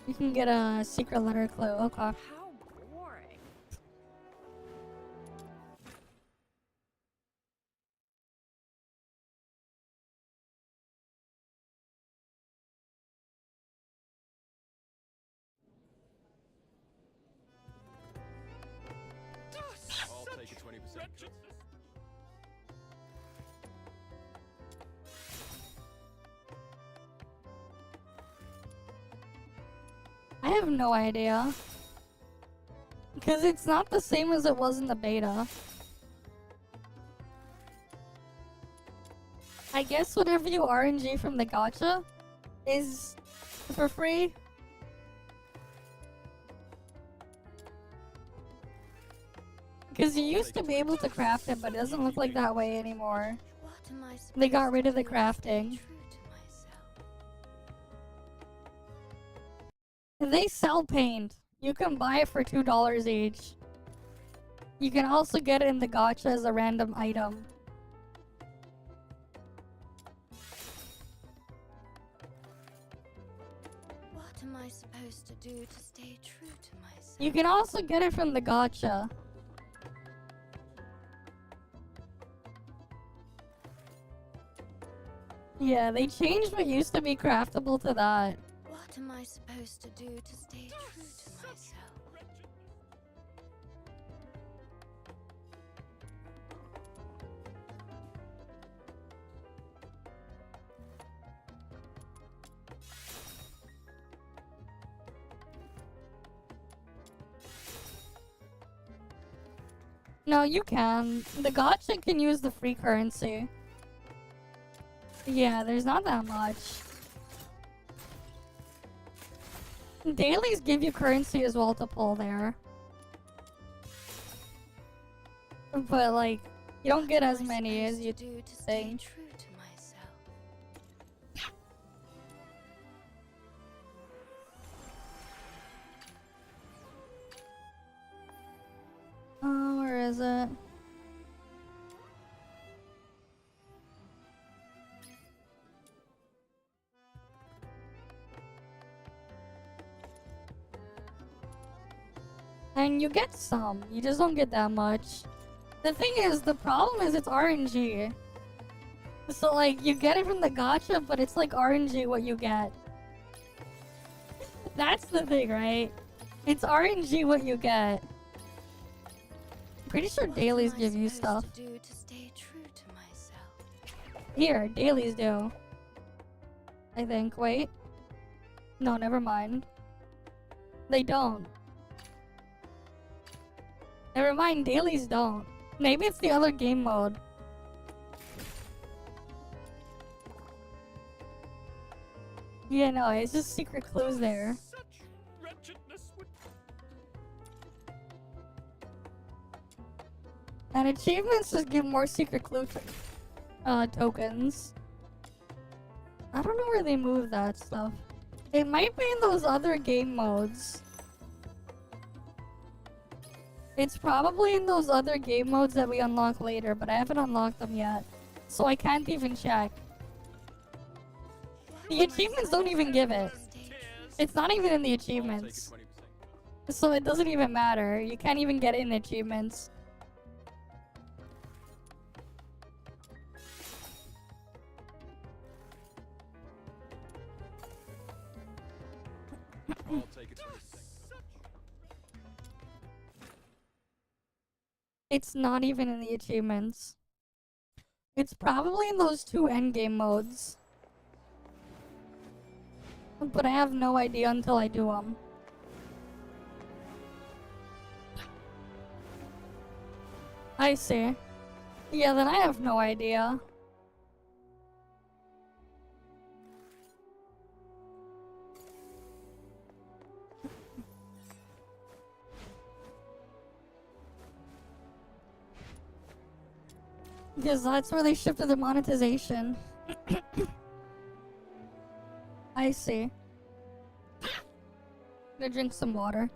You can get a secret letter clue. Okay. How boring. I'll take a 20% cut. I have no idea. Because it's not the same as it was in the beta. I guess whatever you RNG from the gacha is for free. Because you used to be able to craft it, but it doesn't look like that way anymore. They got rid of the crafting. They sell paint. You can buy it for $2 each. You can also get it in the gacha as a random item. What am I supposed to do to stay true to myself? You can also get it from the gacha. Yeah, they changed what used to be craftable to that. What am I supposed to do to stay true to myself? No, you can. The gacha can use the free currency. Yeah, there's not that much. Dailies give you currency as well to pull there. But like, you don't get as many as you think. True to myself. Oh, where is it? And you get some, you just don't get that much. The thing is, the problem is it's RNG. So like, you get it from the gacha, but it's like RNG what you get. That's the thing, right? It's RNG what you get. Pretty sure dailies give you stuff. Here, dailies do. I think, wait. No, never mind. They don't. Never mind, dailies don't. Maybe it's the other game mode. Yeah, no, it's just secret clues there. And achievements just give more secret clue tokens. I don't know where they move that stuff. It might be in those other game modes. It's probably in those other game modes that we unlock later, but I haven't unlocked them yet. So I can't even check. The achievements don't even give it. It's not even in the achievements. So it doesn't even matter. You can't even get it in the achievements. I'll take it. It's not even in the achievements. It's probably in those two endgame modes. But I have no idea until I do them. I see. Yeah, then I have no idea. Because that's where they shifted the monetization. I see. Gonna drink some water.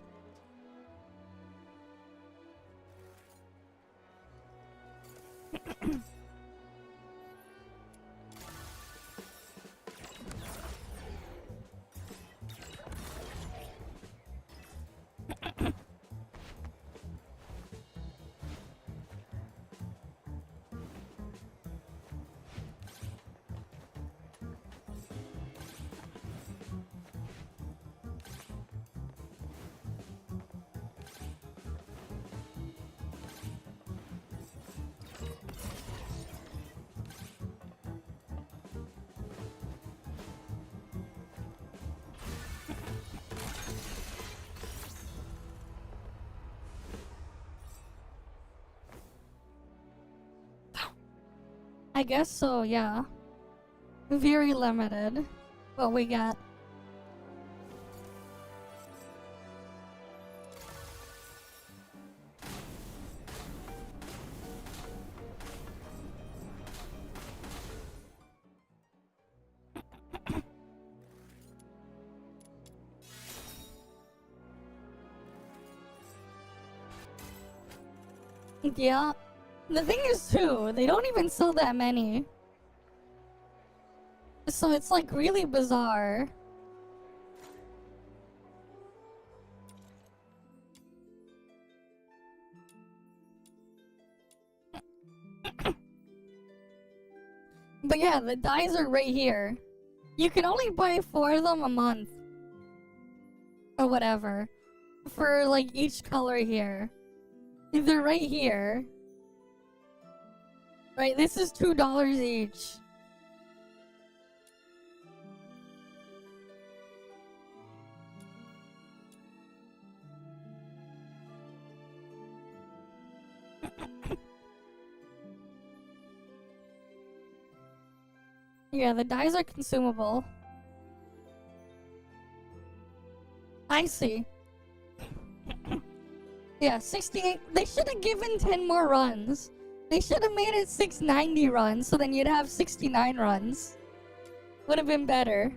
I guess so, yeah. Very limited. What we got. Yeah. The thing is too, they don't even sell that many. So it's like really bizarre. But yeah, the dyes are right here. You can only buy 4 of them a month. Or whatever. For like each color here. They're right here. Right, this is $2 each. Yeah, the dyes are consumable. I see. Yeah, 68. They should have given 10 more runs. They should have made it 690 runs, so then you'd have 69 runs. Would have been better.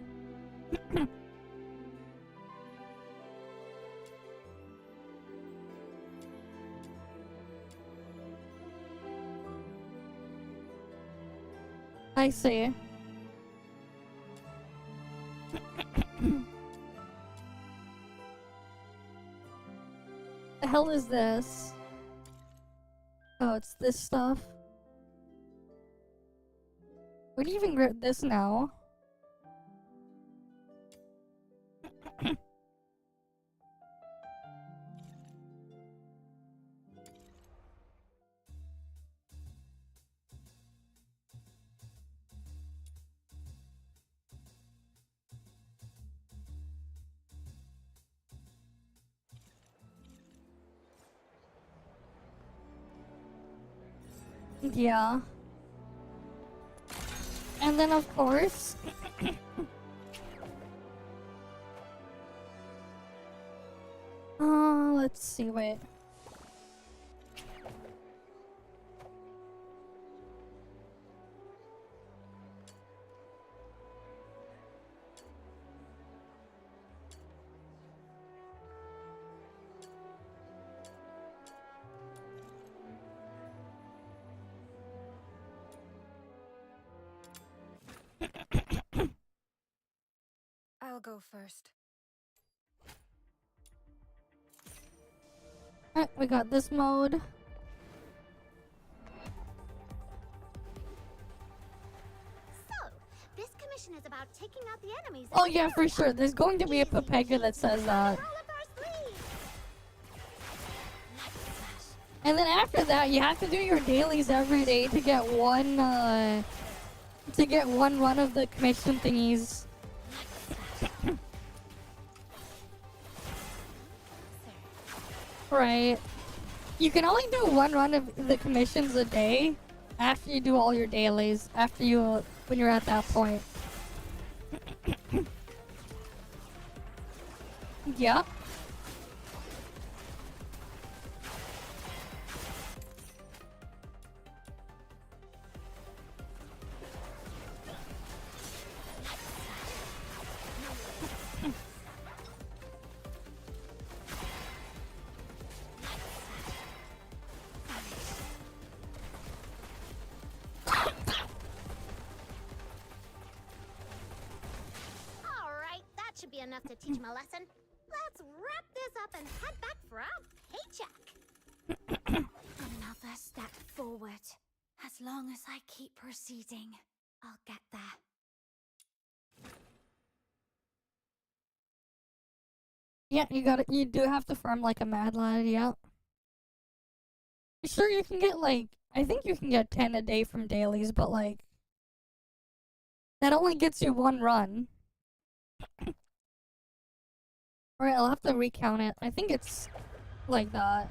I see. The hell is this? Oh, it's this stuff. Where do you even get this now? Yeah. And then of course... let's see, wait. I'll go first. Alright, we got this mode. So, this commission is about taking out the enemies. Oh yeah, for sure. There's going to be a Papega that says that. And then after that, you have to do your dailies every day to get one run of the commission thingies. Right. You can only do 1 run of the commissions a day after you do all your dailies. When you're at that point. Yep. Be enough to teach him a lesson. Let's wrap this up and head back for our paycheck. Another step forward. As long as I keep proceeding, I'll get there. Yeah, you do have to farm like a mad lad, yeah. Sure, you can get like, I think you can get 10 a day from dailies, but like, that only gets you 1 run. Alright, I'll have to recount it. I think it's like that.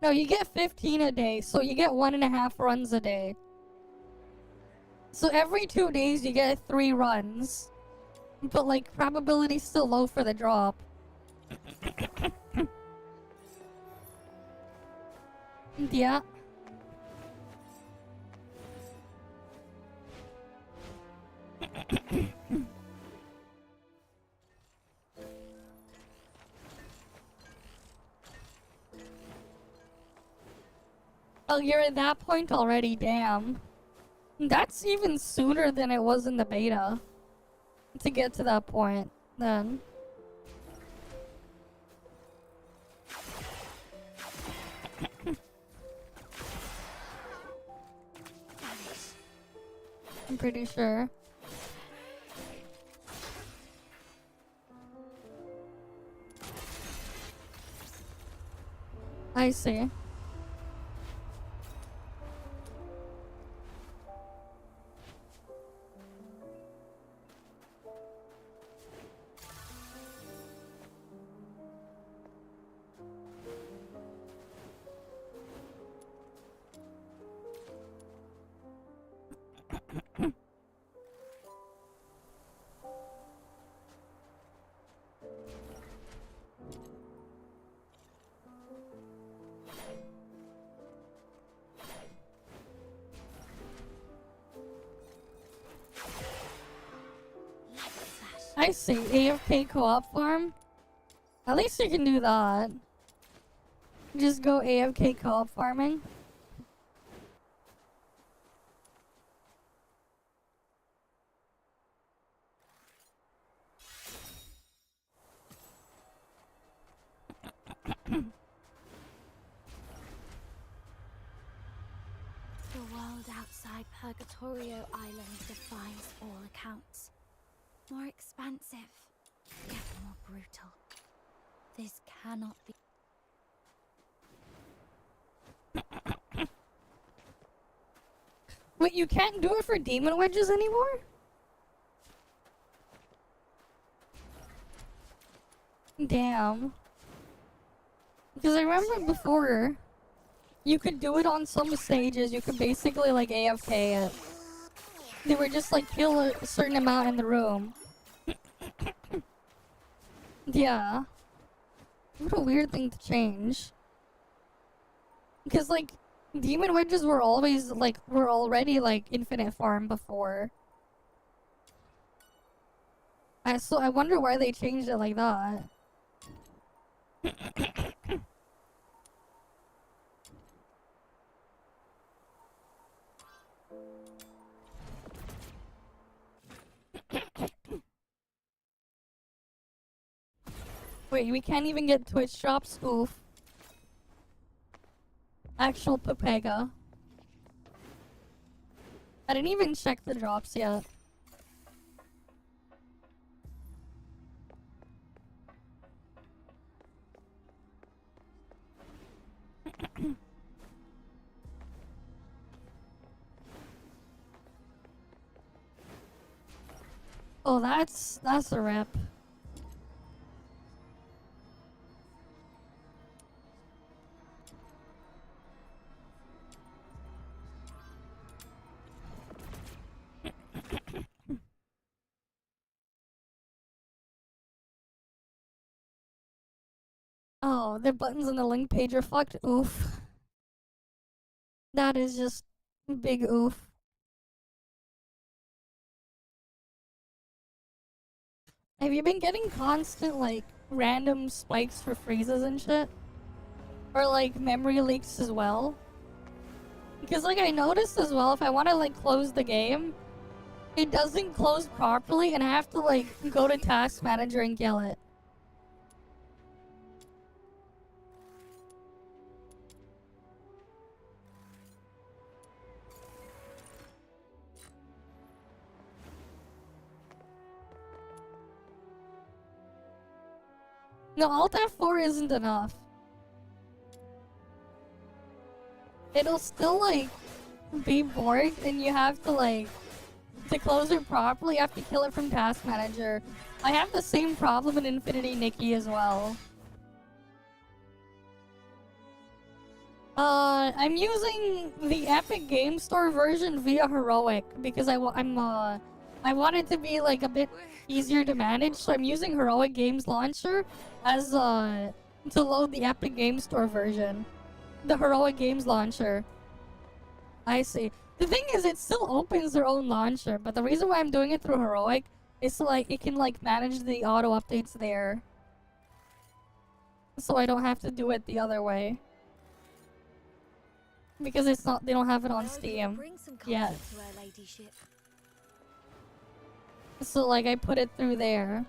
No, you get 15 a day, so you get 1.5 runs a day. So every 2 days you get 3 runs. But like, probability's still low for the drop. Yeah. Oh, you're at that point already, damn. That's even sooner than it was in the beta. To get to that point, then. I'm pretty sure. I see. I see. AFK co-op farm? At least you can do that. Just go AFK co-op farming. The world outside Purgatorio Island defies all accounts. More expansive, yet more brutal. This cannot be. Wait, you can't do it for demon wedges anymore? Damn. Because I remember before, you could do it on some stages, you could basically like AFK it. They were just like kill a certain amount in the room. Yeah. What a weird thing to change. Because like, demon wedges were always like, were already like infinite farm before. So I wonder why they changed it like that. Wait, we can't even get Twitch drops? Oof. Actual Pepega. I didn't even check the drops yet. Oh, that's a rip. Oh, the buttons on the link page are fucked. Oof. That is just big oof. Have you been getting constant, like, random spikes for freezes and shit? Or, like, memory leaks as well? Because, like, I noticed as well, if I want to, like, close the game, it doesn't close properly, and I have to, like, go to Task Manager and kill it. No, Alt F4 isn't enough. It'll still, like, be bored, and you have to, like, to close it properly, you have to kill it from Task Manager. I have the same problem in Infinity Nikki as well. I'm using the Epic Game Store version via Heroic because I want it to be like a bit easier to manage, so I'm using Heroic Games Launcher as to load the Epic Game Store version. The Heroic Games Launcher. I see. The thing is, it still opens their own launcher, but the reason why I'm doing it through Heroic is so like it can like manage the auto updates there. So I don't have to do it the other way. Because it's not, they don't have it on Steam yet. So like I put it through there.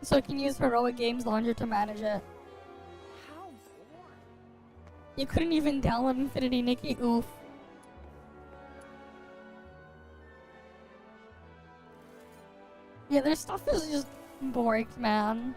So I can use Heroic Games Launcher to manage it. You couldn't even download Infinity Nikki, oof. Yeah, their stuff is just boring, man.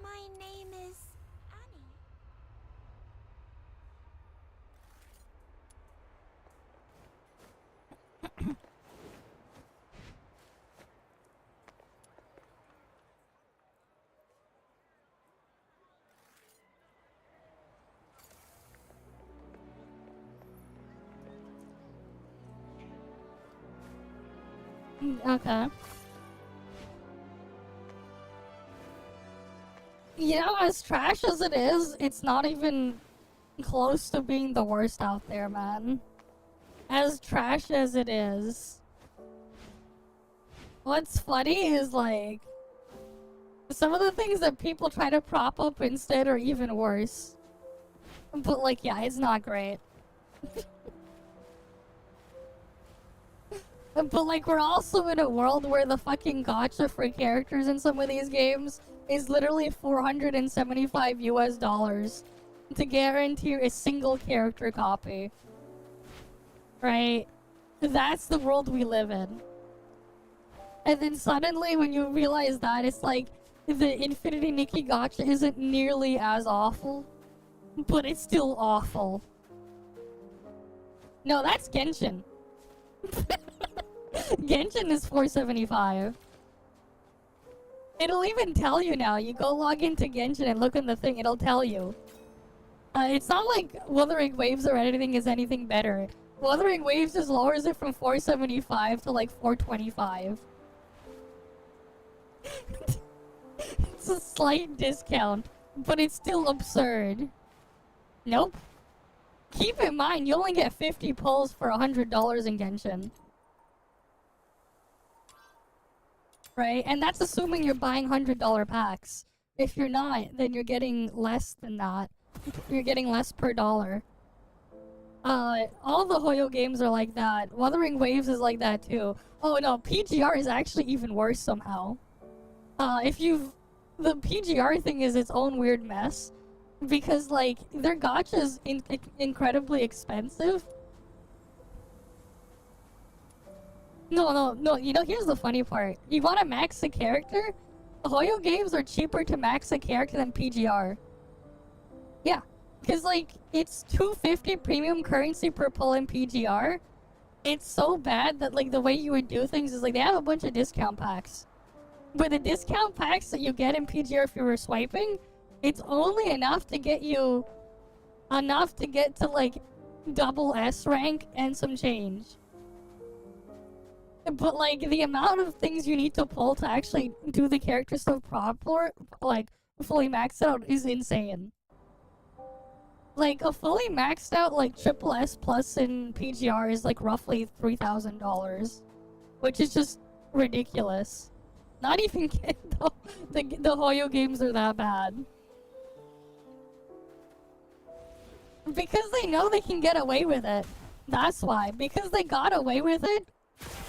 My name is Annie. Okay. You know, as trash as it is, it's not even close to being the worst out there, man. As trash as it is. What's funny is, like, some of the things that people try to prop up instead are even worse. But, like, yeah, it's not great. But, like, we're also in a world where the fucking gacha for characters in some of these games is literally $475 US to guarantee a single character copy. Right? That's the world we live in. And then suddenly when you realize that, it's like the Infinity Nikki gacha isn't nearly as awful, but it's still awful. No, that's Genshin. Genshin is $475. It'll even tell you now. You go log into Genshin and look in the thing, it'll tell you. It's not like Wuthering Waves or anything is anything better. Wuthering Waves just lowers it from $475 to like $425. It's a slight discount, but it's still absurd. Nope. Keep in mind, you only get 50 pulls for $100 in Genshin. Right? And that's assuming you're buying $100 packs. If you're not, then you're getting less than that. You're getting less per dollar. All the Hoyo games are like that. Wuthering Waves is like that too. Oh no, PGR is actually even worse somehow. The PGR thing is its own weird mess. Because, like, their gacha's incredibly expensive. No, you know, here's the funny part. You want to max a character? Hoyo games are cheaper to max a character than PGR. Yeah, because, like, it's $250 premium currency per pull in PGR. It's so bad that, like, the way you would do things is, like, they have a bunch of discount packs. But the discount packs that you get in PGR if you were swiping, it's only enough to get you... enough to get to, like, double S rank and some change. But, like, the amount of things you need to pull to actually do the character stuff proper, like, fully maxed out is insane. Like, a fully maxed out, like, triple S plus in PGR is, like, roughly $3,000. Which is just ridiculous. Not even kidding, though. The Hoyo games are that bad. Because they know they can get away with it. That's why. Because they got away with it,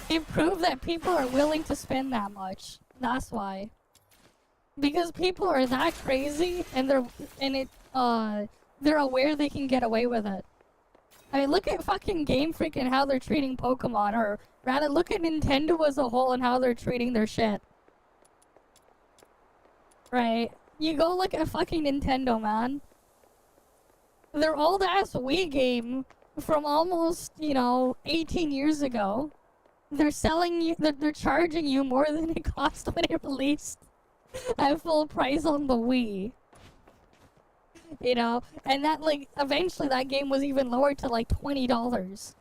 it proved that people are willing to spend that much. That's why. Because people are that crazy, and they're aware they can get away with it. I mean, look at fucking Game Freak and how they're treating Pokemon, or rather, look at Nintendo as a whole and how they're treating their shit. Right? You go look at fucking Nintendo, man. Their old-ass Wii game from almost, 18 years ago. They're selling you, they're charging you more than it cost when it released at full price on the Wii. And that, eventually that game was even lowered to, $20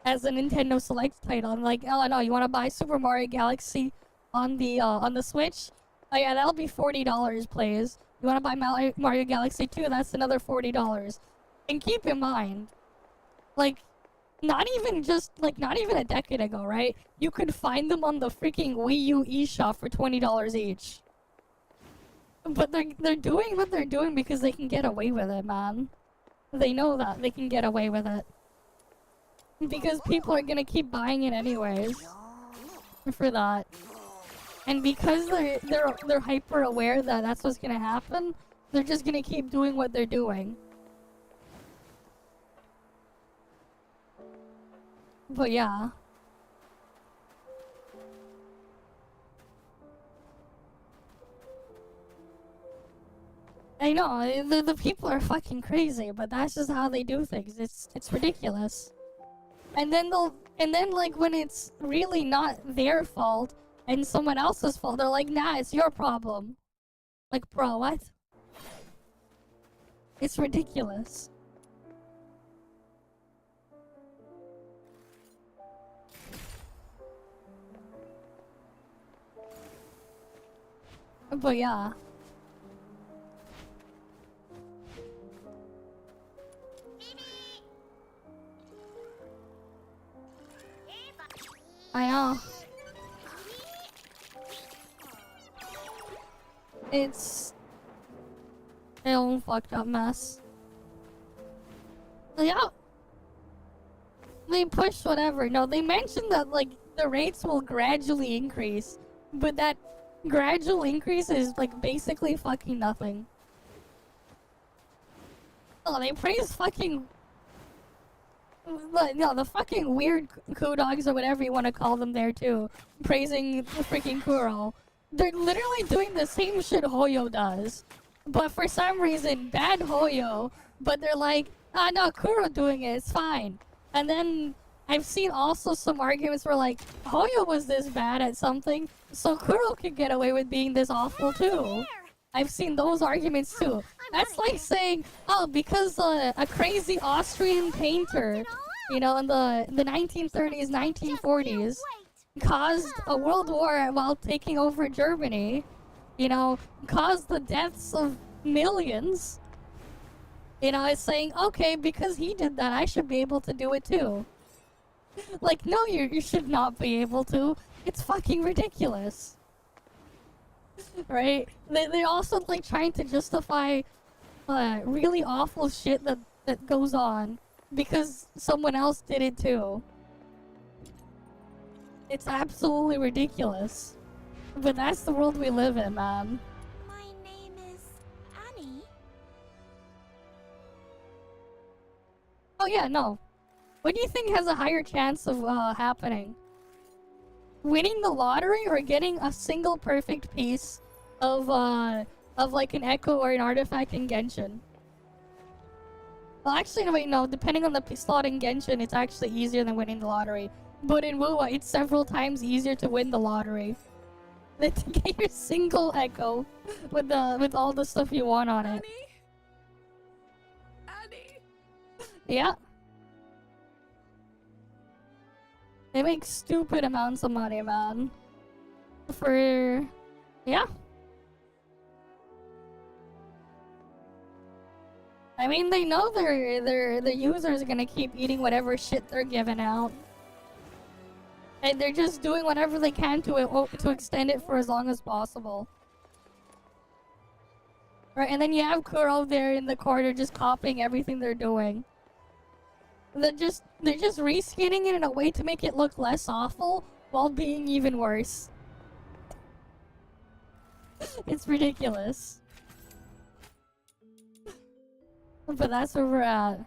as a Nintendo Select title. I'm like, oh no, you want to buy Super Mario Galaxy on the Switch? Oh yeah, that'll be $40, please. You want to buy Mario Galaxy 2? That's another $40. And keep in mind, not even a decade ago, right? You could find them on the freaking Wii U eShop for $20 each. But they're doing what they're doing because they can get away with it, man. They know that they can get away with it. Because people are gonna keep buying it anyways. For that. And because they're hyper aware that that's what's gonna happen, they're just gonna keep doing what they're doing. But yeah. I know, the people are fucking crazy, but that's just how they do things. It's ridiculous. And then when it's really not their fault and someone else's fault, they're like, nah, it's your problem. Like, bro, what? It's ridiculous. But yeah. I know. It's a whole fucked up mess. Yeah. They push whatever. No, they mentioned that the rates will gradually increase, but that gradual increase is basically fucking nothing. Oh, they praise fucking the fucking weird Kudogs or whatever you want to call them there too, praising the freaking Kuro. They're literally doing the same shit Hoyo does, but for some reason, bad Hoyo, but they're like, ah no, Kuro doing it, it's fine. And then I've seen also some arguments where Hoyo was this bad at something, so Kuro could get away with being this awful too. I've seen those arguments too. That's like saying, oh, because a crazy Austrian painter, in the 1930s, 1940s, caused a world war while taking over Germany, caused the deaths of millions. It's saying, okay, because he did that, I should be able to do it too. No, you should not be able to. It's fucking ridiculous. Right? They're also trying to justify really awful shit that goes on because someone else did it too. It's absolutely ridiculous. But that's the world we live in, man. My name is Annie. Oh yeah, no. What do you think has a higher chance of happening? Winning the lottery or getting a single perfect piece of an echo or an artifact in Genshin? Well, actually, no, wait, no. Depending on the slot in Genshin, it's actually easier than winning the lottery. But in WoW, it's several times easier to win the lottery than to get your single echo with all the stuff you want on it. Annie! Yeah. They make stupid amounts of money, man. Yeah. I mean, they know their users are gonna keep eating whatever shit they're giving out. And they're just doing whatever they can to extend it for as long as possible. Right, and then you have Kuro there in the corner just copying everything they're doing. They're just reskinning it in a way to make it look less awful while being even worse. It's ridiculous. But that's where we're at.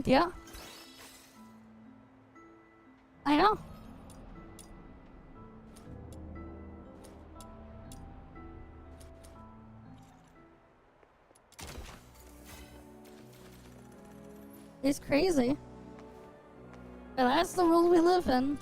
Yeah. I know. It's crazy. But that's the world we live in.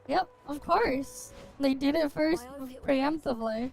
Yep, of course. They did it first preemptively.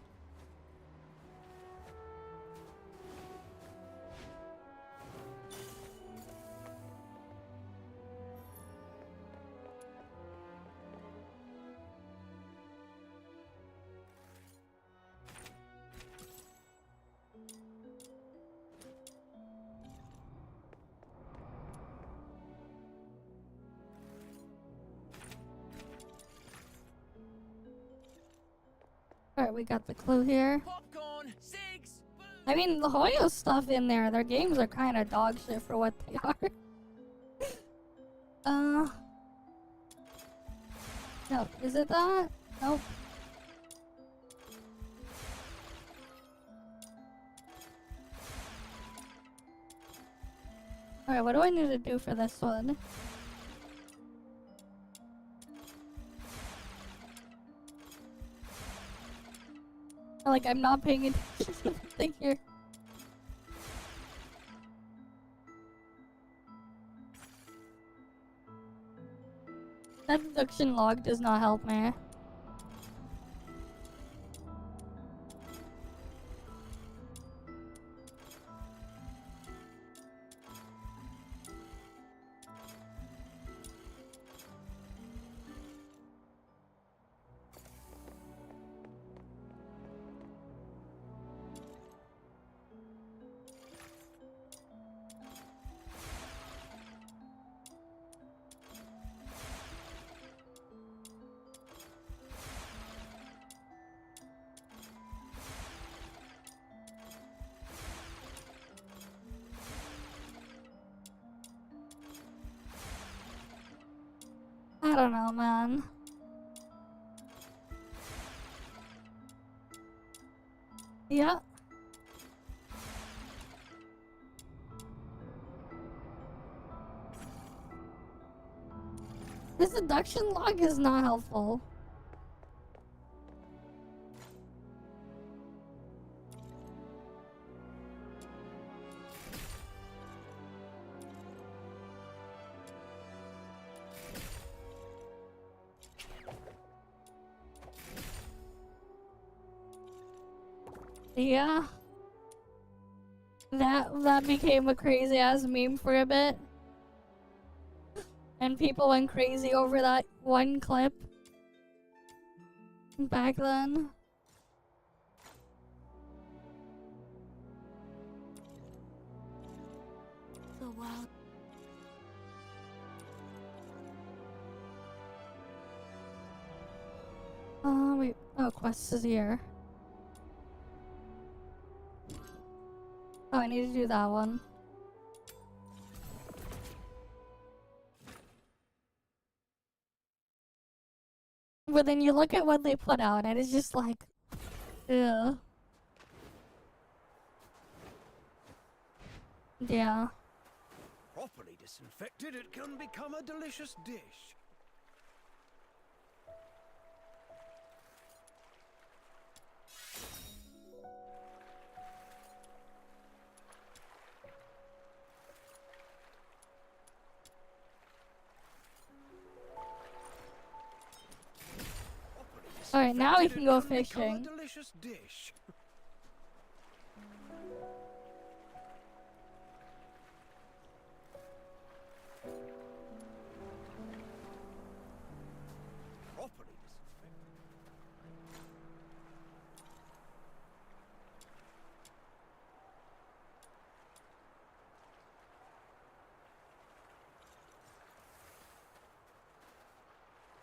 Alright, we got the clue here. Popcorn, cigs, I mean, the Hoyo stuff in there, their games are kind of dog shit for what they are. No, is it that? Nope. Alright, what do I need to do for this one? Like, I'm not paying attention to the thing here. That deduction log does not help me. I don't know, man. Yeah. This deduction log is not helpful. Yeah. That became a crazy ass meme for a bit. And people went crazy over that one clip back then. The world. Wait. Oh, quest is here. Oh, I need to do that one. But then you look at what they put out and it's just like, ugh. Yeah. Properly disinfected, it can become a delicious dish. Alright, now we disinfected, can it go become a fishing. delicious dish. Properly disinfected.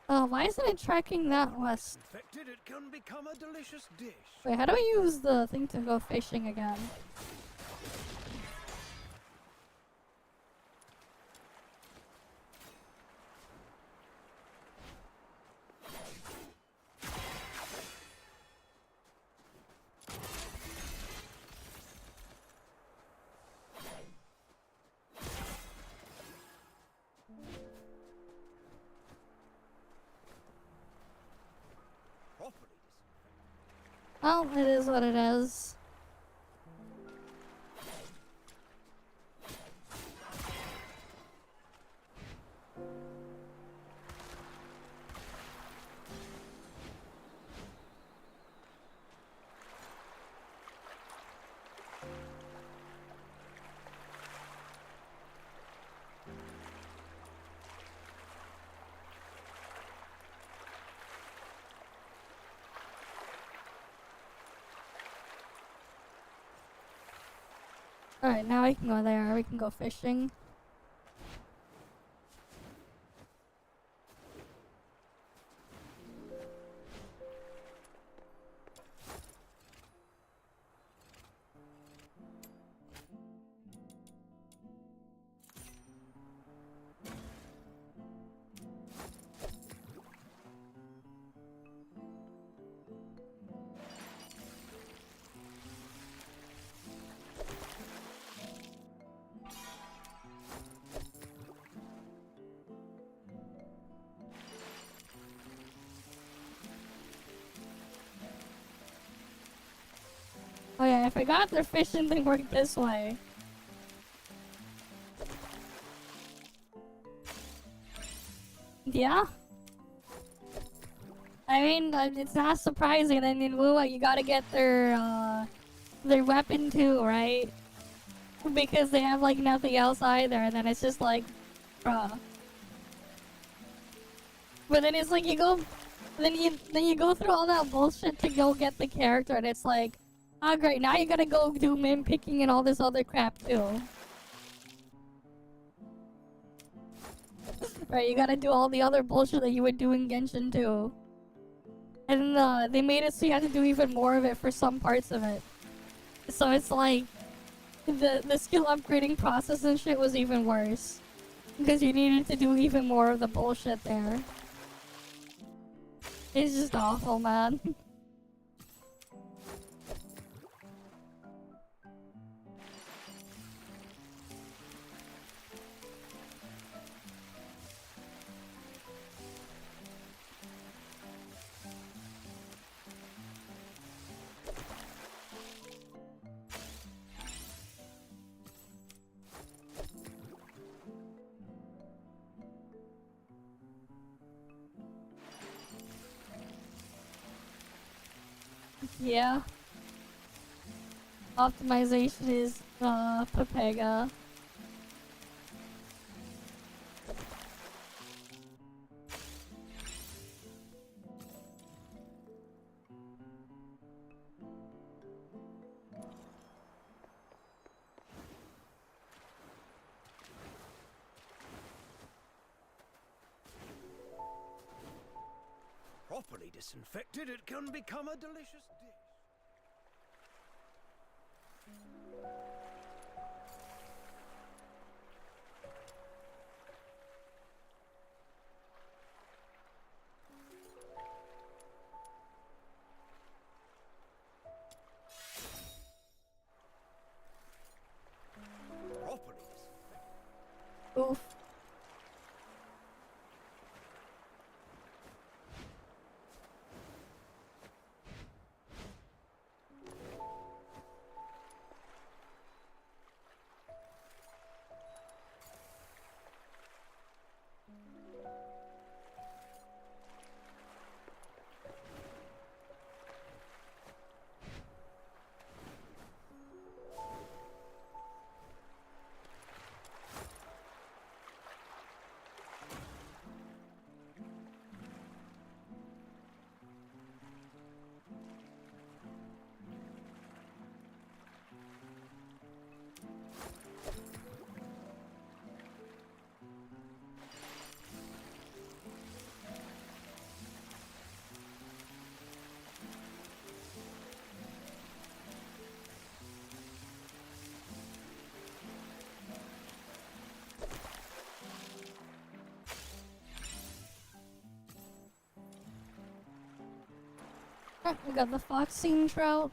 Oh, why isn't it tracking that west? Infected, it can become a delicious dish. Wait, how do I use the thing to go fishing again? Properly disinfected. Well, it is what it is. Alright, now we can go there. We can go fishing. Oh yeah, I forgot their fishing thing worked this way. Yeah? I mean, it's not surprising. I mean, Wua, you gotta get their weapon too, right? Because they have like nothing else either, and then it's just like, bruh. But then it's like you go, then you go through all that bullshit to go get the character, and it's like, oh great, now you gotta go do min picking and all this other crap too. Right, you gotta do all the other bullshit that you would do in Genshin too. And they made it so you had to do even more of it for some parts of it. So it's like, the skill upgrading process and shit was even worse. Because you needed to do even more of the bullshit there. It's just awful, man. Yeah. Optimization is Pepega. Properly disinfected, it can become a delicious dish. Properly disinfected. Oof. Alright, we got the foxine trout.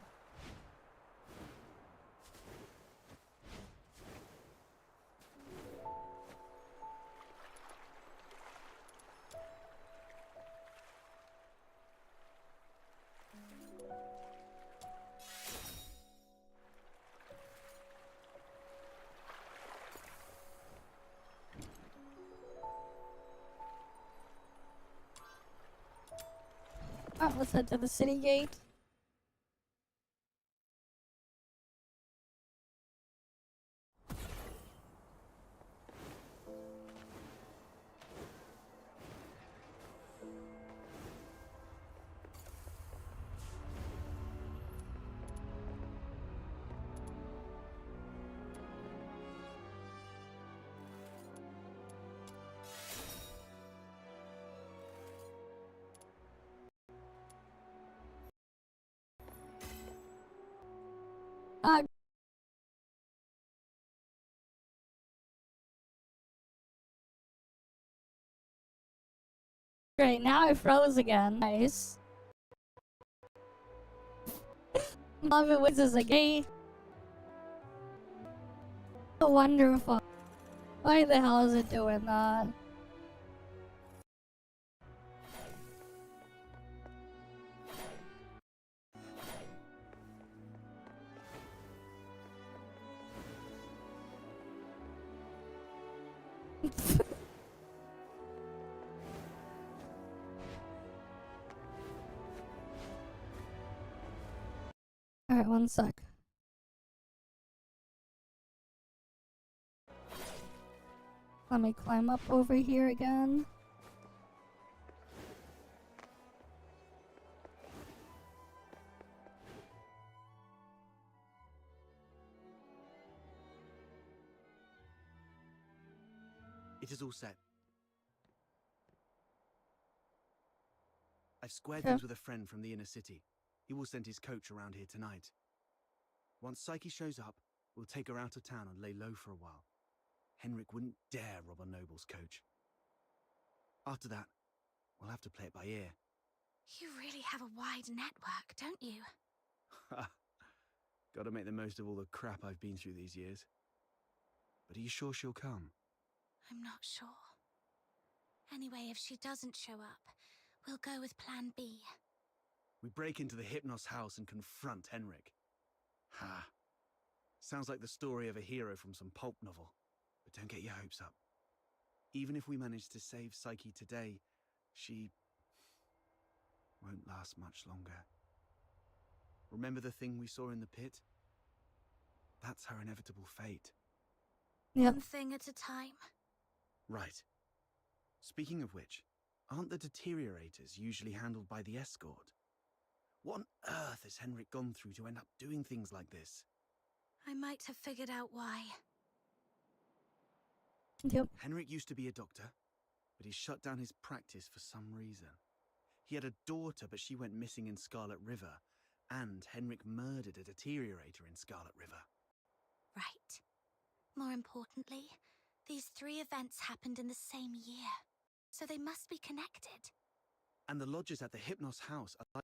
Alright, let's head to the city gate. Great, now I froze again. Nice. Love it, Wiz is a gay. Wonderful. Why the hell is it doing that? Alright, one sec. Let me climb up over here again. It is all set. I've squared Okay. things with a friend from the inner city. He will send his coach around here tonight. Once Psyche shows up, we'll take her out of town and lay low for a while. Henrik wouldn't dare rob a noble's coach. After that, we'll have to play it by ear. You really have a wide network, don't you? Gotta make the most of all the crap I've been through these years. But are you sure she'll come? I'm not sure. Anyway, if she doesn't show up, we'll go with plan B. We break into the Hypnos house and confront Henrik. Ha. Sounds like the story of a hero from some pulp novel. But don't get your hopes up. Even if we manage to save Psyche today, she won't last much longer. Remember the thing we saw in the pit? That's her inevitable fate. Yep. One thing at a time. Right. Speaking of which, aren't the deteriorators usually handled by the escort? What on earth has Henrik gone through to end up doing things like this? I might have figured out why. Yep. Henrik used to be a doctor, but he shut down his practice for some reason. He had a daughter, but she went missing in Scarlet River, and Henrik murdered a deteriorator in Scarlet River. Right. More importantly, these 3 events happened in the same year, so they must be connected. And the lodgers at the Hypnos house are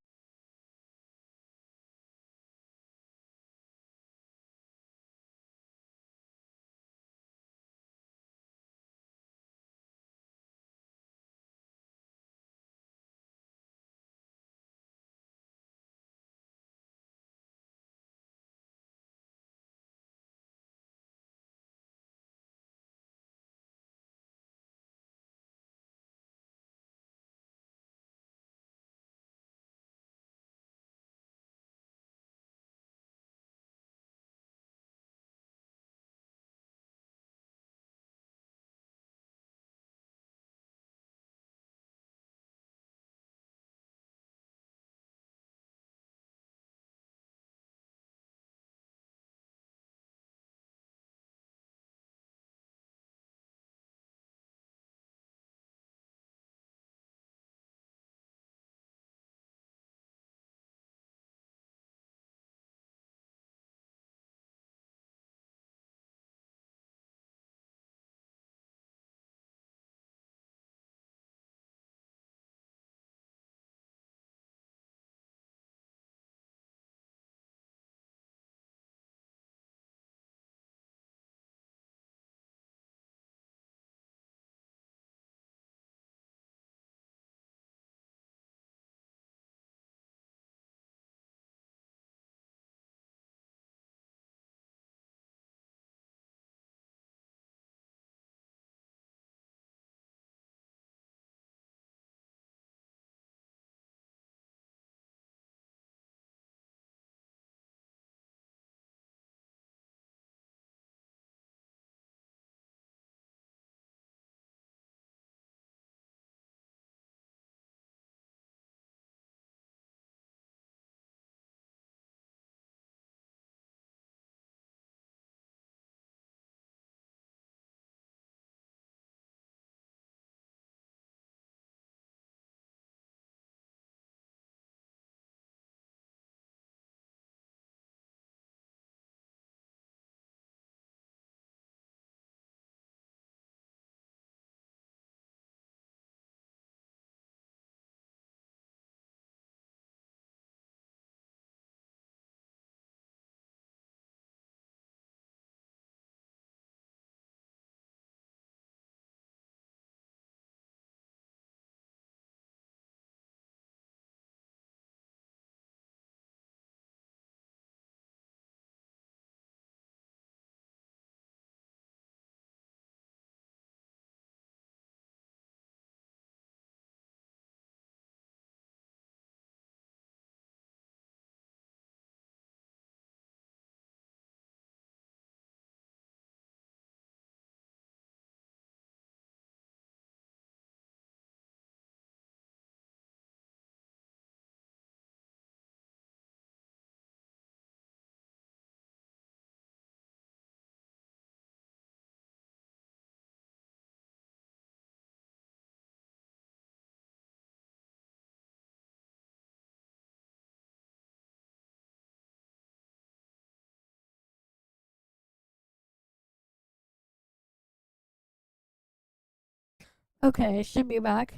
Okay, I should be back.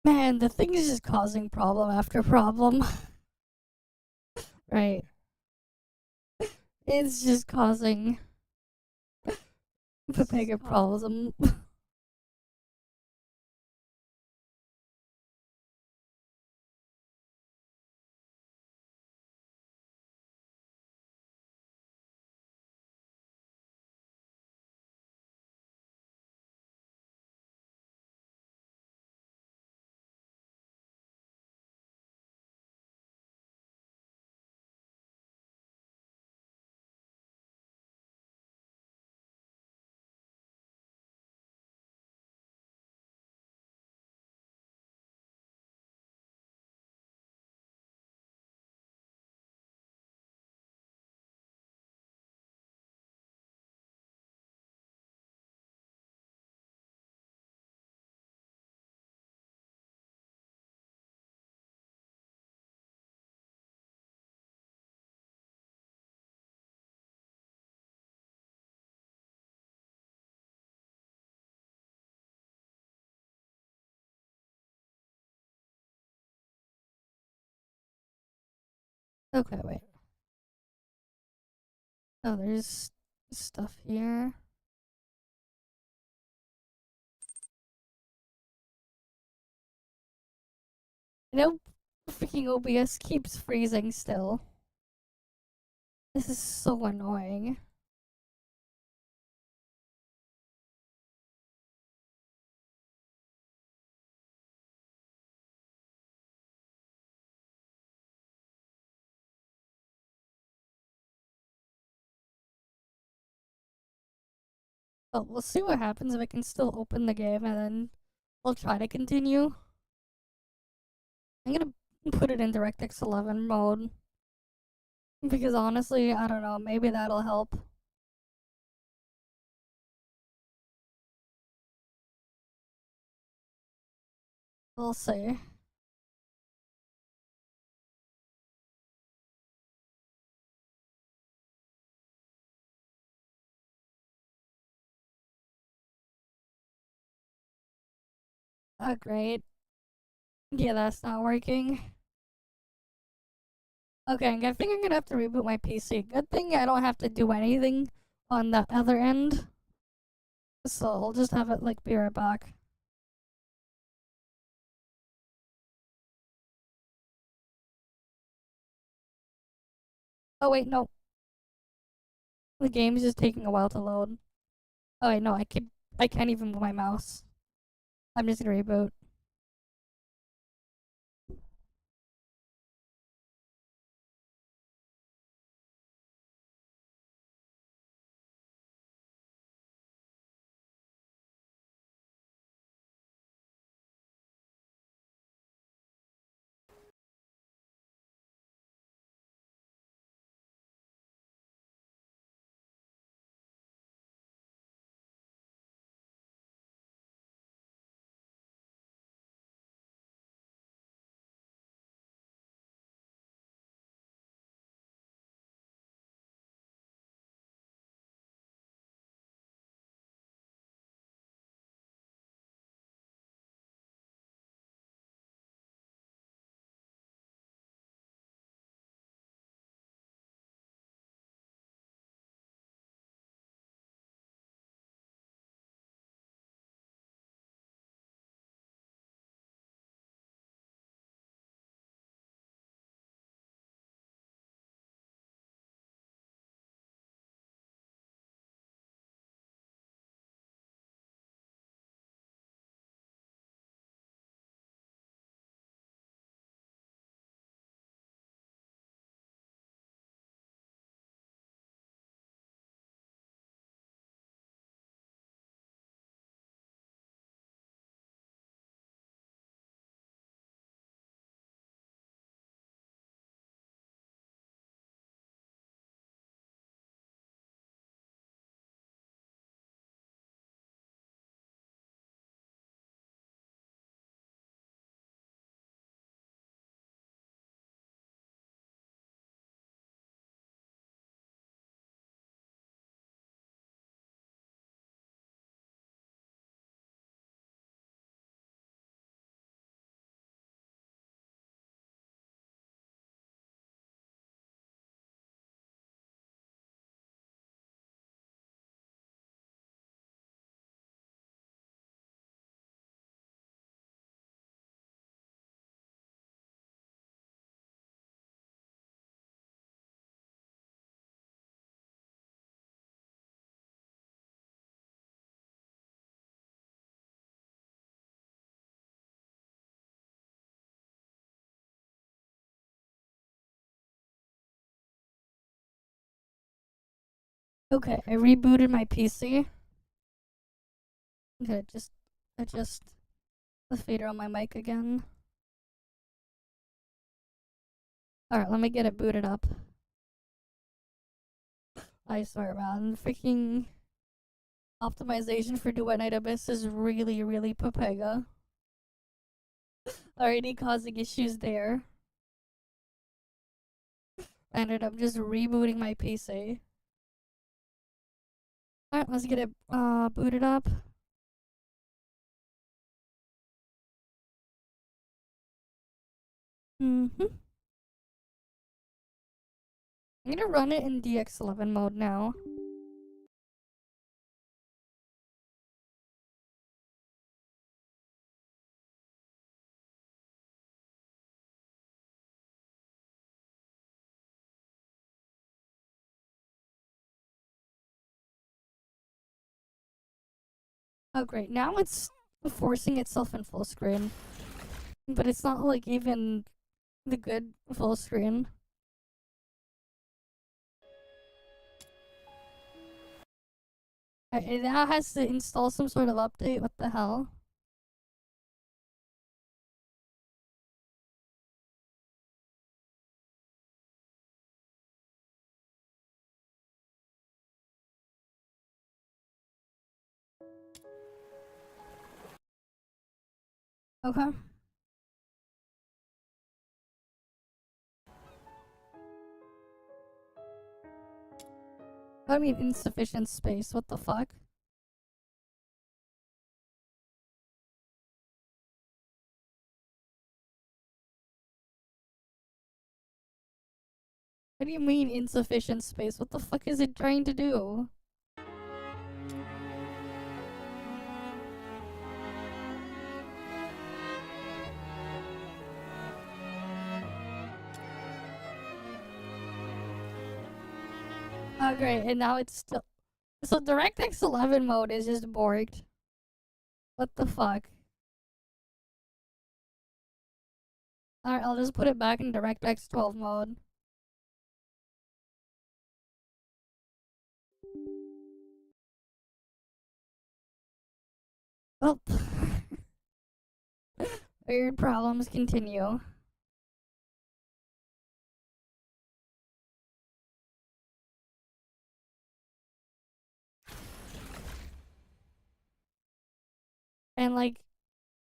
Man, the thing is just causing problem after problem. Right. It's just causing the bigger problem. Okay, wait. Oh, there's stuff here. Nope. Freaking OBS keeps freezing still. This is so annoying. But we'll see what happens if I can still open the game and then we'll try to continue. I'm gonna put it in DirectX 11 mode. Because honestly, I don't know, maybe that'll help. We'll see. Oh, great. Yeah, that's not working. Okay, I think I'm gonna have to reboot my PC. Good thing I don't have to do anything on the other end. So I'll just have it, like, be right back. Oh, wait, no. The game's just taking a while to load. Oh, wait, no, I can't even move my mouse. I'm just gonna reboot. Okay, I rebooted my PC. I'm gonna just adjust the fader on my mic again. Alright, let me get it booted up. I swear, man, freaking optimization for Duet Night Abyss is really, really papega. Already causing issues there. I ended up just rebooting my PC. Alright, let's get it booted up. I'm gonna run it in DX11 mode now. Oh great, now it's forcing itself in full screen. But it's not like even the good full screen. It now has to install some sort of update, what the hell? Okay. I mean insufficient space, what the fuck? What do you mean insufficient space? What the fuck is it trying to do? Oh great, and now it's still... So DirectX 11 mode is just borked. What the fuck? Alright, I'll just put it back in DirectX 12 mode. Oh. Weird problems continue. And like,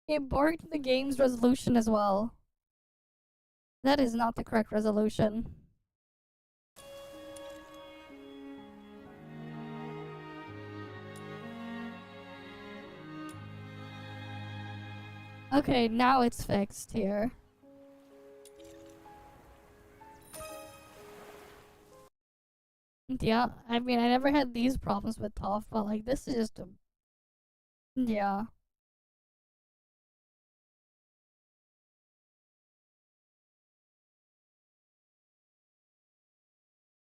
it borked the game's resolution as well. That is not the correct resolution. Okay, now it's fixed here. Yeah, I mean, I never had these problems with ToF, but like, this is just a... Yeah.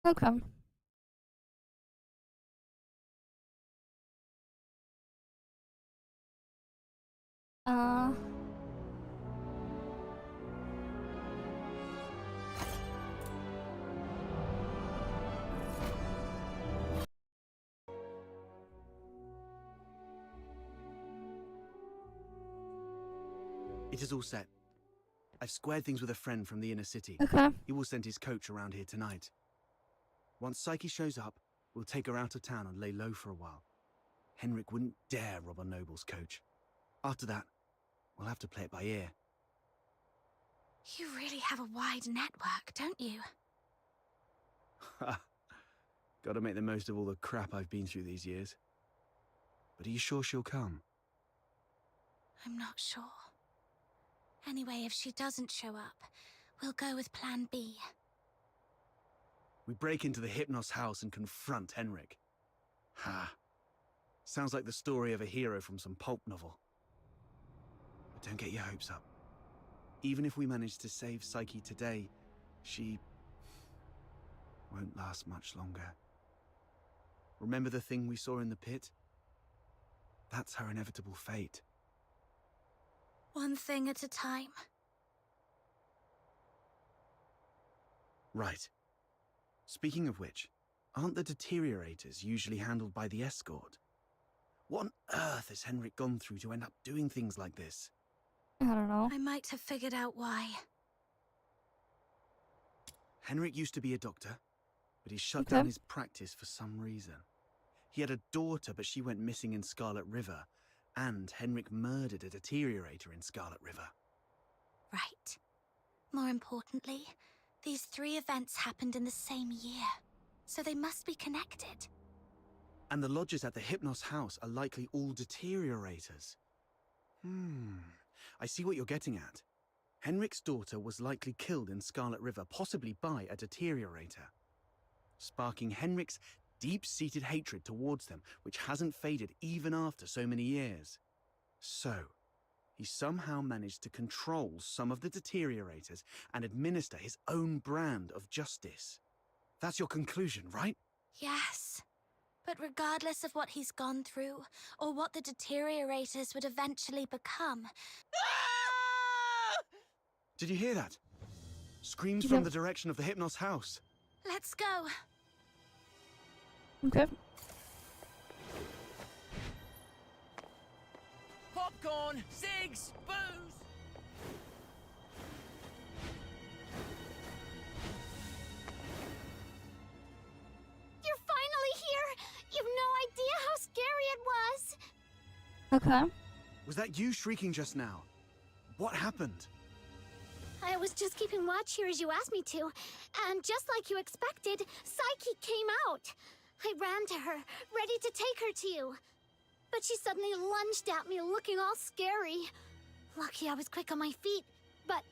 Okay. Uh... It is all set. I've squared things with a friend from the inner city. Okay. He will send his coach around here tonight. Once Psyche shows up, we'll take her out of town and lay low for a while. Henrik wouldn't dare rob a noble's coach. After that, we'll have to play it by ear. You really have a wide network, don't you? Ha! Gotta make the most of all the crap I've been through these years. But are you sure she'll come? I'm not sure. Anyway, if she doesn't show up, we'll go with plan B. We break into the Hypnos house and confront Henrik. Ha! Sounds like the story of a hero from some pulp novel. But don't get your hopes up. Even if we manage to save Psyche today, she won't last much longer. Remember the thing we saw in the pit? That's her inevitable fate. One thing at a time. Right. Speaking of which, Aren't the deteriorators usually handled by the escort? What on earth has Henrik gone through to end up doing things like this? I don't know. I might have figured out why. Henrik used to be a doctor, but he shut Okay. down his practice for some reason. He had a daughter, but she went missing in Scarlet River, and Henrik murdered a deteriorator in Scarlet River. Right. More importantly, these 3 events happened in the same year, so they must be connected. And the lodgers at the Hypnos house are likely all deteriorators. I see what you're getting at. Henrik's daughter was likely killed in Scarlet River, possibly by a deteriorator, sparking Henrik's deep-seated hatred towards them, which hasn't faded even after so many years. So, he somehow managed to control some of the deteriorators and administer his own brand of justice. That's your conclusion, right? Yes. But regardless of what he's gone through, or what the deteriorators would eventually become... Did you hear that? Screams from the direction of the Hypnos house. Let's go. Okay. Popcorn, cigs, booze. You're finally here! You've no idea how scary it was! Okay. Was that you shrieking just now? What happened? I was just keeping watch here as you asked me to, and just like you expected, Psyche came out. I ran to her, ready to take her to you. But she suddenly lunged at me, looking all scary. Lucky I was quick on my feet, but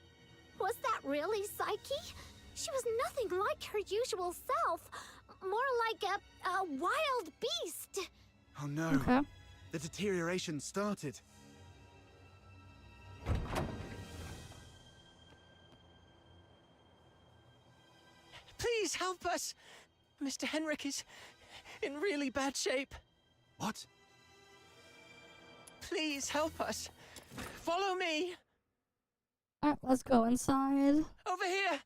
was that really Psyche? She was nothing like her usual self, more like a wild beast. Oh no. Okay. The deterioration started. Please help us. Mr. Henrik is in really bad shape. What? Please help us. Follow me. Alright, let's go inside. Over here.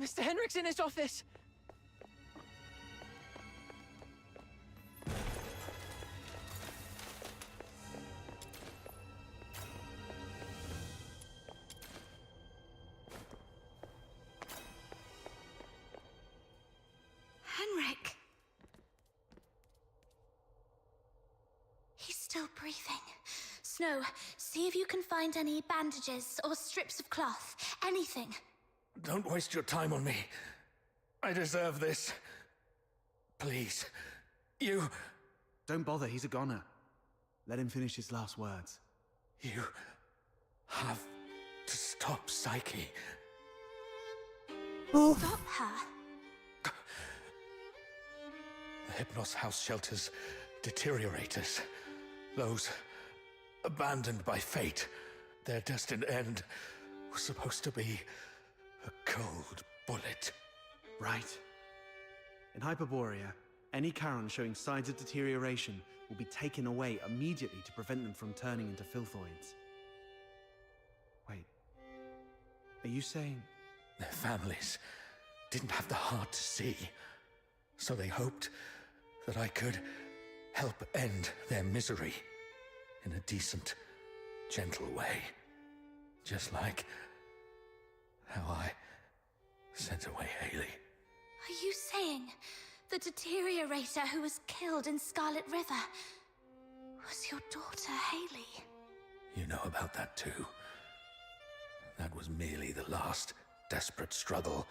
Mr. Henrik's in his office. Henrik. He's still breathing. Snow, see if you can find any bandages or strips of cloth. Anything. Don't waste your time on me. I deserve this. Please. You... Don't bother, he's a goner. Let him finish his last words. You... have to stop Psyche. Oh. Stop her. The Hypnos house shelters deteriorators. Those abandoned by fate. Their destined end was supposed to be a cold bullet. Right. In Hyperborea, any Charon showing signs of deterioration will be taken away immediately to prevent them from turning into filthoids. Wait. Are you saying... Their families didn't have the heart to see, so they hoped that I could help end their misery in a decent, gentle way. Just like how I sent away Haley. Are you saying the deteriorator who was killed in Scarlet River was your daughter, Haley? You know about that too. That was merely the last desperate struggle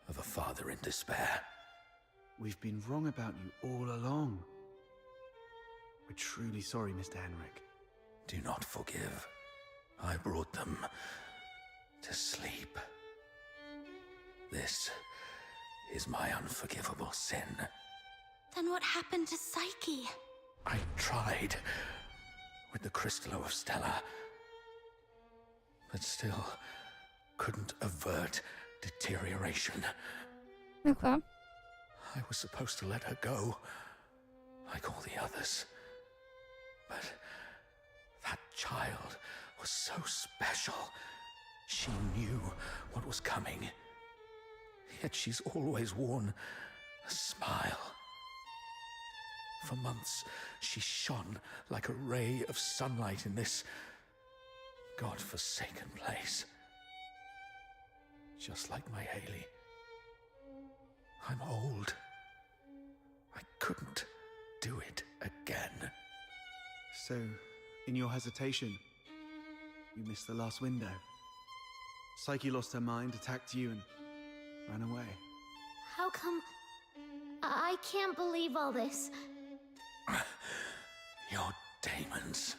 of a father in despair. We've been wrong about you all along. We're truly sorry, Mr. Henrik. Do not forgive. I brought them to sleep. This is my unforgivable sin. Then what happened to Psyche? I tried with the Crystallo of Stella, but still couldn't avert deterioration. Okay. I was supposed to let her go, like all the others. But that child was so special. She knew what was coming. Yet she's always worn a smile. For months, she shone like a ray of sunlight in this God-forsaken place. Just like my Haley. I'm old. I couldn't do it again. So, in your hesitation, you missed the last window. Psyche lost her mind, attacked you, and ran away. How come... I can't believe all this. Your demons.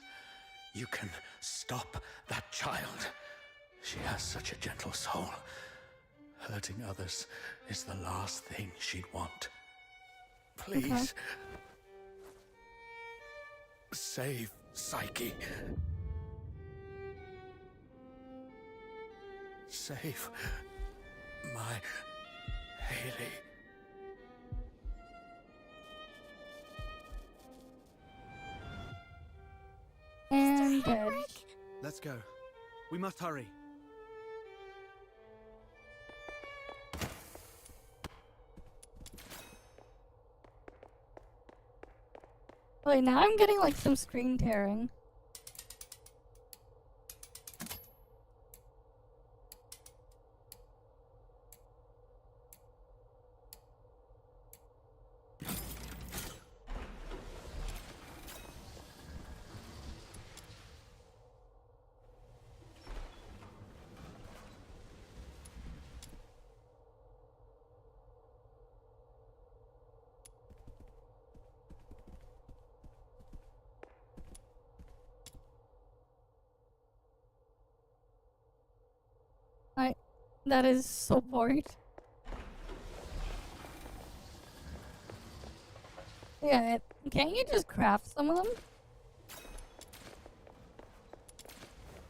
You can stop that child. She has such a gentle soul. Hurting others is the last thing she'd want. Please. Okay. Save Psyche. Save my Haley. And dead. Let's go. We must hurry. Wait, now I'm getting like some screen tearing. That is so boring. Yeah, can't you just craft some of them?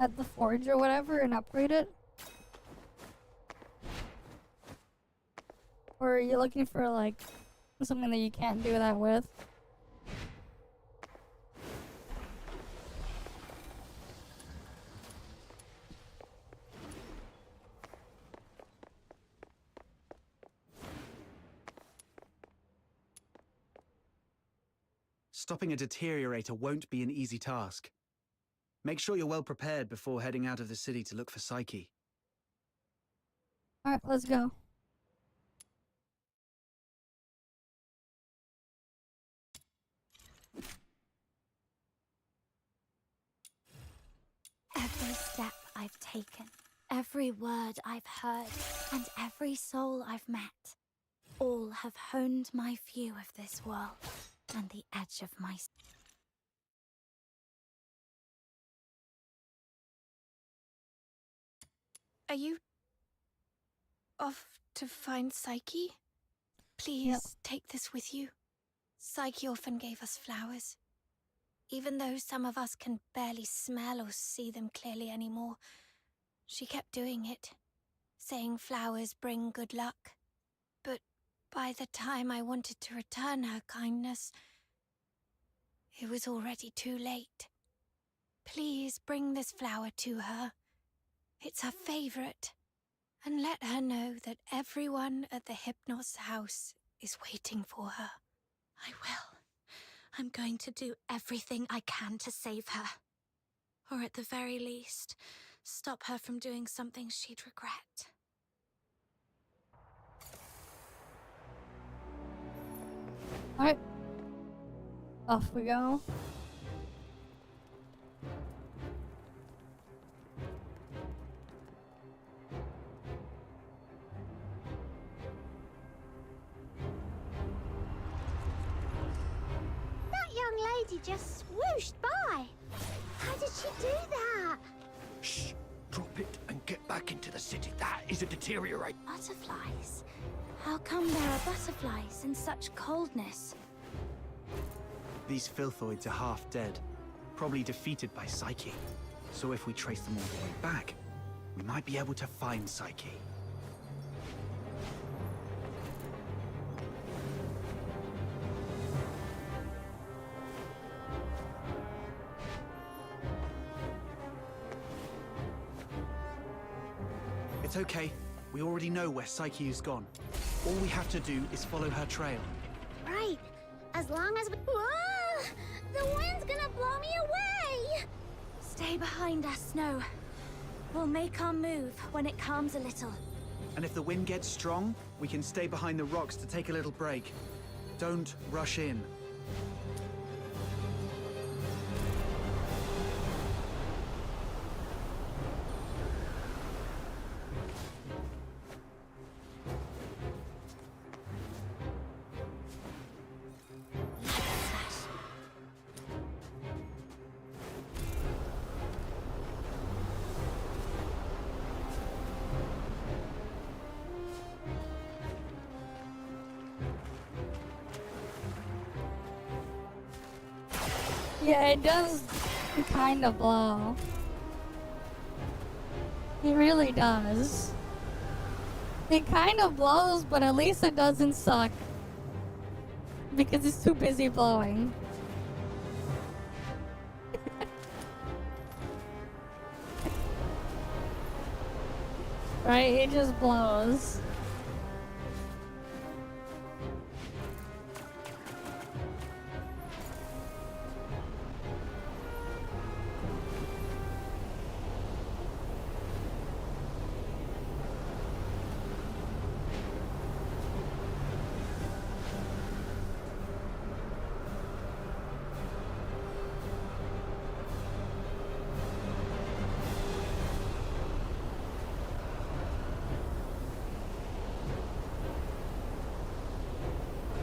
At the forge or whatever and upgrade it? Or are you looking for like something that you can't do that with? Stopping a deteriorator won't be an easy task. Make sure you're well prepared before heading out of the city to look for Psyche. Alright, let's go. Every step I've taken, every word I've heard, and every soul I've met, all have honed my view of this world and the edge of my... Are you off to find Psyche? Please take this with you. Psyche often gave us flowers. Even though some of us can barely smell or see them clearly anymore, she kept doing it, saying flowers bring good luck. But by the time I wanted to return her kindness, it was already too late. Please bring this flower to her. It's her favorite. And let her know that everyone at the Hypnos house is waiting for her. I will. I'm going to do everything I can to save her. Or at the very least, stop her from doing something she'd regret. Alright. Off we go. That young lady just swooshed by. How did she do that? Shh! Drop it and get back into the city. That is a deteriorate. Butterflies? How come there are butterflies in such coldness? These filthoids are half dead, probably defeated by Psyche. So if we trace them all the way back, we might be able to find Psyche. It's okay. We already know where Psyche has gone. All we have to do is follow her trail. Right. As long as we... Whoa! The wind's gonna blow me away! Stay behind us, Snow. We'll make our move when it calms a little. And if the wind gets strong, we can stay behind the rocks to take a little break. Don't rush in. Yeah, it does kind of blow. It really does. It kind of blows, but at least it doesn't suck. Because it's too busy blowing. Right? It just blows.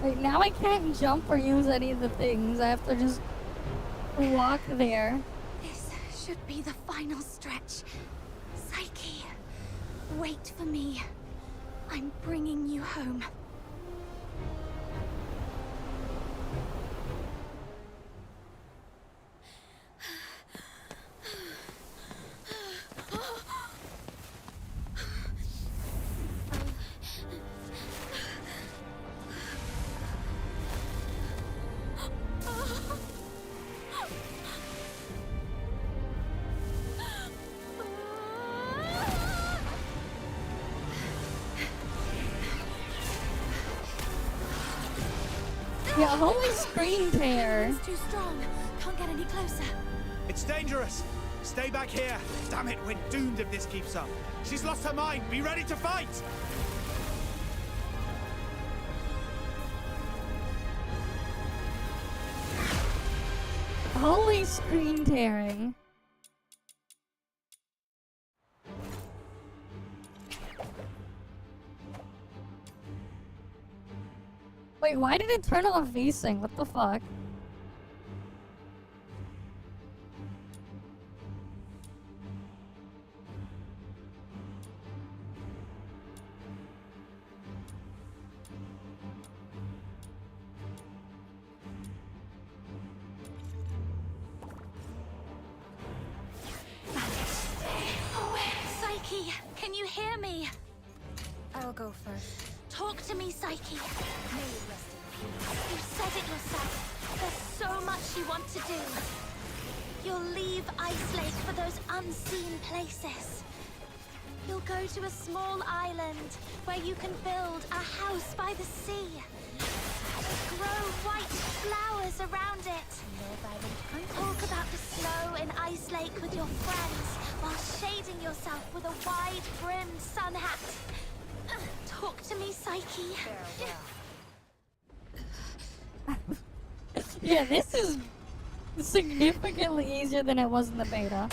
Like, now I can't jump or use any of the things. I have to just walk there. This should be the final stretch. Psyche, wait for me. I'm bringing you home. Yeah, holy screen tear. It's too strong. Can't get any closer. It's dangerous. Stay back here. Damn it, we're doomed if this keeps up. She's lost her mind. Be ready to fight. Holy screen tearing. Wait, why did it turn on VSync? What the fuck? Psyche, can you hear me? I'll go first. Talk to me, Psyche. You said it yourself. There's so much you want to do. You'll leave Ice Lake for those unseen places. You'll go to a small island where you can build a house by the sea. Grow white flowers around it. Talk about the snow in Ice Lake with your friends while shading yourself with a wide-brimmed sun hat. Talk to me, Psyche. Yeah, this is significantly easier than it was in the beta.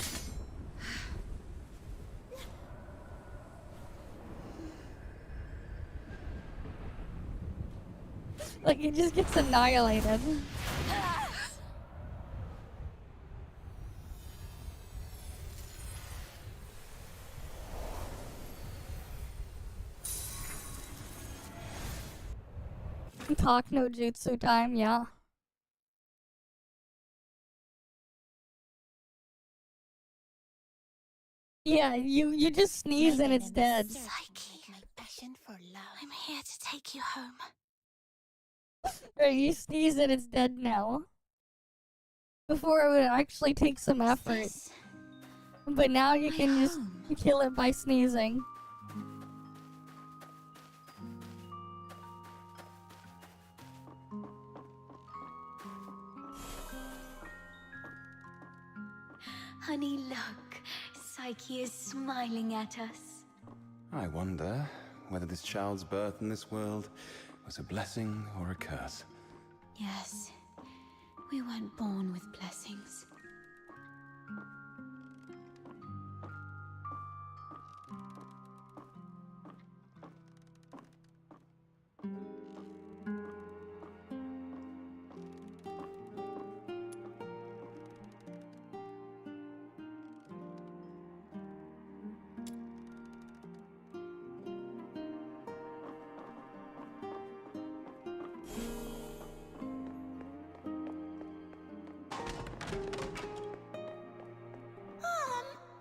Like, it just gets annihilated. Talk no jutsu time, yeah. Yeah, you just sneeze and it's dead. Psyche, I'm here to take you home. Or you sneeze and it's dead now. Before it would actually take some effort. But now you can just kill it by sneezing. Honey, look. Psyche is smiling at us. I wonder whether this child's birth in this world was a blessing or a curse. Yes, we weren't born with blessings.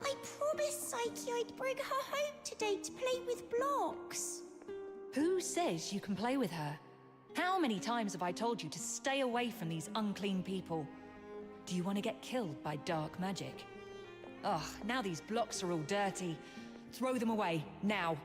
I promised Psyche I'd bring her home today to play with blocks. Who says you can play with her? How many times have I told you to stay away from these unclean people? Do you want to get killed by dark magic? Ugh, now these blocks are all dirty. Throw them away, now.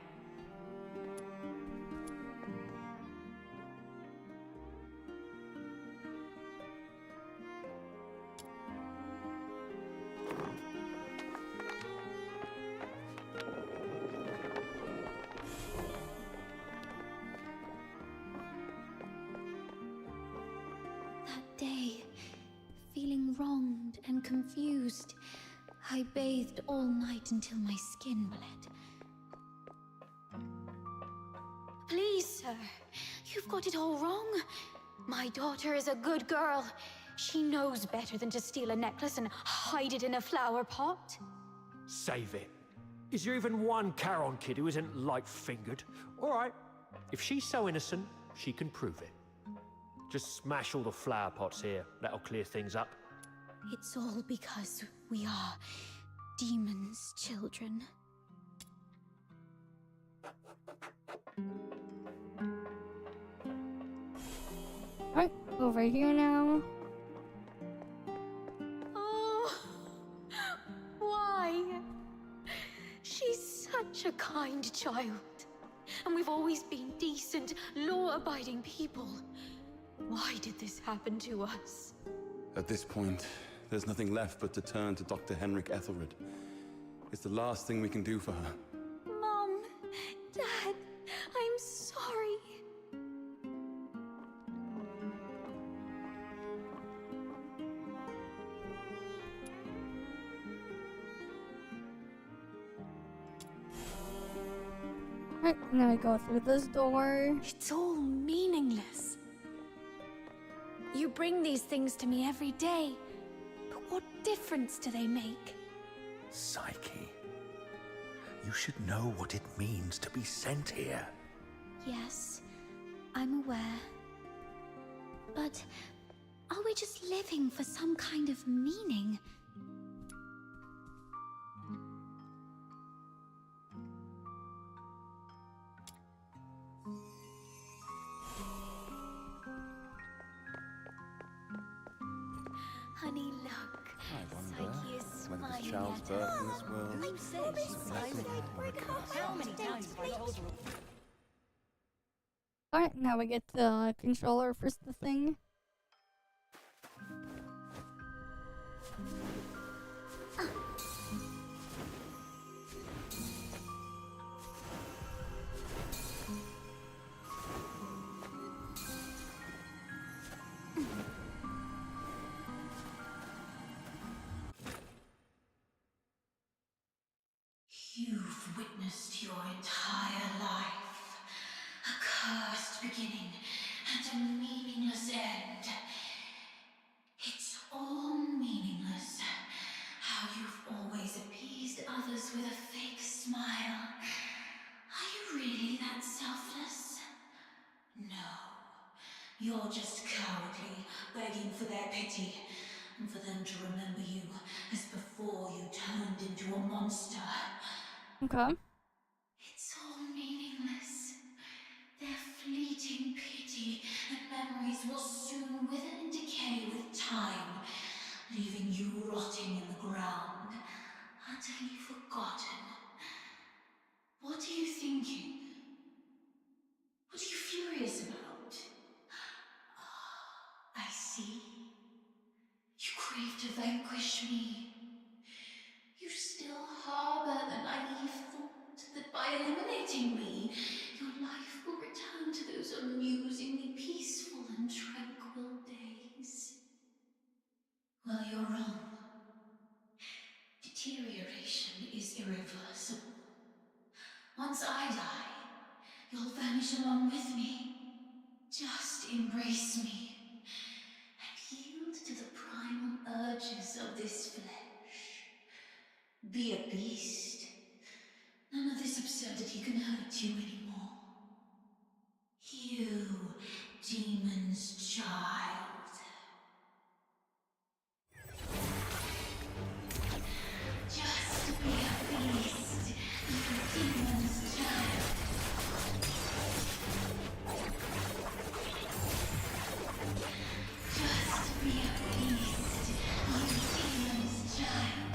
That day, feeling wronged and confused, I bathed all night until my skin bled. Please, sir, you've got it all wrong. My daughter is a good girl. She knows better than to steal a necklace and hide it in a flower pot. Save it. Is there even one Charon kid who isn't light-fingered? All right, if she's so innocent, she can prove it. Just smash all the flower pots here. That'll clear things up. It's all because we are demons' children. Alright, over here now. Oh, why? She's such a kind child. And we've always been decent, law-abiding people. Why did this happen to us? At this point, there's nothing left but to turn to Dr. Henrik Ethelred. It's the last thing we can do for her. Mom, Dad, I'm sorry. Alright, now we go through this door. It's all meaningless. You bring these things to me every day, but what difference do they make? Psyche, you should know what it means to be sent here. Yes, I'm aware. But are we just living for some kind of meaning? Honey, look. I wonder Psyche is whether this smiling child's at birth us. in this world Who was says a you can play blessing with or a her? curse. How many times have I told you? Alright, now we get the controller for the thing. You've witnessed your entire life. A cursed beginning and a meaningless end. It's all meaningless. How you've always appeased others with a fake smile. Are you really that selfless? No. You're just cowardly, begging for their pity, and for them to remember you as before you turned into a monster. Okay. It's all meaningless. Their fleeting pity and memories will soon wither and decay with time, leaving you rotting in the ground, utterly forgotten. What are you thinking? What are you furious about? Ah, I see. You crave to vanquish me. By eliminating me, your life will return to those amusingly peaceful and tranquil days. Well, you're wrong. Deterioration is irreversible. Once I die, you'll vanish along with me. Just embrace me and yield to the primal urges of this flesh. Be a beast. None of this absurdity can hurt you anymore. You, demon's child. Just be a beast, you demon's child. Just be a beast, you demon's child.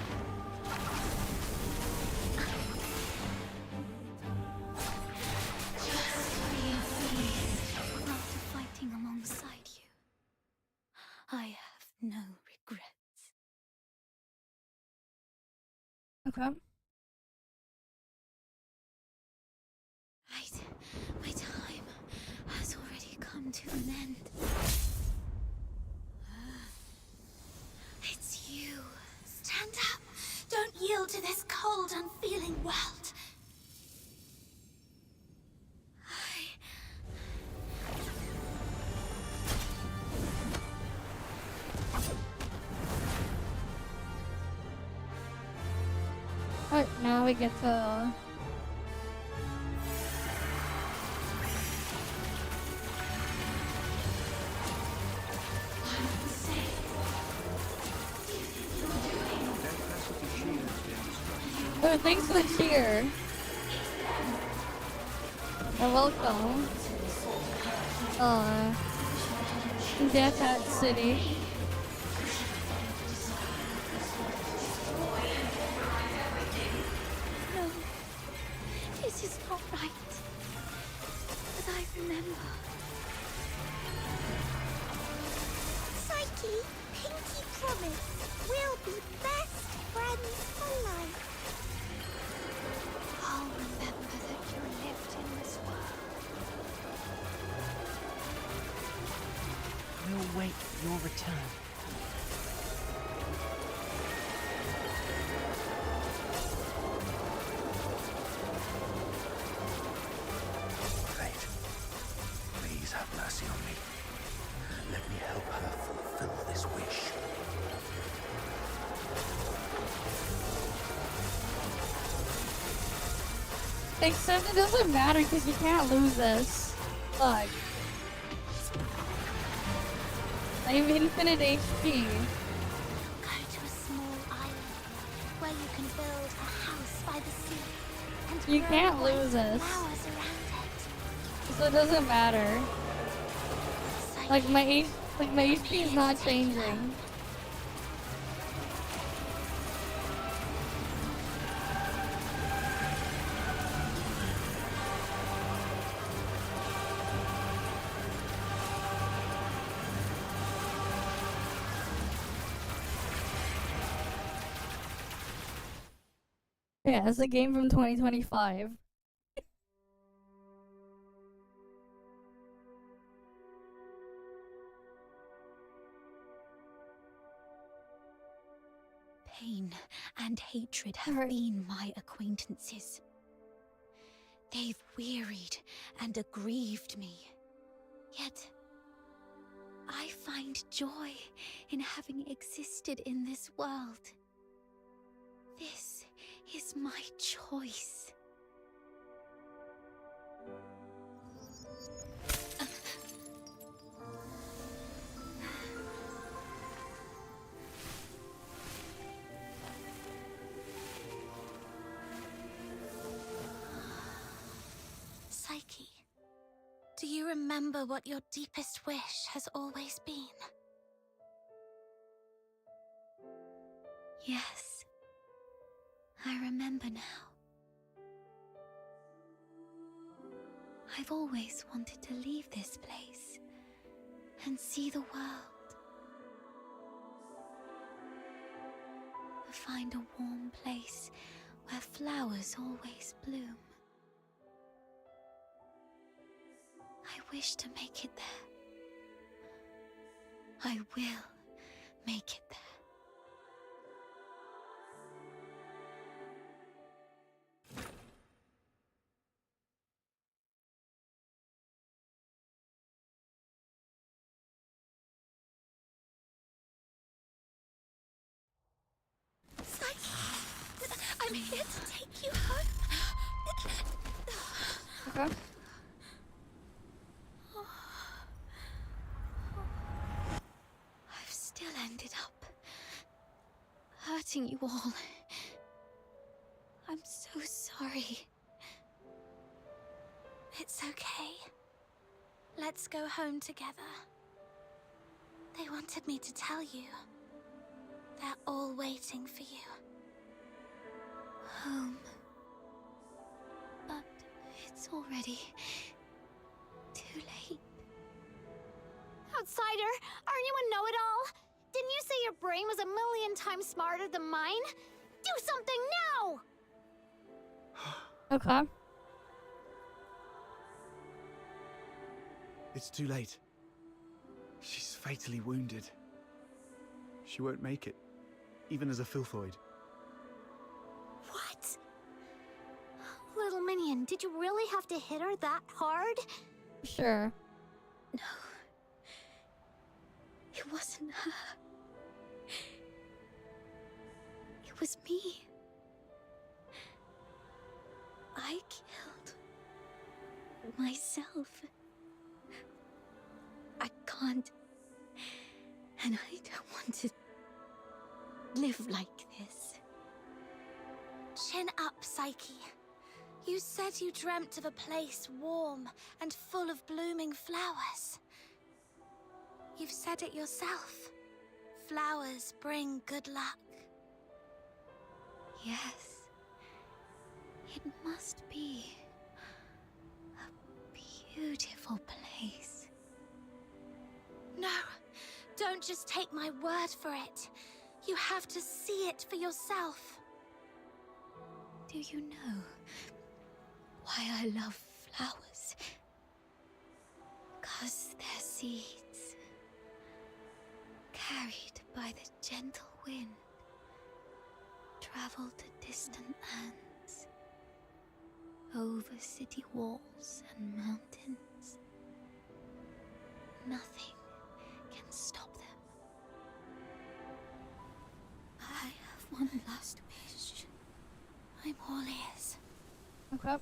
Just be a beast. After fighting alongside you, I have no regrets. Okay. Right. My time has already come to an end. It's you. Stand up. Don't yield to this cold, unfeeling world. Alright, now we get to... Oh, thanks for the cheer. You're welcome. Death at City. No, this is not right. But I remember. Psyche, pinky promise. We'll be best friends for life. I'll remember that you lived in this world. We'll wait for your return. Fate, please have mercy on me. Let me help her fulfill this wish. Except it doesn't matter because you can't lose this. Fuck. I have infinite HP. Go to a small island where you can build a house by the sea. And You grow can't white lose this. flowers around it. So it doesn't matter. Like my HP is not changing. Yeah, it's a game from 2025. Pain and hatred have been my acquaintances. They've wearied and aggrieved me. Yet, I find joy in having existed in this world. This is my choice. Psyche, do you remember what your deepest wish has always been? Yes, I remember now. I've always wanted to leave this place and see the world. To find a warm place where flowers always bloom. wish to make it there. I will make it there. I'm here to take you home. Okay. I've still ended up hurting you all. I'm so sorry. It's okay. Let's go home together. They wanted me to tell you. They're all waiting for you. Home. But it's already too late. Outsider, aren't you a know-it-all? Didn't you say your brain was 1,000,000 times smarter than mine? Do something now! Okay. It's too late. She's fatally wounded. She won't make it, even as a Filthoid. What? Little minion, did you really have to hit her that hard? Sure. No. It wasn't her. It was me. I killed myself. I can't. And I don't want to live like this. Chin up, Psyche. You said you dreamt of a place warm and full of blooming flowers. You've said it yourself. Flowers bring good luck. Yes. It must be a beautiful place. No, don't just take my word for it. You have to see it for yourself. Do you know why I love flowers? 'Cause they're seeds, carried by the gentle wind, travel to distant lands, over city walls and mountains. Nothing can stop them. I have one last wish. I'm all ears. Okay.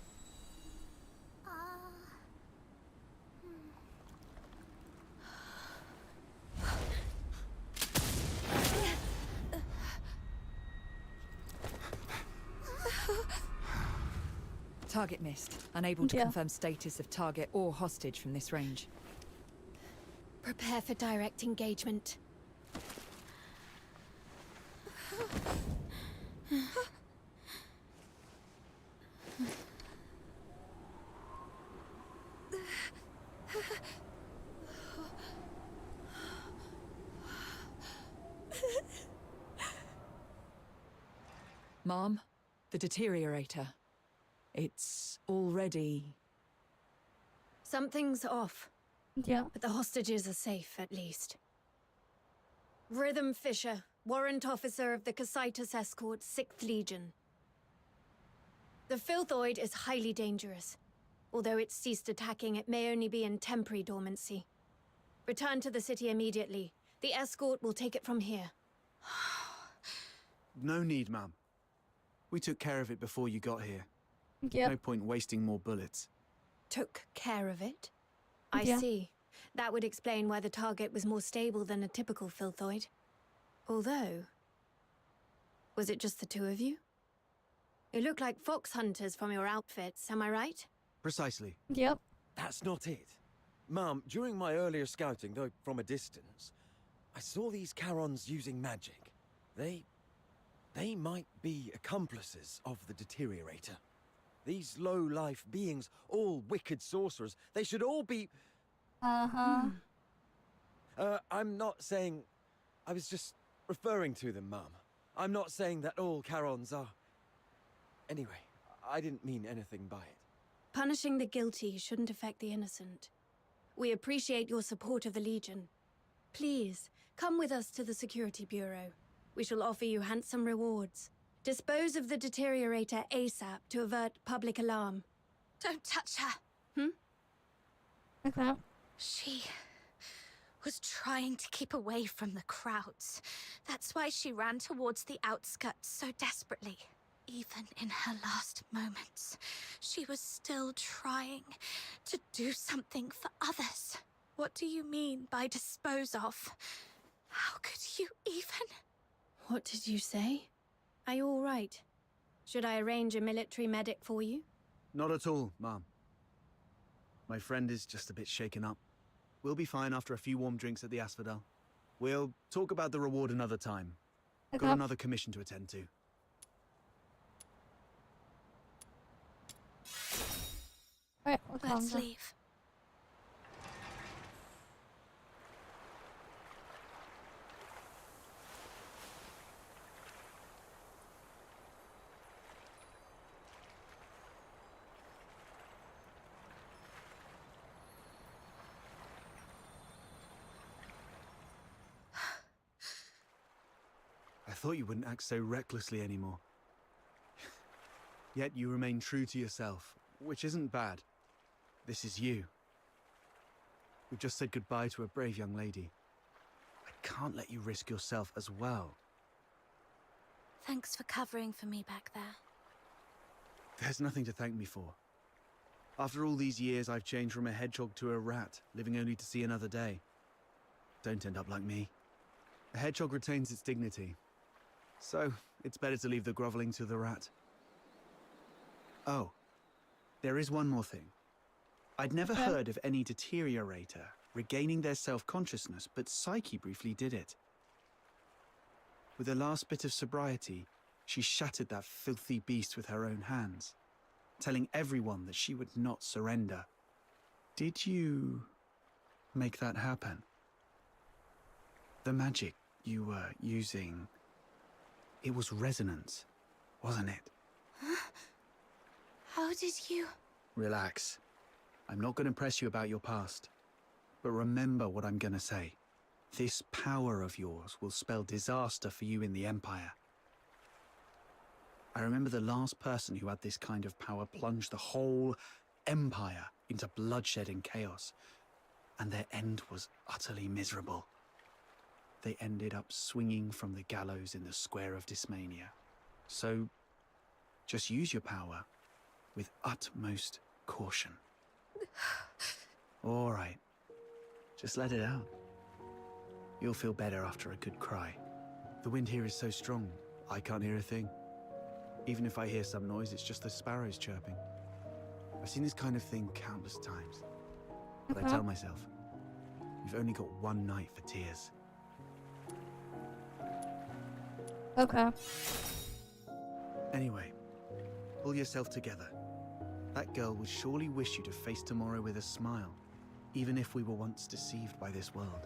Target missed. Unable to confirm status of target or hostage from this range. Prepare for direct engagement. Mom, the deteriorator. It's already... Something's off. Yeah. But the hostages are safe, at least. Rhythm Fisher, warrant officer of the Cassitus Escort, 6th Legion. The Filthoid is highly dangerous. Although it's ceased attacking, it may only be in temporary dormancy. Return to the city immediately. The escort will take it from here. No need, ma'am. We took care of it before you got here. Yep. No point wasting more bullets. Took care of it? I see. That would explain why the target was more stable than a typical Filthoid. Although... was it just the two of you? You look like fox hunters from your outfits, am I right? Precisely. Yep. That's not it. Mum, during my earlier scouting, though from a distance, I saw these Charons using magic. They might be accomplices of the deteriorator. These low-life beings, all wicked sorcerers, they should all be... Uh-huh. I'm not saying... I was just referring to them, Mum. I'm not saying that all Charons are... Anyway, I didn't mean anything by it. Punishing the guilty shouldn't affect the innocent. We appreciate your support of the Legion. Please, come with us to the Security Bureau. We shall offer you handsome rewards. Dispose of the deteriorator ASAP to avert public alarm. Don't touch her. Okay. She was trying to keep away from the crowds. That's why she ran towards the outskirts so desperately. Even in her last moments, she was still trying to do something for others. What do you mean by dispose of? How could you even? What did you say? Are you all right? Should I arrange a military medic for you? Not at all, Mom. My friend is just a bit shaken up. We'll be fine after a few warm drinks at the Asphodel. We'll talk about the reward another time. Okay. Got another commission to attend to. Alright, Let's leave. I thought you wouldn't act so recklessly anymore. Yet you remain true to yourself, which isn't bad. This is you. We've just said goodbye to a brave young lady. I can't let you risk yourself as well. Thanks for covering for me back there. There's nothing to thank me for. After all these years, I've changed from a hedgehog to a rat, living only to see another day. Don't end up like me. A hedgehog retains its dignity. So, it's better to leave the groveling to the rat. Oh, there is one more thing. I'd never heard of any deteriorator regaining their self-consciousness, but Psyche briefly did it. With the last bit of sobriety, she shattered that filthy beast with her own hands, telling everyone that she would not surrender. Did you make that happen? The magic you were using, it was resonance, wasn't it? Huh? How did you... Relax. I'm not going to press you about your past. But remember what I'm going to say. This power of yours will spell disaster for you in the Empire. I remember the last person who had this kind of power plunged the whole Empire into bloodshed and chaos. And their end was utterly miserable. They ended up swinging from the gallows in the Square of Dysmania. So, just use your power with utmost caution. All right. Just let it out. You'll feel better after a good cry. The wind here is so strong, I can't hear a thing. Even if I hear some noise, it's just the sparrows chirping. I've seen this kind of thing countless times. But I tell myself, you've only got one night for tears. Okay. Anyway, pull yourself together. That girl would surely wish you to face tomorrow with a smile, even if we were once deceived by this world.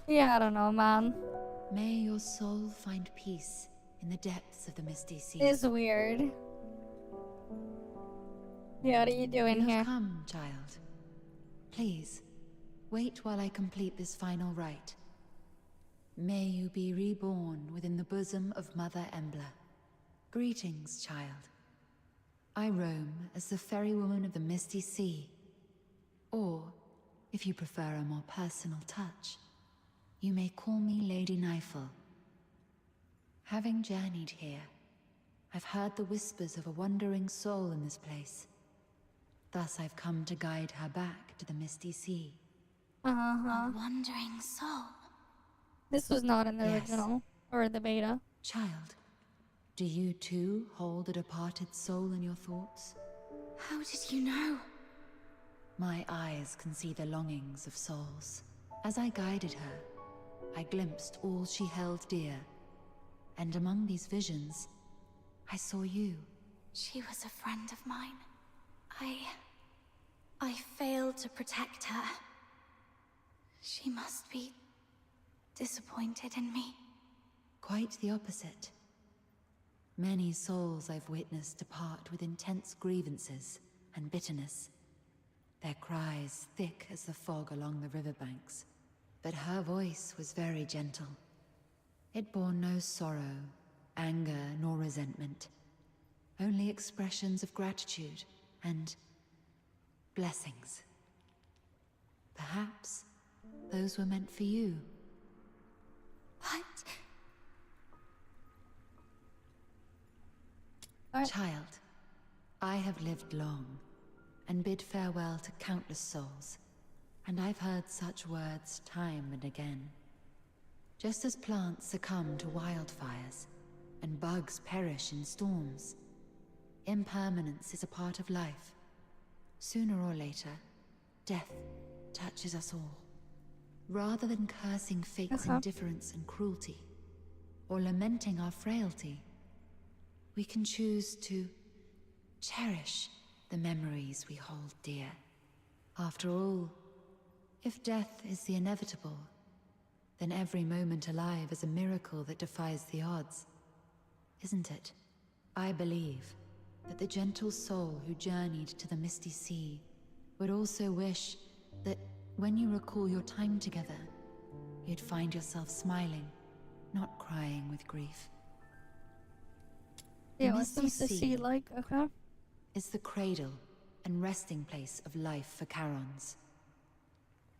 Yeah, I don't know, man. May your soul find peace in the depths of the misty sea. It's weird. Yeah, what are you doing You here? have come, child. Please, wait while I complete this final rite. May you be reborn within the bosom of Mother Embla. Greetings, child. I roam as the ferrywoman of the misty sea. Or, if you prefer a more personal touch, you may call me Lady Nifel. Having journeyed here, I've heard the whispers of a wandering soul in this place. Thus I've come to guide her back to the misty sea. Uh-huh. A wandering soul. This was not in the Yes. original, or the beta. Child, do you too hold a departed soul in your thoughts? How did you know? My eyes can see the longings of souls. As I guided her, I glimpsed all she held dear. And among these visions, I saw you. She was a friend of mine. I failed to protect her. She must be disappointed in me. Quite the opposite. Many souls I've witnessed depart with intense grievances and bitterness. Their cries thick as the fog along the riverbanks. But her voice was very gentle. It bore no sorrow, anger, nor resentment. Only expressions of gratitude and blessings. Perhaps those were meant for you. What? Child, I have lived long and bid farewell to countless souls, and I've heard such words time and again. Just as plants succumb to wildfires and bugs perish in storms, impermanence is a part of life. Sooner or later, death touches us all. Rather than cursing fate's indifference and cruelty, or lamenting our frailty, we can choose to cherish the memories we hold dear. After all, if death is the inevitable, then every moment alive is a miracle that defies the odds, isn't it? I believe that the gentle soul who journeyed to the Misty Sea would also wish that when you recall your time together, you'd find yourself smiling, not crying with grief. Yeah, what's the Misty Sea like? Okay. Is the cradle and resting place of life for Charons.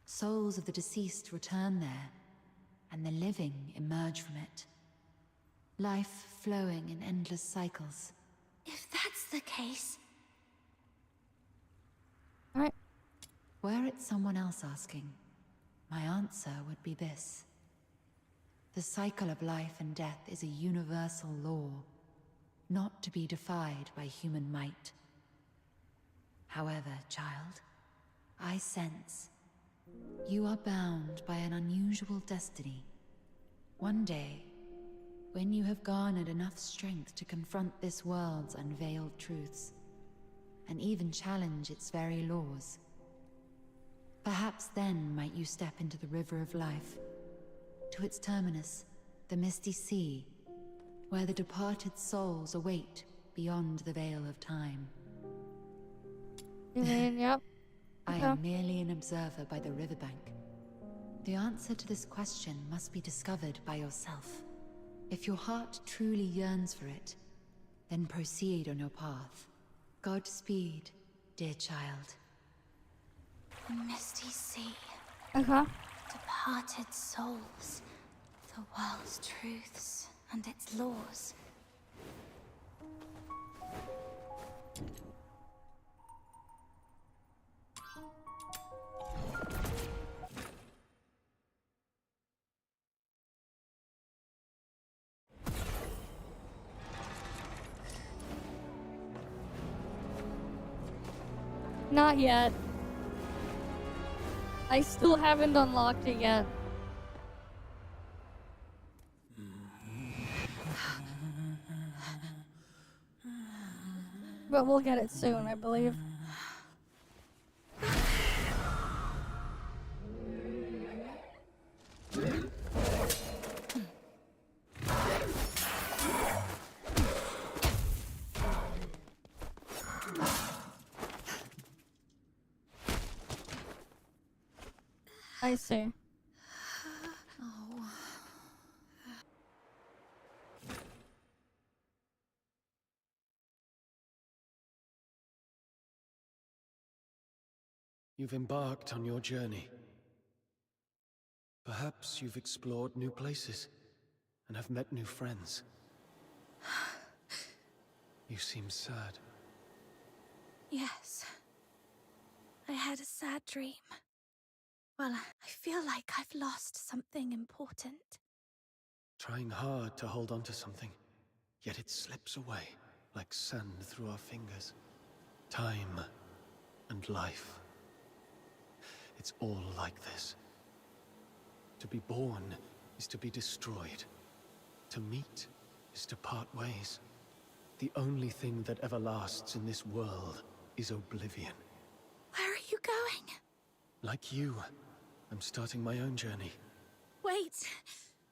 Souls of the deceased return there, and the living emerge from it. Life flowing in endless cycles. If that's the case... Alright. Were it someone else asking, my answer would be this. The cycle of life and death is a universal law, not to be defied by human might. However, child, I sense you are bound by an unusual destiny. One day, when you have garnered enough strength to confront this world's unveiled truths, and even challenge its very laws, perhaps then might you step into the river of life, to its terminus, the Misty Sea, where the departed souls await beyond the veil of time. You mean, yep. I am merely an observer by the riverbank. The answer to this question must be discovered by yourself. If your heart truly yearns for it, then proceed on your path. Godspeed, dear child. The Misty Sea. Okay. Departed souls. The world's truths and its laws. Not yet. I still haven't unlocked it yet. But we'll get it soon, I believe. I see. You've embarked on your journey. Perhaps you've explored new places and have met new friends. You seem sad. Yes. I had a sad dream. Well, I feel like I've lost something important. Trying hard to hold on to something, yet it slips away like sand through our fingers. Time and life. It's all like this. To be born is to be destroyed. To meet is to part ways. The only thing that ever lasts in this world is oblivion. Where are you going? Like you, I'm starting my own journey. Wait.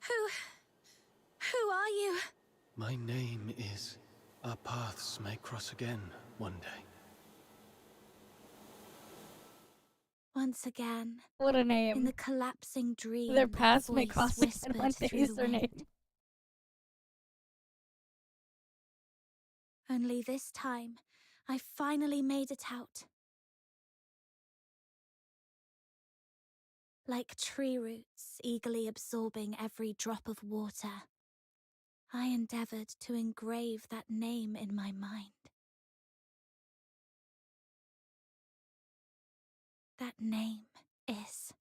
Who are you? My name is... Our paths may cross again one day. Once again. What a In name. the collapsing dream, Their paths a may voice cross again whispered one day through is the their wind. name. Only this time, I finally made it out. Like tree roots eagerly absorbing every drop of water, I endeavored to engrave that name in my mind. That name is...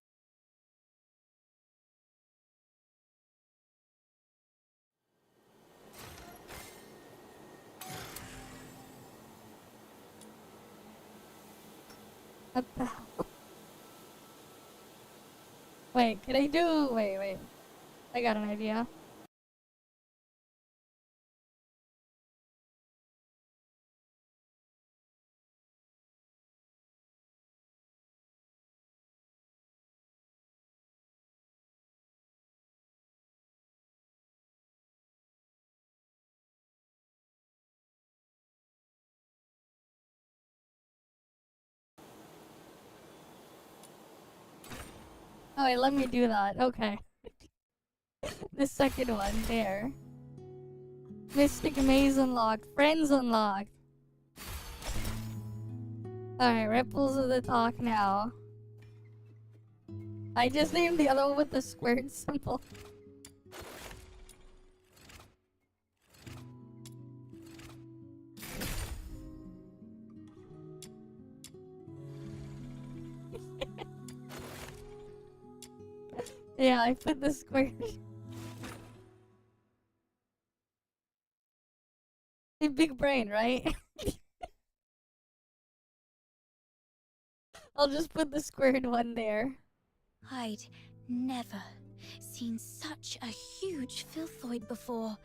What the hell? Wait, can I do... Wait. I got an idea. Oh wait, let me do that. Okay. The second one, there. Mystic Maze unlocked. Friends unlocked. Alright, Ripples of the Talk now. I just named the other one with the squared symbol. Yeah, I put the square. Big brain, right? I'll just put the squared one there. I'd never seen such a huge filthoid before.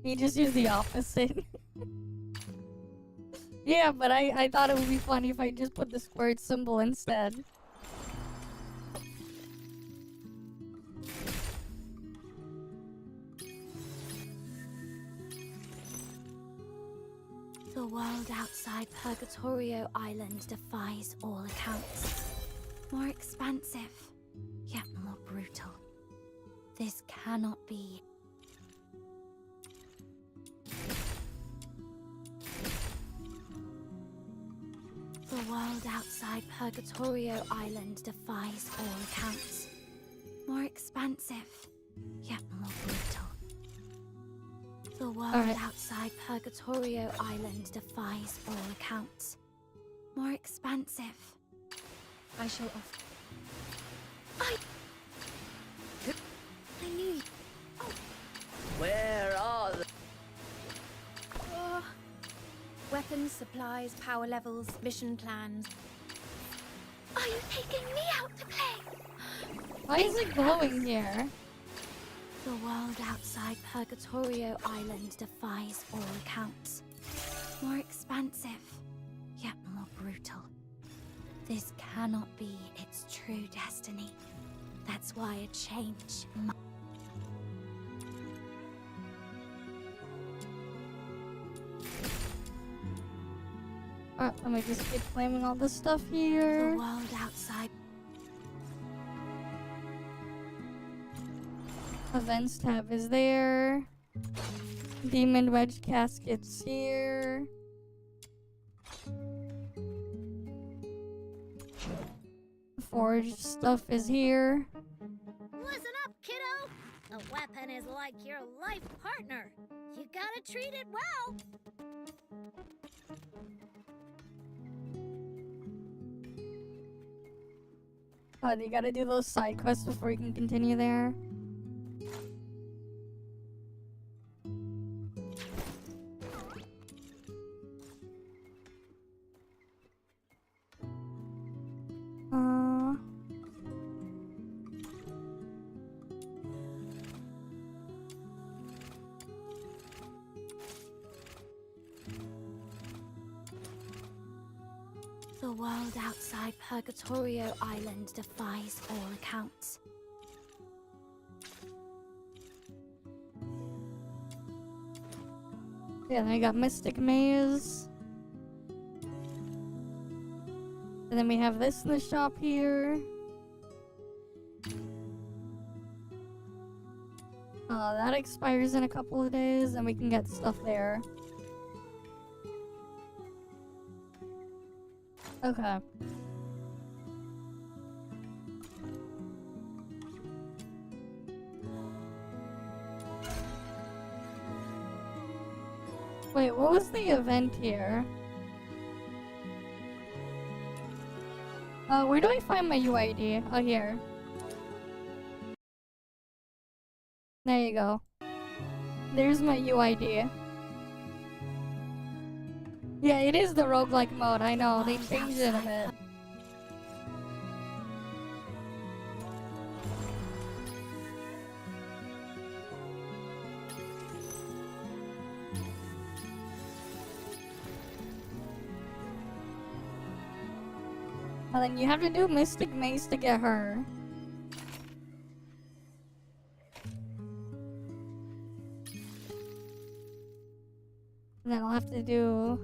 You just use the opposite. Yeah, but I thought it would be funny if I just put the squared symbol instead. The world outside Purgatorio Island defies all accounts. More expansive, yet more brutal. This cannot be. The world outside Purgatorio Island defies all accounts. More expansive, yet more brutal. The world outside Purgatorio Island defies all accounts. More expansive. I shall offer. I knew you. Oh. Where are the... Weapons, supplies, power levels, mission plans. Are you taking me out to play? Why is it glowing here? The world outside Purgatorio Island defies all accounts. More expansive, yet more brutal. This cannot be its true destiny. That's why a change must. Alright, let me just keep claiming all this stuff here. The world outside. Events tab is there. Demon Wedge caskets here. Forge stuff is here. Listen up, kiddo! A weapon is like your life partner. You gotta treat it well. Oh, you gotta do those side quests before you can continue there. The world outside Purgatorio Island defies all accounts. Yeah, then we got Mystic Maze. And then we have this in the shop here. That expires in a couple of days, and we can get stuff there. Okay. Wait, what was the event here? Where do I find my UID? Oh, here. There you go. There's my UID. Yeah, it is the roguelike mode, I know. They changed it a bit. And then you have to do Mystic Maze to get her. And then I'll have to do...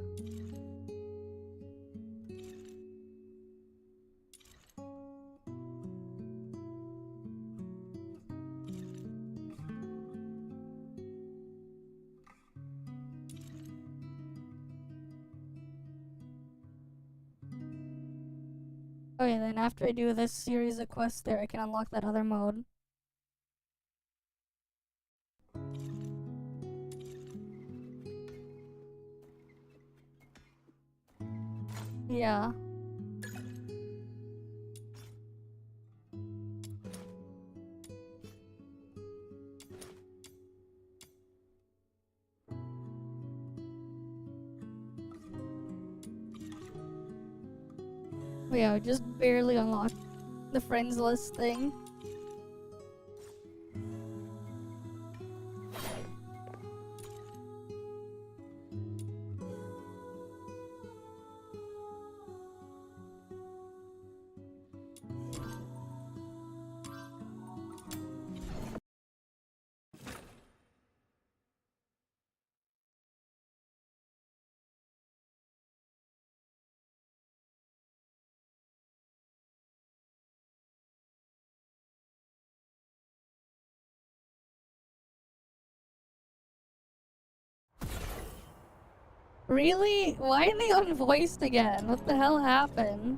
Okay, then after I do this series of quests there, I can unlock that other mode. Yeah. Yeah, I just barely unlocked the friends list thing. Really? Why are they unvoiced again? What the hell happened?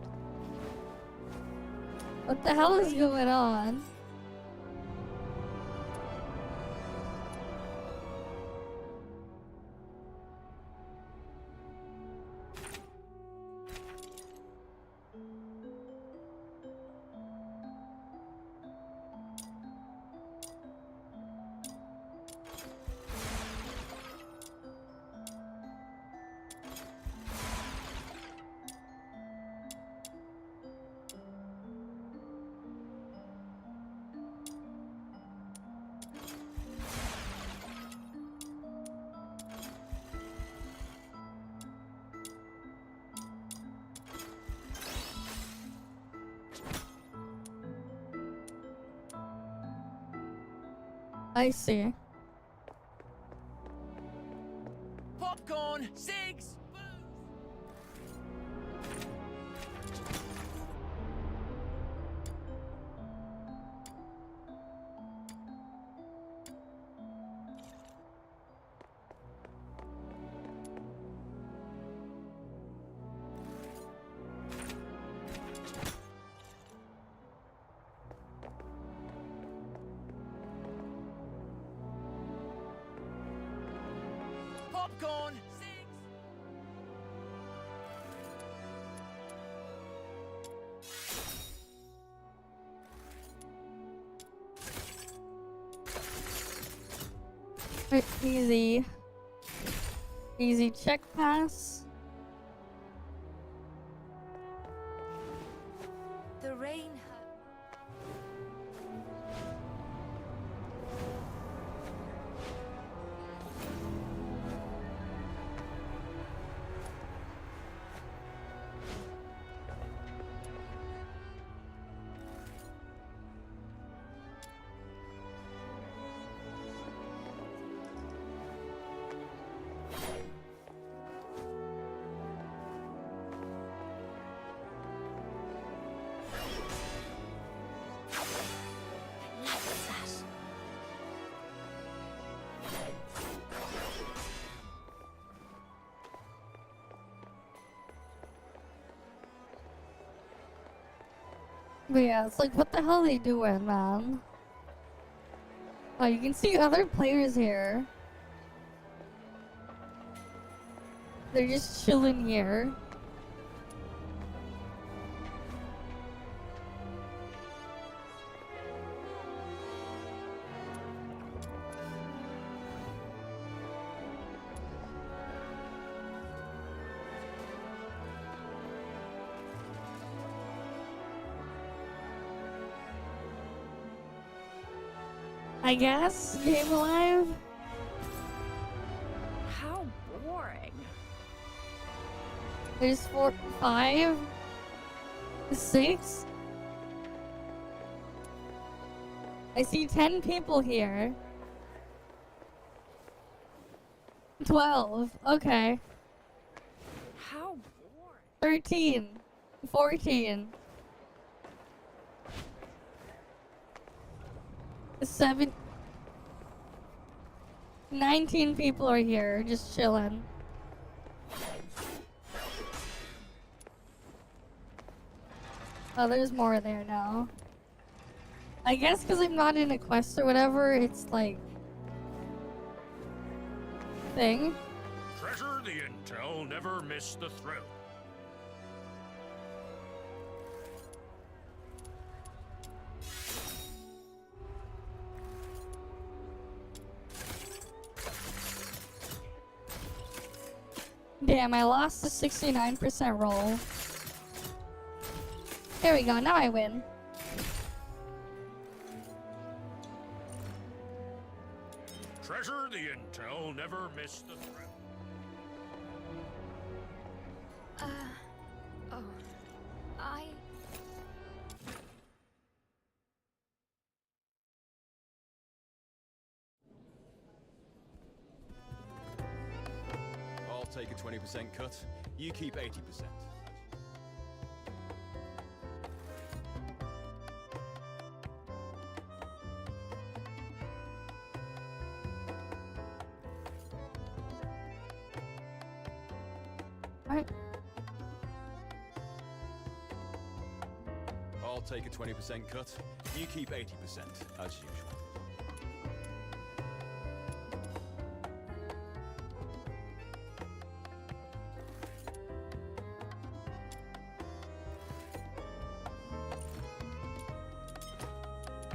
What the hell is going on? I see. Popcorn! Cigs! Popcorn! Wait, easy. Easy check pass. The rain. But yeah, it's like, what the hell are they doing, man? Oh, you can see other players here. They're just chilling here. I guess? Game Alive? How boring. There's 4, 5, 6. I see 10 people here. 12. Okay. How 13. 14. 7. 19 people are here, just chilling. Oh, there's more there now. I guess because I'm not in a quest or whatever, it's like... thing. Treasure the intel, never miss the thrill. Damn, I lost the 69% roll. There we go, now I win. Treasure the intel, never miss the thrill. Oh. I... I'll take a 20% cut. You keep 80%. Right. I'll take a 20% cut. You keep 80%, as usual.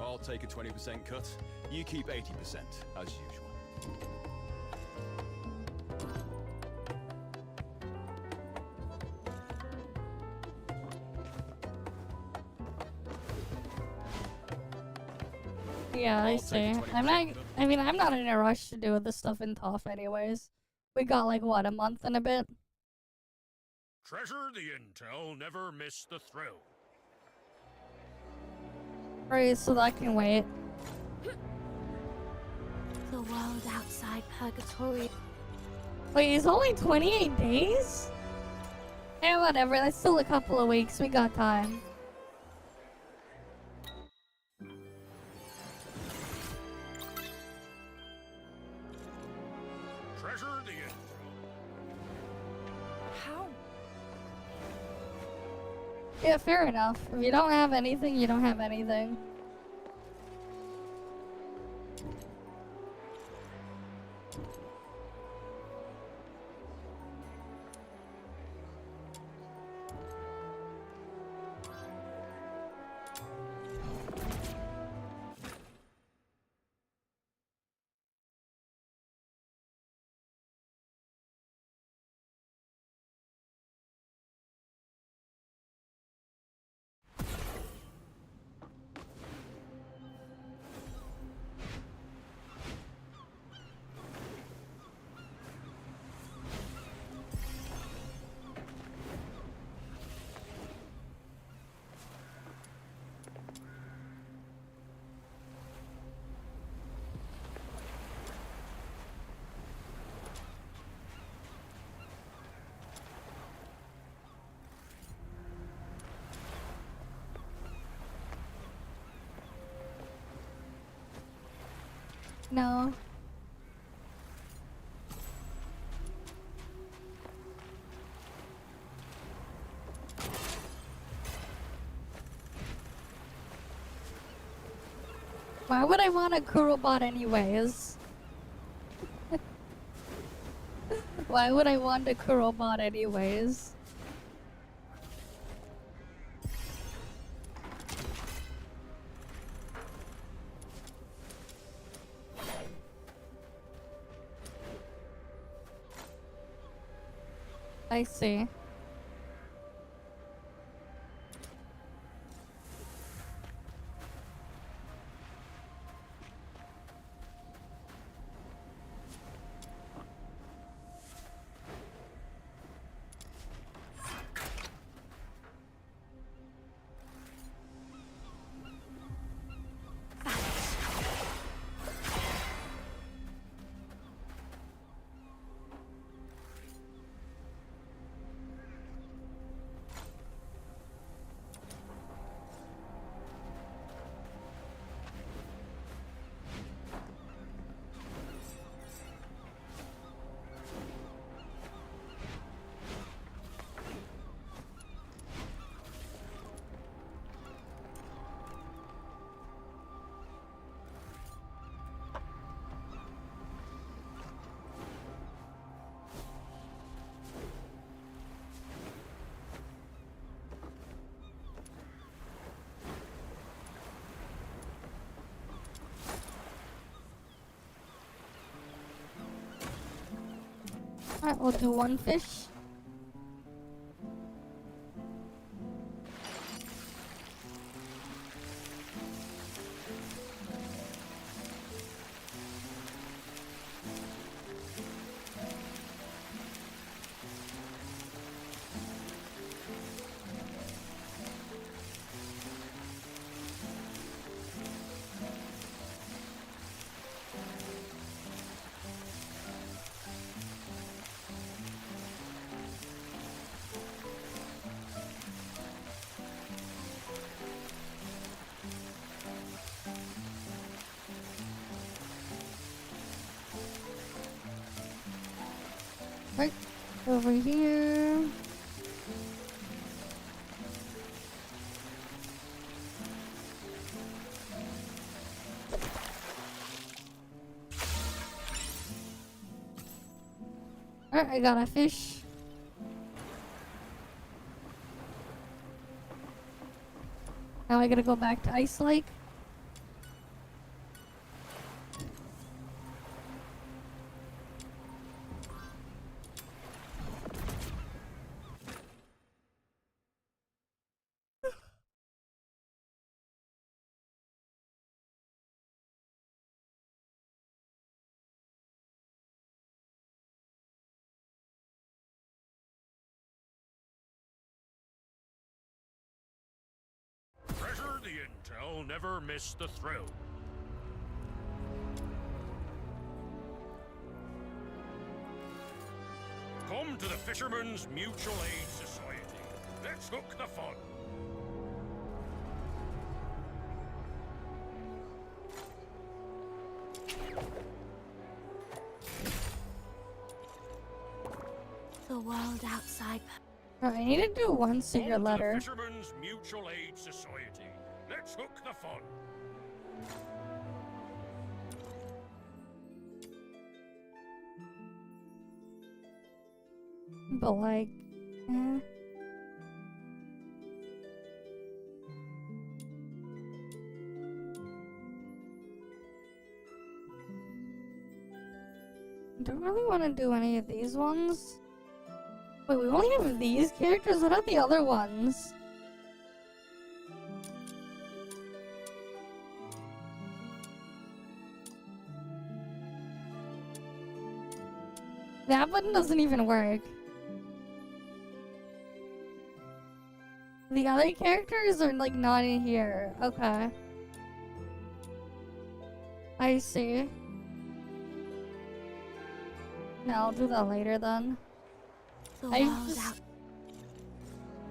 I'll take a 20% cut. You keep 80%, as usual. Yeah, I see. I'm not in a rush to do this stuff in ToF anyways. We got like, what, a month and a bit? Treasure the intel, never miss the thrill. Alright, so that can wait. The world outside purgatory. Wait, it's only 28 days? Eh, whatever, that's still a couple of weeks, we got time. Treasure the intel. How? Yeah, fair enough. If you don't have anything, you don't have anything. No. Why would I want a Kurobot anyways? Why would I want a Kurobot anyways? I see. Alright, we'll do one fish. Right over here. Alright, I got a fish. Now I gotta go back to Ice Lake. Treasure the intel, never miss the thrill. Come to the Fishermen's Mutual Aid Society. Let's hook the fun. The world outside. Alright, I need to do one secret Come to letter. the Fishermen's Mutual Aid Society. Let's hook the fun. But like, eh. Don't really want to do any of these ones. Wait, we only have these characters? What are the other ones? That button doesn't even work. The other characters are like not in here. Okay. I see. No, I'll do that later then. The world out.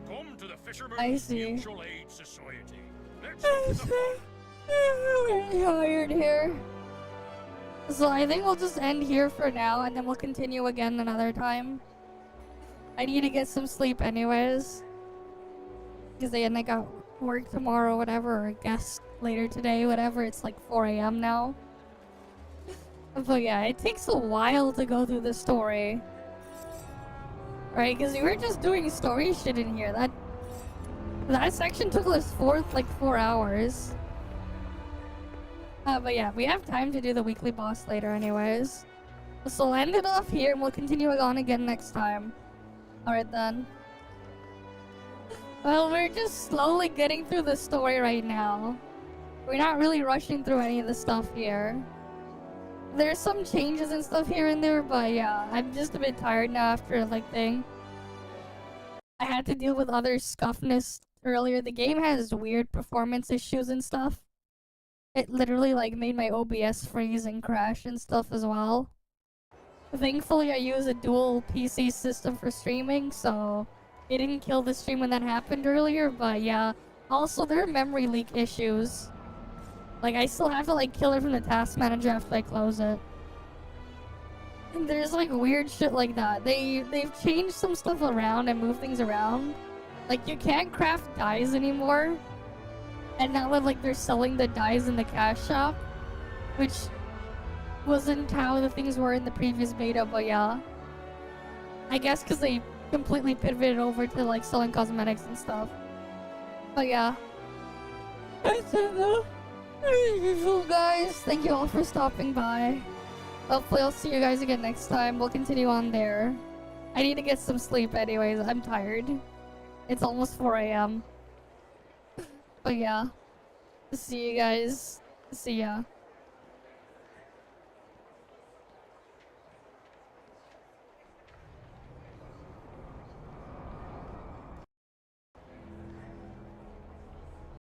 Come to the I Fishermen's see. Mutual Aid Society. Let's hook the fun. I'm getting tired here. So I think we'll just end here for now and then we'll continue again another time. I need to get some sleep anyways. Because I got work tomorrow, whatever, or guest later today, whatever. It's like 4 a.m. now. But yeah, it takes a while to go through the story. Right, because we were just doing story shit in here. That section took us 4 hours. But yeah, we have time to do the weekly boss later anyways. So we'll end it off here and we'll continue on again next time. Alright then. Well, we're just slowly getting through the story right now. We're not really rushing through any of the stuff here. There's some changes and stuff here and there, but yeah, I'm just a bit tired now after thing. I had to deal with other scuffness earlier. The game has weird performance issues and stuff. It literally made my OBS freeze and crash and stuff as well. Thankfully, I use a dual PC system for streaming, so it didn't kill the stream when that happened earlier, but yeah. Also, there are memory leak issues. I still have to kill it from the task manager after I close it. And there's weird shit like that. They've changed some stuff around and moved things around. You can't craft dyes anymore. And now that they're selling the dyes in the cash shop, which wasn't how the things were in the previous beta, but yeah. I guess because they completely pivoted over to selling cosmetics and stuff. But yeah. That's it though. As usual, guys, thank you all for stopping by. Hopefully I'll see you guys again next time. We'll continue on there. I need to get some sleep anyways. I'm tired. It's almost 4 a.m. But yeah. See you guys. See ya.